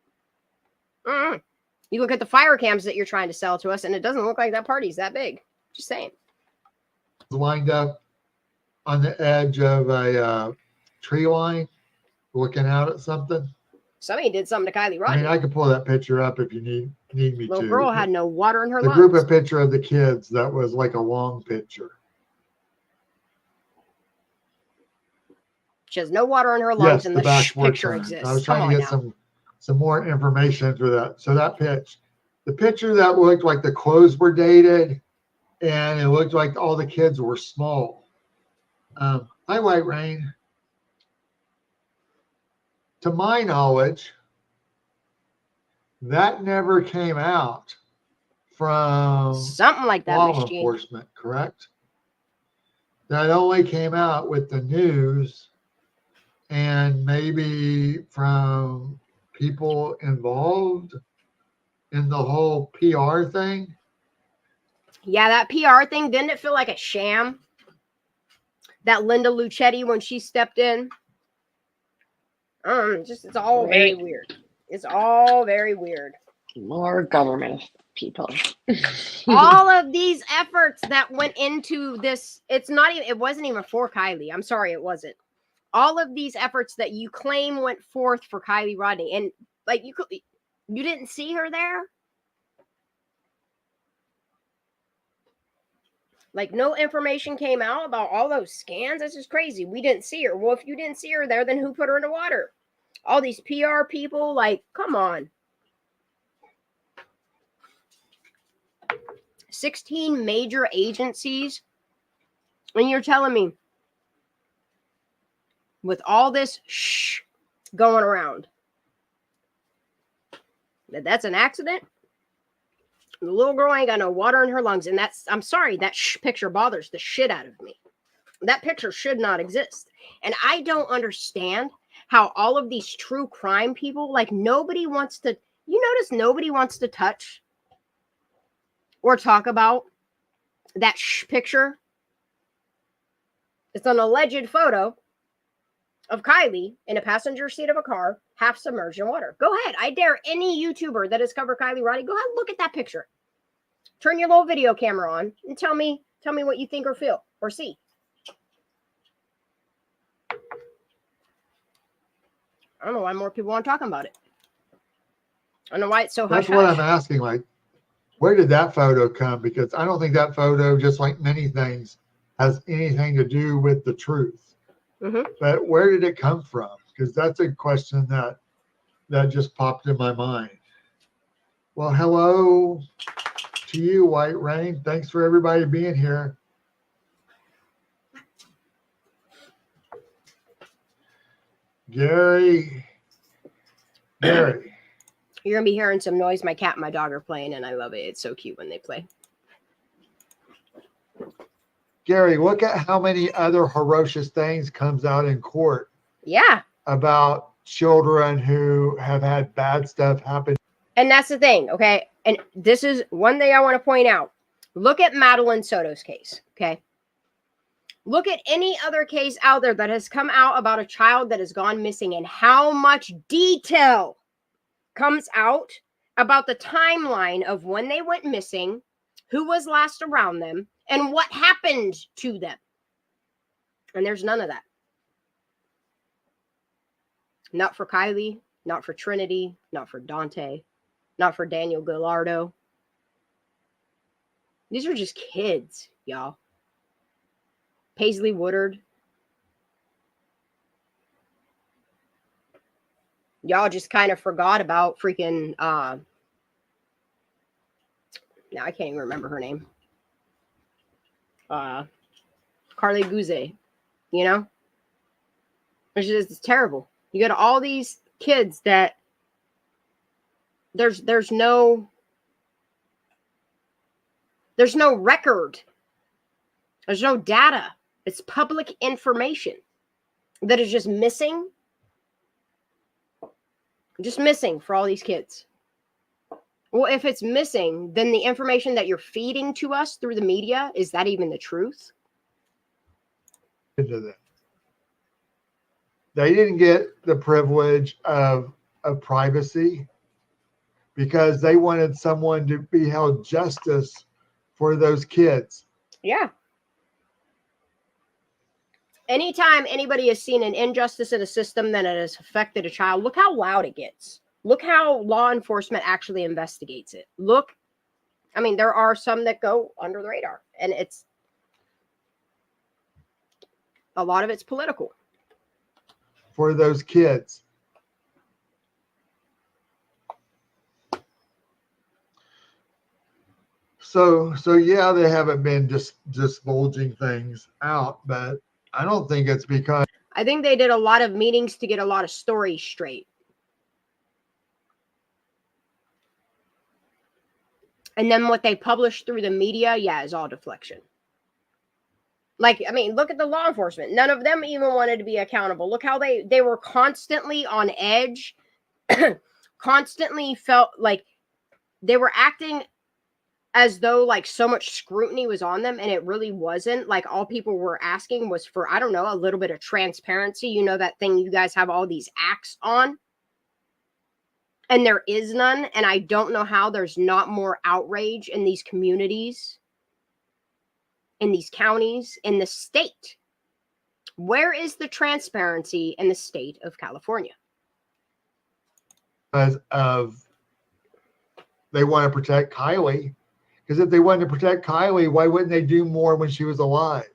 You look at the fire cams that you're trying to sell to us, and it doesn't look like that party's that big. Just saying. Lined up on the edge of a tree line, looking out at something. Somebody did something to Kylie Rodney. I mean, I can pull that picture up if you need me to. Little girl had no water in her lungs. The group of picture of the kids, that was like a long picture. She has no water in her lungs, and the picture exists. I was trying to get some more information for that. So the picture that looked like the clothes were dated, and it looked like all the kids were small. Hi, White Rain. To my knowledge, that never came out from something like that. Law enforcement, correct? That only came out with the news and maybe from people involved in the whole PR thing. Yeah, that PR thing, didn't it feel like a sham? That Linda Lucetti, when she stepped in. It's all very weird. It's all very weird. More government people. All of these efforts that went into this, it wasn't even for Kylie. I'm sorry, it wasn't. All of these efforts that you claim went forth for Kylie Rodney, and like you didn't see her there. Like no information came out about all those scans. That's just crazy. We didn't see her. Well, if you didn't see her there, then who put her in the water? All these PR people, like, come on. 16 major agencies. And you're telling me with all this going around. That's an accident. The little girl ain't got no water in her lungs. And I'm sorry, that picture bothers the shit out of me. That picture should not exist. And I don't understand how all of these true crime people, like nobody wants to, you notice nobody wants to touch or talk about that picture. It's an alleged photo of Kylie in a passenger seat of a car, half submerged in water. Go ahead. I dare any YouTuber that has covered Kylie Rodney, go ahead and look at that picture. Turn your little video camera on and tell me what you think or feel or see. I don't know why more people aren't talking about it. I don't know why it's so hush. That's what I'm asking. Like, where did that photo come? Because I don't think that photo, just like many things, has anything to do with the truth. Mm-hmm. But where did it come from? Because that's a question that just popped in my mind. Well, hello to you, White Rain. Thanks for everybody being here. Gary. You're going to be hearing some noise. My cat and my dog are playing, and I love it. It's so cute when they play. Gary, look at how many other ferocious things comes out in court. Yeah. About children who have had bad stuff happen. And that's the thing, okay? And this is one thing I want to point out. Look at Madeline Soto's case, okay? Look at any other case out there that has come out about a child that has gone missing and how much detail comes out about the timeline of when they went missing, who was last around them, and what happened to them. And there's none of that. Not for Kylie, not for Trinity, not for Dante, not for Daniel Gallardo. These are just kids, y'all. Paisley Woodard. Y'all just kind of forgot about freaking now I can't even remember her name. Carly Guzze, you know? It's terrible. You got all these kids that there's no record. There's no data. It's public information that is just missing. Just missing for all these kids. Well, if it's missing, then the information that you're feeding to us through the media, is that even the truth? Into that. They didn't get the privilege of privacy because they wanted someone to be held justice for those kids. Yeah. Anytime anybody has seen an injustice in a system that has affected a child, look how loud it gets. Look how law enforcement actually investigates it. Look, I mean, there are some that go under the radar, and it's a lot of it's political. For those kids. So yeah, they haven't been just divulging things out, but I don't think it's because I think they did a lot of meetings to get a lot of stories straight. And then what they publish through the media, yeah, is all deflection. Like, I mean, look at the law enforcement. None of them even wanted to be accountable. Look how they were constantly on edge, constantly felt like they were acting as though like so much scrutiny was on them, and it really wasn't. Like, all people were asking was for, I don't know, a little bit of transparency. You know, that thing you guys have all these acts on, and there is none. And I don't know how there's not more outrage in these communities, in these counties, in the state. Where is the transparency in the state of California? Because of they want to protect Kylie. Because if they wanted to protect Kylie, why wouldn't they do more when she was alive?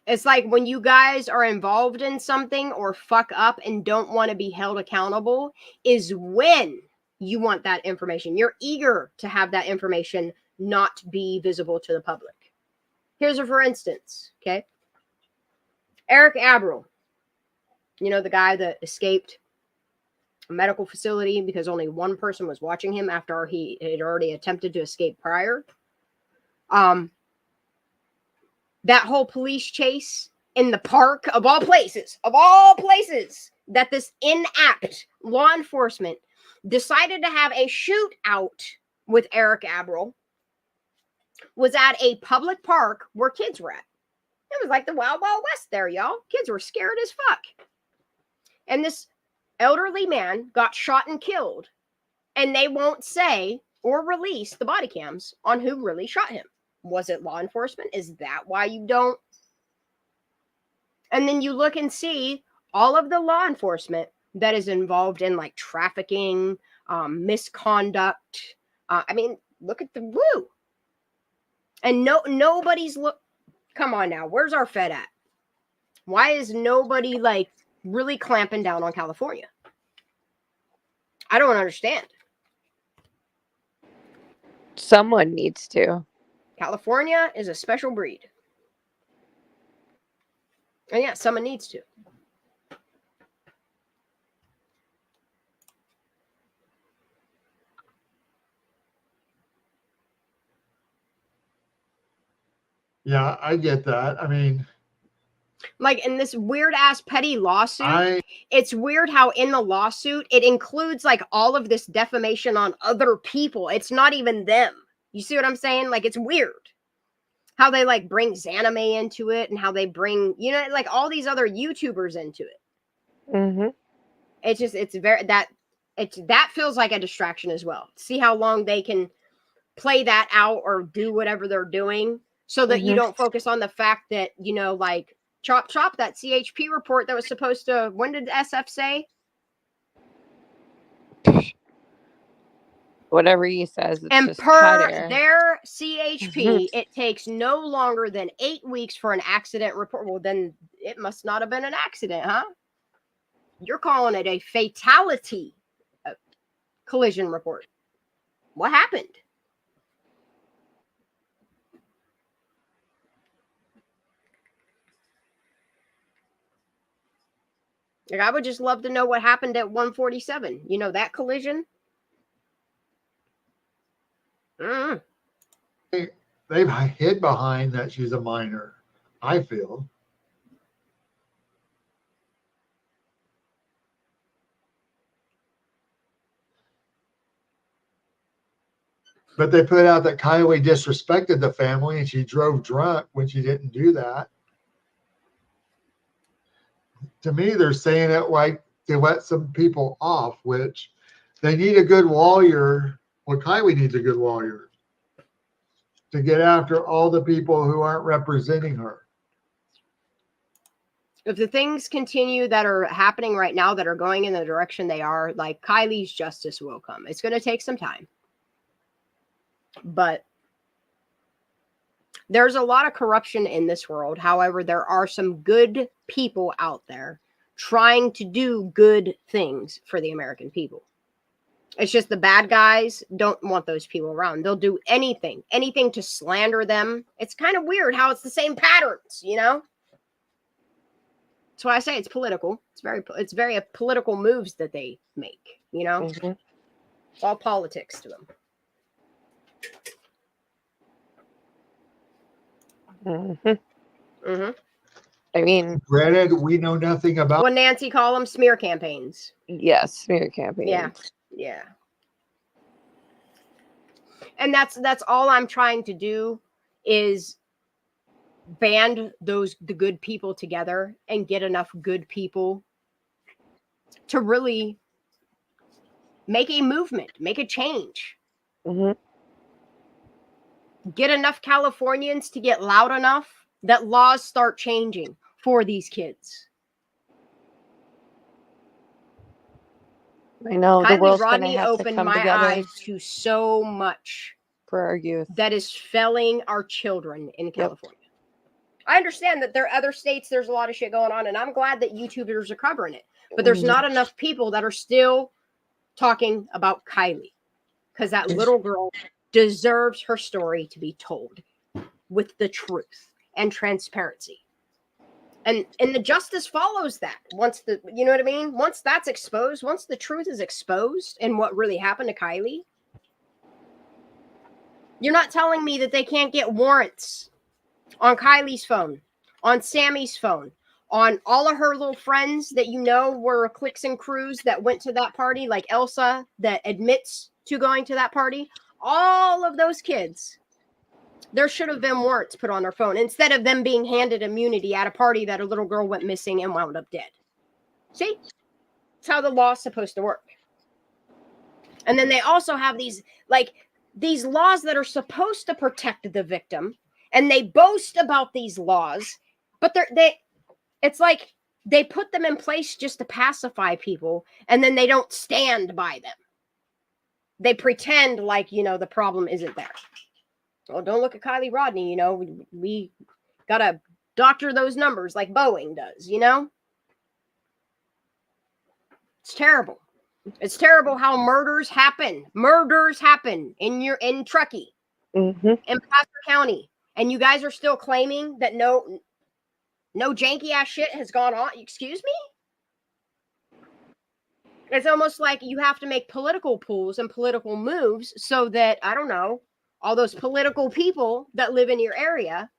It's like when you guys are involved in something or fuck up and don't want to be held accountable is when you want that information. You're eager to have that information not be visible to the public. Here's a for instance, okay? Eric Abril. You know, the guy that escaped a medical facility because only one person was watching him after he had already attempted to escape prior. That whole police chase in the park, of all places, that this inept law enforcement decided to have a shootout with Eric Abril was at a public park where kids were at. It was like the Wild Wild West there, y'all. Kids were scared as fuck. And this elderly man got shot and killed. And they won't say or release the body cams on who really shot him. Was it law enforcement? Is that why you don't? And then you look and see all of the law enforcement that is involved in like trafficking, misconduct. I mean, look at the woo. And nobody's come on now. Where's our Fed at? Why is nobody like really clamping down on California? I don't understand. Someone needs to. California is a special breed. And yeah, someone needs to. Yeah, I get that. I mean, like in this weird ass petty lawsuit, it's weird how in the lawsuit it includes like all of this defamation on other people. It's not even them. You see what I'm saying? Like, it's weird how they like bring Zanime into it and how they bring, you know, like all these other YouTubers into it. Mm-hmm. It's just, that feels like a distraction as well. See how long they can play that out or do whatever they're doing so that you don't focus on the fact that, you know, like chop, that CHP report that was supposed to, when did SF say? Whatever he says, it's and just per hot air. their CHP, it takes no longer than 8 weeks for an accident report. Well, then it must not have been an accident, huh? You're calling it a fatality collision report. What happened? Like, I would just love to know what happened at 147. You know, that collision. They've hid behind that she's a minor, I feel. But they put out that Kylie disrespected the family and she drove drunk when she didn't do that. To me, they're saying it like they let some people off, which they need a good lawyer. Well, Kylie needs a good lawyer to get after all the people who aren't representing her. If the things continue that are happening right now that are going in the direction they are, like, Kylie's justice will come. It's going to take some time. But there's a lot of corruption in this world. However, there are some good people out there trying to do good things for the American people. It's just the bad guys don't want those people around. They'll do anything to slander them. It's kind of weird how it's the same patterns, you know? That's why I say it's political. It's very political moves that they make, you know? It's all politics to them. I mean, granted, we know nothing about what Nancy call them, smear campaigns. Yes, smear campaigns. Yeah. And that's all I'm trying to do is band the good people together and get enough good people to really make a movement, make a change. Get enough Californians to get loud enough that laws start changing for these kids. I know the Kylie world's Rodney gonna have to opened come my together eyes to so much for our youth that is failing our children in California. I understand that there are other states, there's a lot of shit going on, and I'm glad that YouTubers are covering it. But there's not enough people that are still talking about Kylie, because that little girl deserves her story to be told with the truth and transparency. And the justice follows that. Once the, you know what I mean? Once that's exposed, once the truth is exposed and what really happened to Kylie, you're not telling me that they can't get warrants on Kylie's phone, on Sammy's phone, on all of her little friends that you know were cliques and crews that went to that party, like Elsa that admits to going to that party. All of those kids, there should have been warrants put on their phone instead of them being handed immunity at a party that a little girl went missing and wound up dead. See? That's how the law's supposed to work. And then they also have these, like, these laws that are supposed to protect the victim, and they boast about these laws, but it's like they put them in place just to pacify people, and then they don't stand by them. They pretend like, you know, the problem isn't there. Well, don't look at Kylie Rodney, you know, we got to doctor those numbers like Boeing does, you know? It's terrible. It's terrible how murders happen. Murders happen in Truckee, in Placer County. And you guys are still claiming that no janky ass shit has gone on. Excuse me? It's almost like you have to make political pools and political moves so that, I don't know, all those political people that live in your area,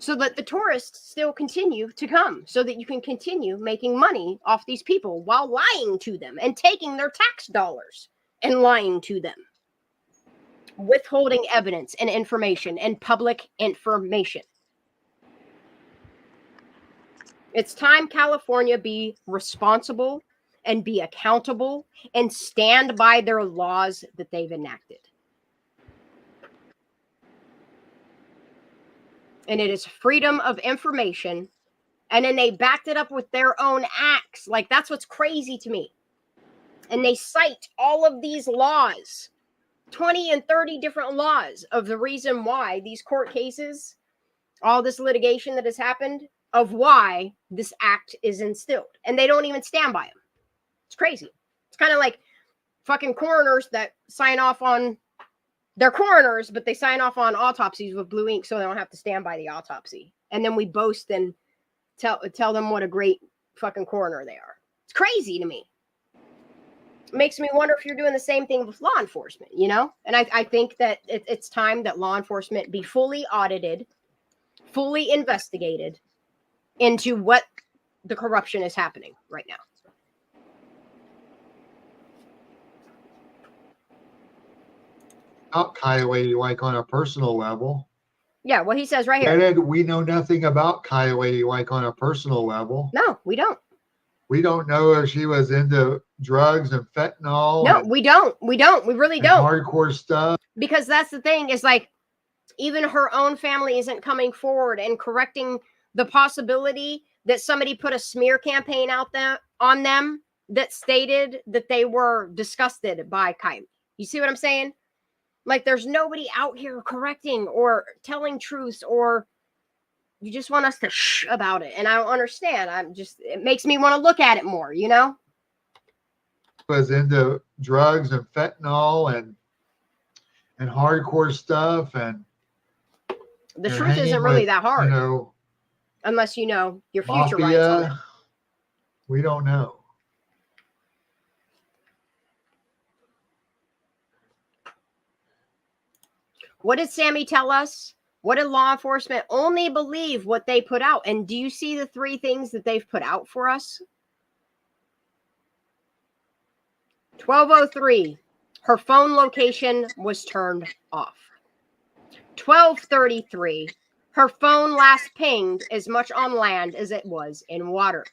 so that the tourists still continue to come, so that you can continue making money off these people while lying to them and taking their tax dollars and lying to them, withholding evidence and information and public information. It's time California be responsible and be accountable and stand by their laws that they've enacted. And it is freedom of information. And then they backed it up with their own acts. Like, that's what's crazy to me. And they cite all of these laws, 20 and 30 different laws of the reason why these court cases, all this litigation that has happened, of why this act is instilled. And they don't even stand by them. It's crazy. It's kind of like fucking coroners that sign off on, they're coroners, but they sign off on autopsies with blue ink so they don't have to stand by the autopsy. And then we boast and tell them what a great fucking coroner they are. It's crazy to me. It makes me wonder if you're doing the same thing with law enforcement, you know? And I think that it's time that law enforcement be fully audited, fully investigated into what the corruption is happening right now. About Kylie, like on a personal level. Yeah, what he says right here. Granted, we know nothing about Kylie, like on a personal level. No, we don't. We don't know if she was into drugs and fentanyl. No, we don't. We don't. We really don't. Hardcore stuff. Because that's the thing, is like, even her own family isn't coming forward and correcting the possibility that somebody put a smear campaign out there on them that stated that they were disgusted by Kylie. You see what I'm saying? Like, there's nobody out here correcting or telling truths, or you just want us to shh about it. And I don't understand. It makes me want to look at it more, you know? Was into drugs and fentanyl and hardcore stuff, and the truth isn't really that hard, you know, unless you know your future mafia, rights on it. We don't know. What did Sammy tell us? What did law enforcement only believe what they put out? And do you see the 3 things that they've put out for us? 12:03, her phone location was turned off. 12:33, her phone last pinged as much on land as it was in water.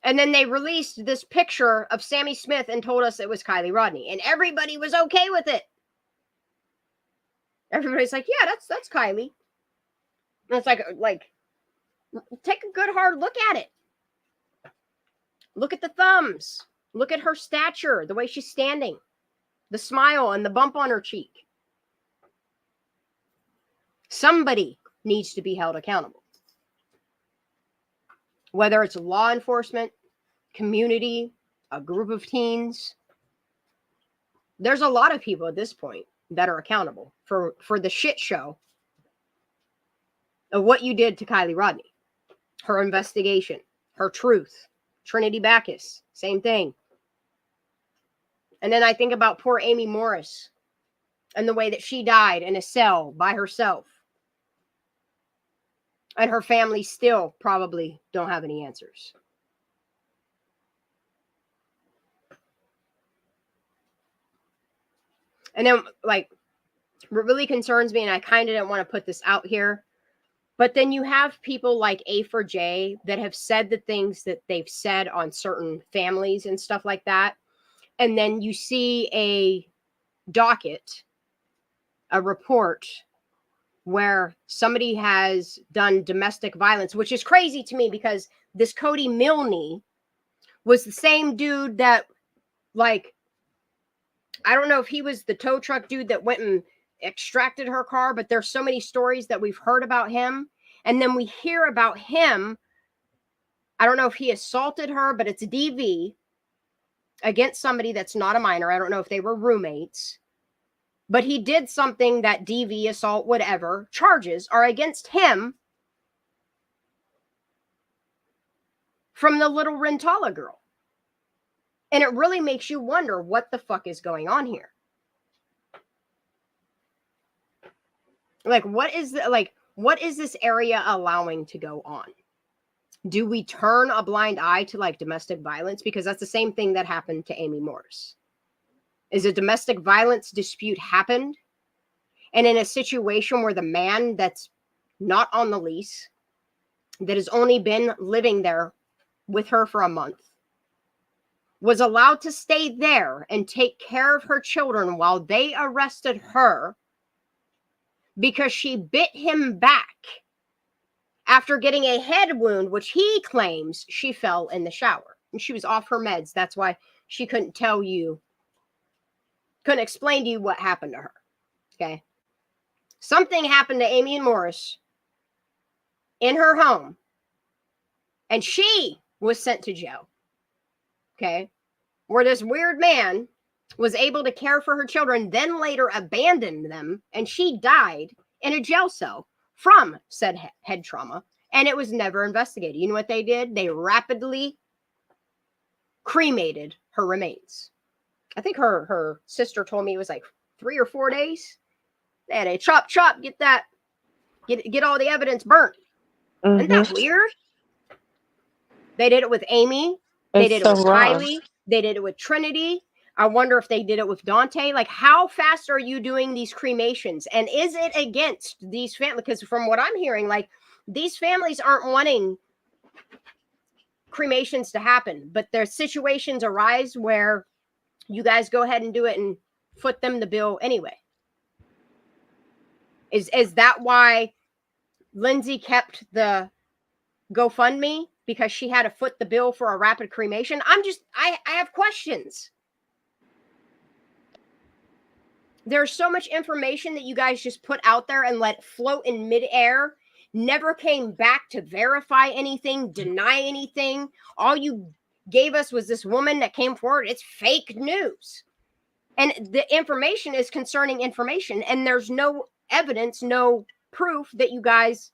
And then they released this picture of Sammy Smith and told us it was Kylie Rodney. And everybody was okay with it. Everybody's like, yeah, that's Kylie. And it's like, take a good hard look at it. Look at the thumbs. Look at her stature, the way she's standing, the smile and the bump on her cheek. Somebody needs to be held accountable. Whether it's law enforcement, community, a group of teens. There's a lot of people at this point that are accountable for the shit show of what you did to Kylie Rodney, her investigation, her truth. Trinity Backus, same thing. And then I think about poor Amy Morris and the way that she died in a cell by herself. And her family still probably don't have any answers. And then, like, what really concerns me, and I kind of didn't want to put this out here, but then you have people like A4J that have said the things that they've said on certain families and stuff like that. And then you see a docket, a report where somebody has done domestic violence, which is crazy to me because this Cody Milne was the same dude that, like, I don't know if he was the tow truck dude that went and extracted her car, but there's so many stories that we've heard about him. And then we hear about him. I don't know if he assaulted her, but it's a DV against somebody that's not a minor. I don't know if they were roommates, but he did something that DV, assault, whatever, charges are against him from the little Rentala girl. And it really makes you wonder what the fuck is going on here. Like, what is this area allowing to go on? Do we turn a blind eye to, like, domestic violence? Because that's the same thing that happened to Amy Morris. Is a domestic violence dispute happened? And in a situation where the man that's not on the lease, that has only been living there with her for a month, was allowed to stay there and take care of her children while they arrested her because she bit him back after getting a head wound, which he claims she fell in the shower. And she was off her meds. That's why she couldn't explain to you what happened to her. Okay. Something happened to Amy and Morris in her home, and she was sent to jail. Okay. Where this weird man was able to care for her children, then later abandoned them, and she died in a jail cell from said head trauma, and it was never investigated. You know what they did? They rapidly cremated her remains. I think her sister told me it was like 3 or 4 days. They had a chop, get all the evidence burnt. Mm-hmm. Isn't that weird? They did it with Amy. They did it with Kylie. They did it with Trinity. I wonder if they did it with Dante. Like, how fast are you doing these cremations? And is it against these families? Because from what I'm hearing, like, these families aren't wanting cremations to happen, but their situations arise where you guys go ahead and do it and foot them the bill anyway. Is that why Lindsay kept the GoFundMe? Because she had to foot the bill for a rapid cremation? I have questions. There's so much information that you guys just put out there and let float in midair. Never came back to verify anything, deny anything. All you gave us was this woman that came forward. It's fake news. And the information is concerning information. And there's no evidence, no proof that you guys,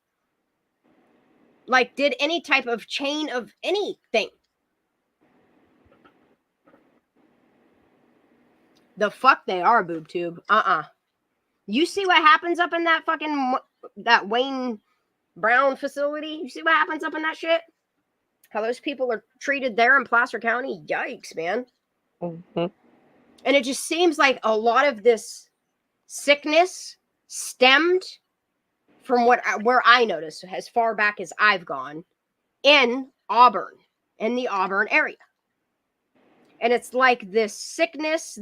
like, did any type of chain of anything. The fuck they are, BoobTube. You see what happens up in that fucking, that Wayne Brown facility? You see what happens up in that shit? How those people are treated there in Placer County? Yikes, man. Mm-hmm. And it just seems like a lot of this sickness stemmed from where I noticed as far back as I've gone in Auburn, in the Auburn area. And it's like this sickness,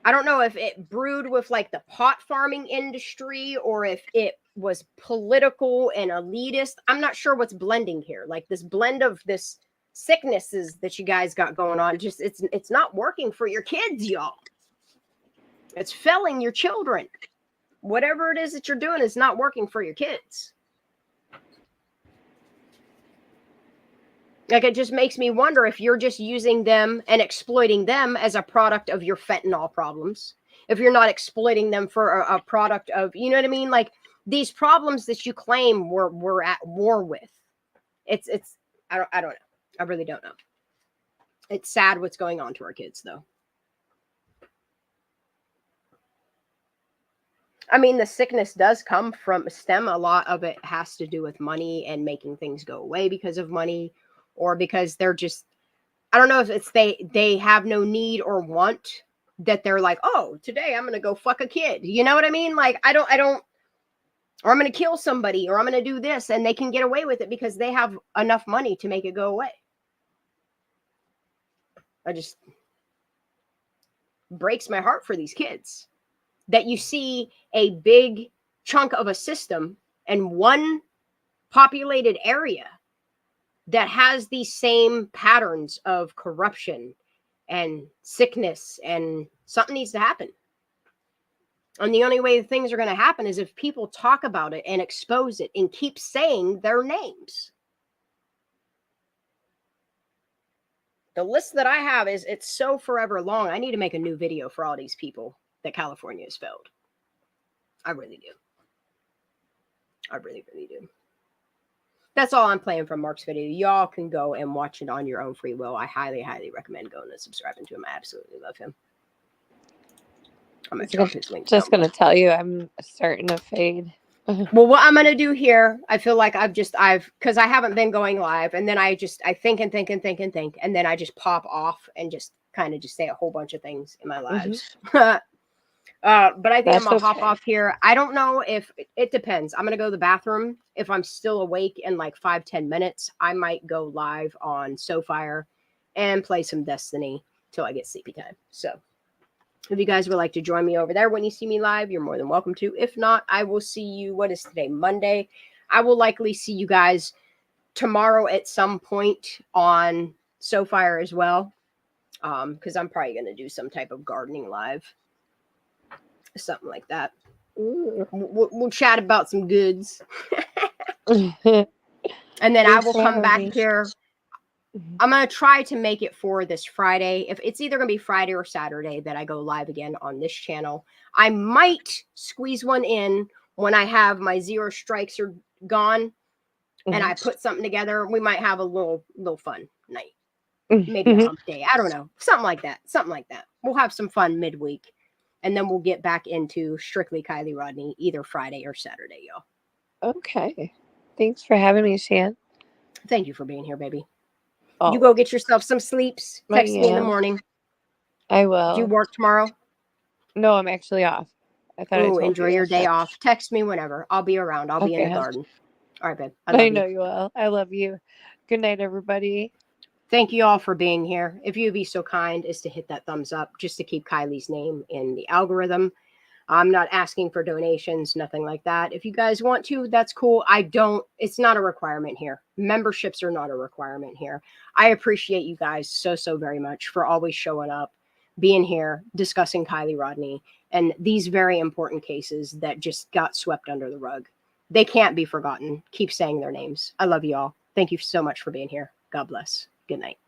I don't know if it brewed with like the pot farming industry or if it was political and elitist. I'm not sure what's blending here. Like this blend of this sicknesses that you guys got going on. Just it's not working for your kids, y'all. It's failing your children. Whatever it is that you're doing is not working for your kids. Like, it just makes me wonder if you're just using them and exploiting them as a product of your fentanyl problems. If you're not exploiting them for a product of, you know what I mean? Like, these problems that you claim we're at war with. It's I don't know. I really don't know. It's sad what's going on to our kids, though. I mean, the sickness does come from STEM. A lot of it has to do with money and making things go away because of money, or because they're just, I don't know if it's they have no need or want that they're like, oh, today I'm going to go fuck a kid. You know what I mean? Like, I don't, or I'm going to kill somebody, or I'm going to do this, and they can get away with it because they have enough money to make it go away. I just breaks my heart for these kids that you see a big chunk of a system and one populated area that has these same patterns of corruption and sickness, and something needs to happen. And the only way things are going to happen is if people talk about it and expose it and keep saying their names. The list that I have it's so forever long. I need to make a new video for all these people that California has failed. I really do. I really, really do. That's all I'm playing from Mark's video. Y'all can go and watch it on your own free will. I highly, highly recommend going and subscribing to him. I absolutely love him. I'm going to drop his link. Just going to tell you, I'm starting to fade. Well, what I'm going to do here, I feel like because I haven't been going live, and then I think and think and think and think, and then I just pop off and just kind of just say a whole bunch of things in my lives. But I think I'm going to hop off here. I don't know if it depends. I'm going to go to the bathroom. If I'm still awake in like 5-10 minutes, I might go live on SoFire and play some Destiny till I get sleepy time. So if you guys would like to join me over there when you see me live, you're more than welcome to. If not, I will see you. What is today? Monday. I will likely see you guys tomorrow at some point on SoFire as well. Because I'm probably going to do some type of gardening live. Something like that. We'll chat about some goods. And then I will come back here. I'm going to try to make it for this Friday. If it's either going to be Friday or Saturday that I go live again on this channel. I might squeeze one in when I have my 0 strikes are gone and I put something together. We might have a little fun night. Maybe a hump day. I don't know. Something like that. Something like that. We'll have some fun midweek. And then we'll get back into strictly Kylie Rodney either Friday or Saturday, y'all. Okay. Thanks for having me, Shan. Thank you for being here, baby. Oh. You go get yourself some sleeps. Text me in the morning. I will. Do you work tomorrow? No, I'm actually off. I thought I told enjoy your day off. Text me whenever. I'll be around. I'll be in the garden. All right, babe. I know you will. I love you. Good night, everybody. Thank you all for being here. If you'd be so kind as to hit that thumbs up just to keep Kylie's name in the algorithm. I'm not asking for donations, nothing like that. If you guys want to, that's cool. It's not a requirement here. Memberships are not a requirement here. I appreciate you guys so very much for always showing up, being here, discussing Kylie Rodney and these very important cases that just got swept under the rug. They can't be forgotten. Keep saying their names. I love you all. Thank you so much for being here. God bless. Good night.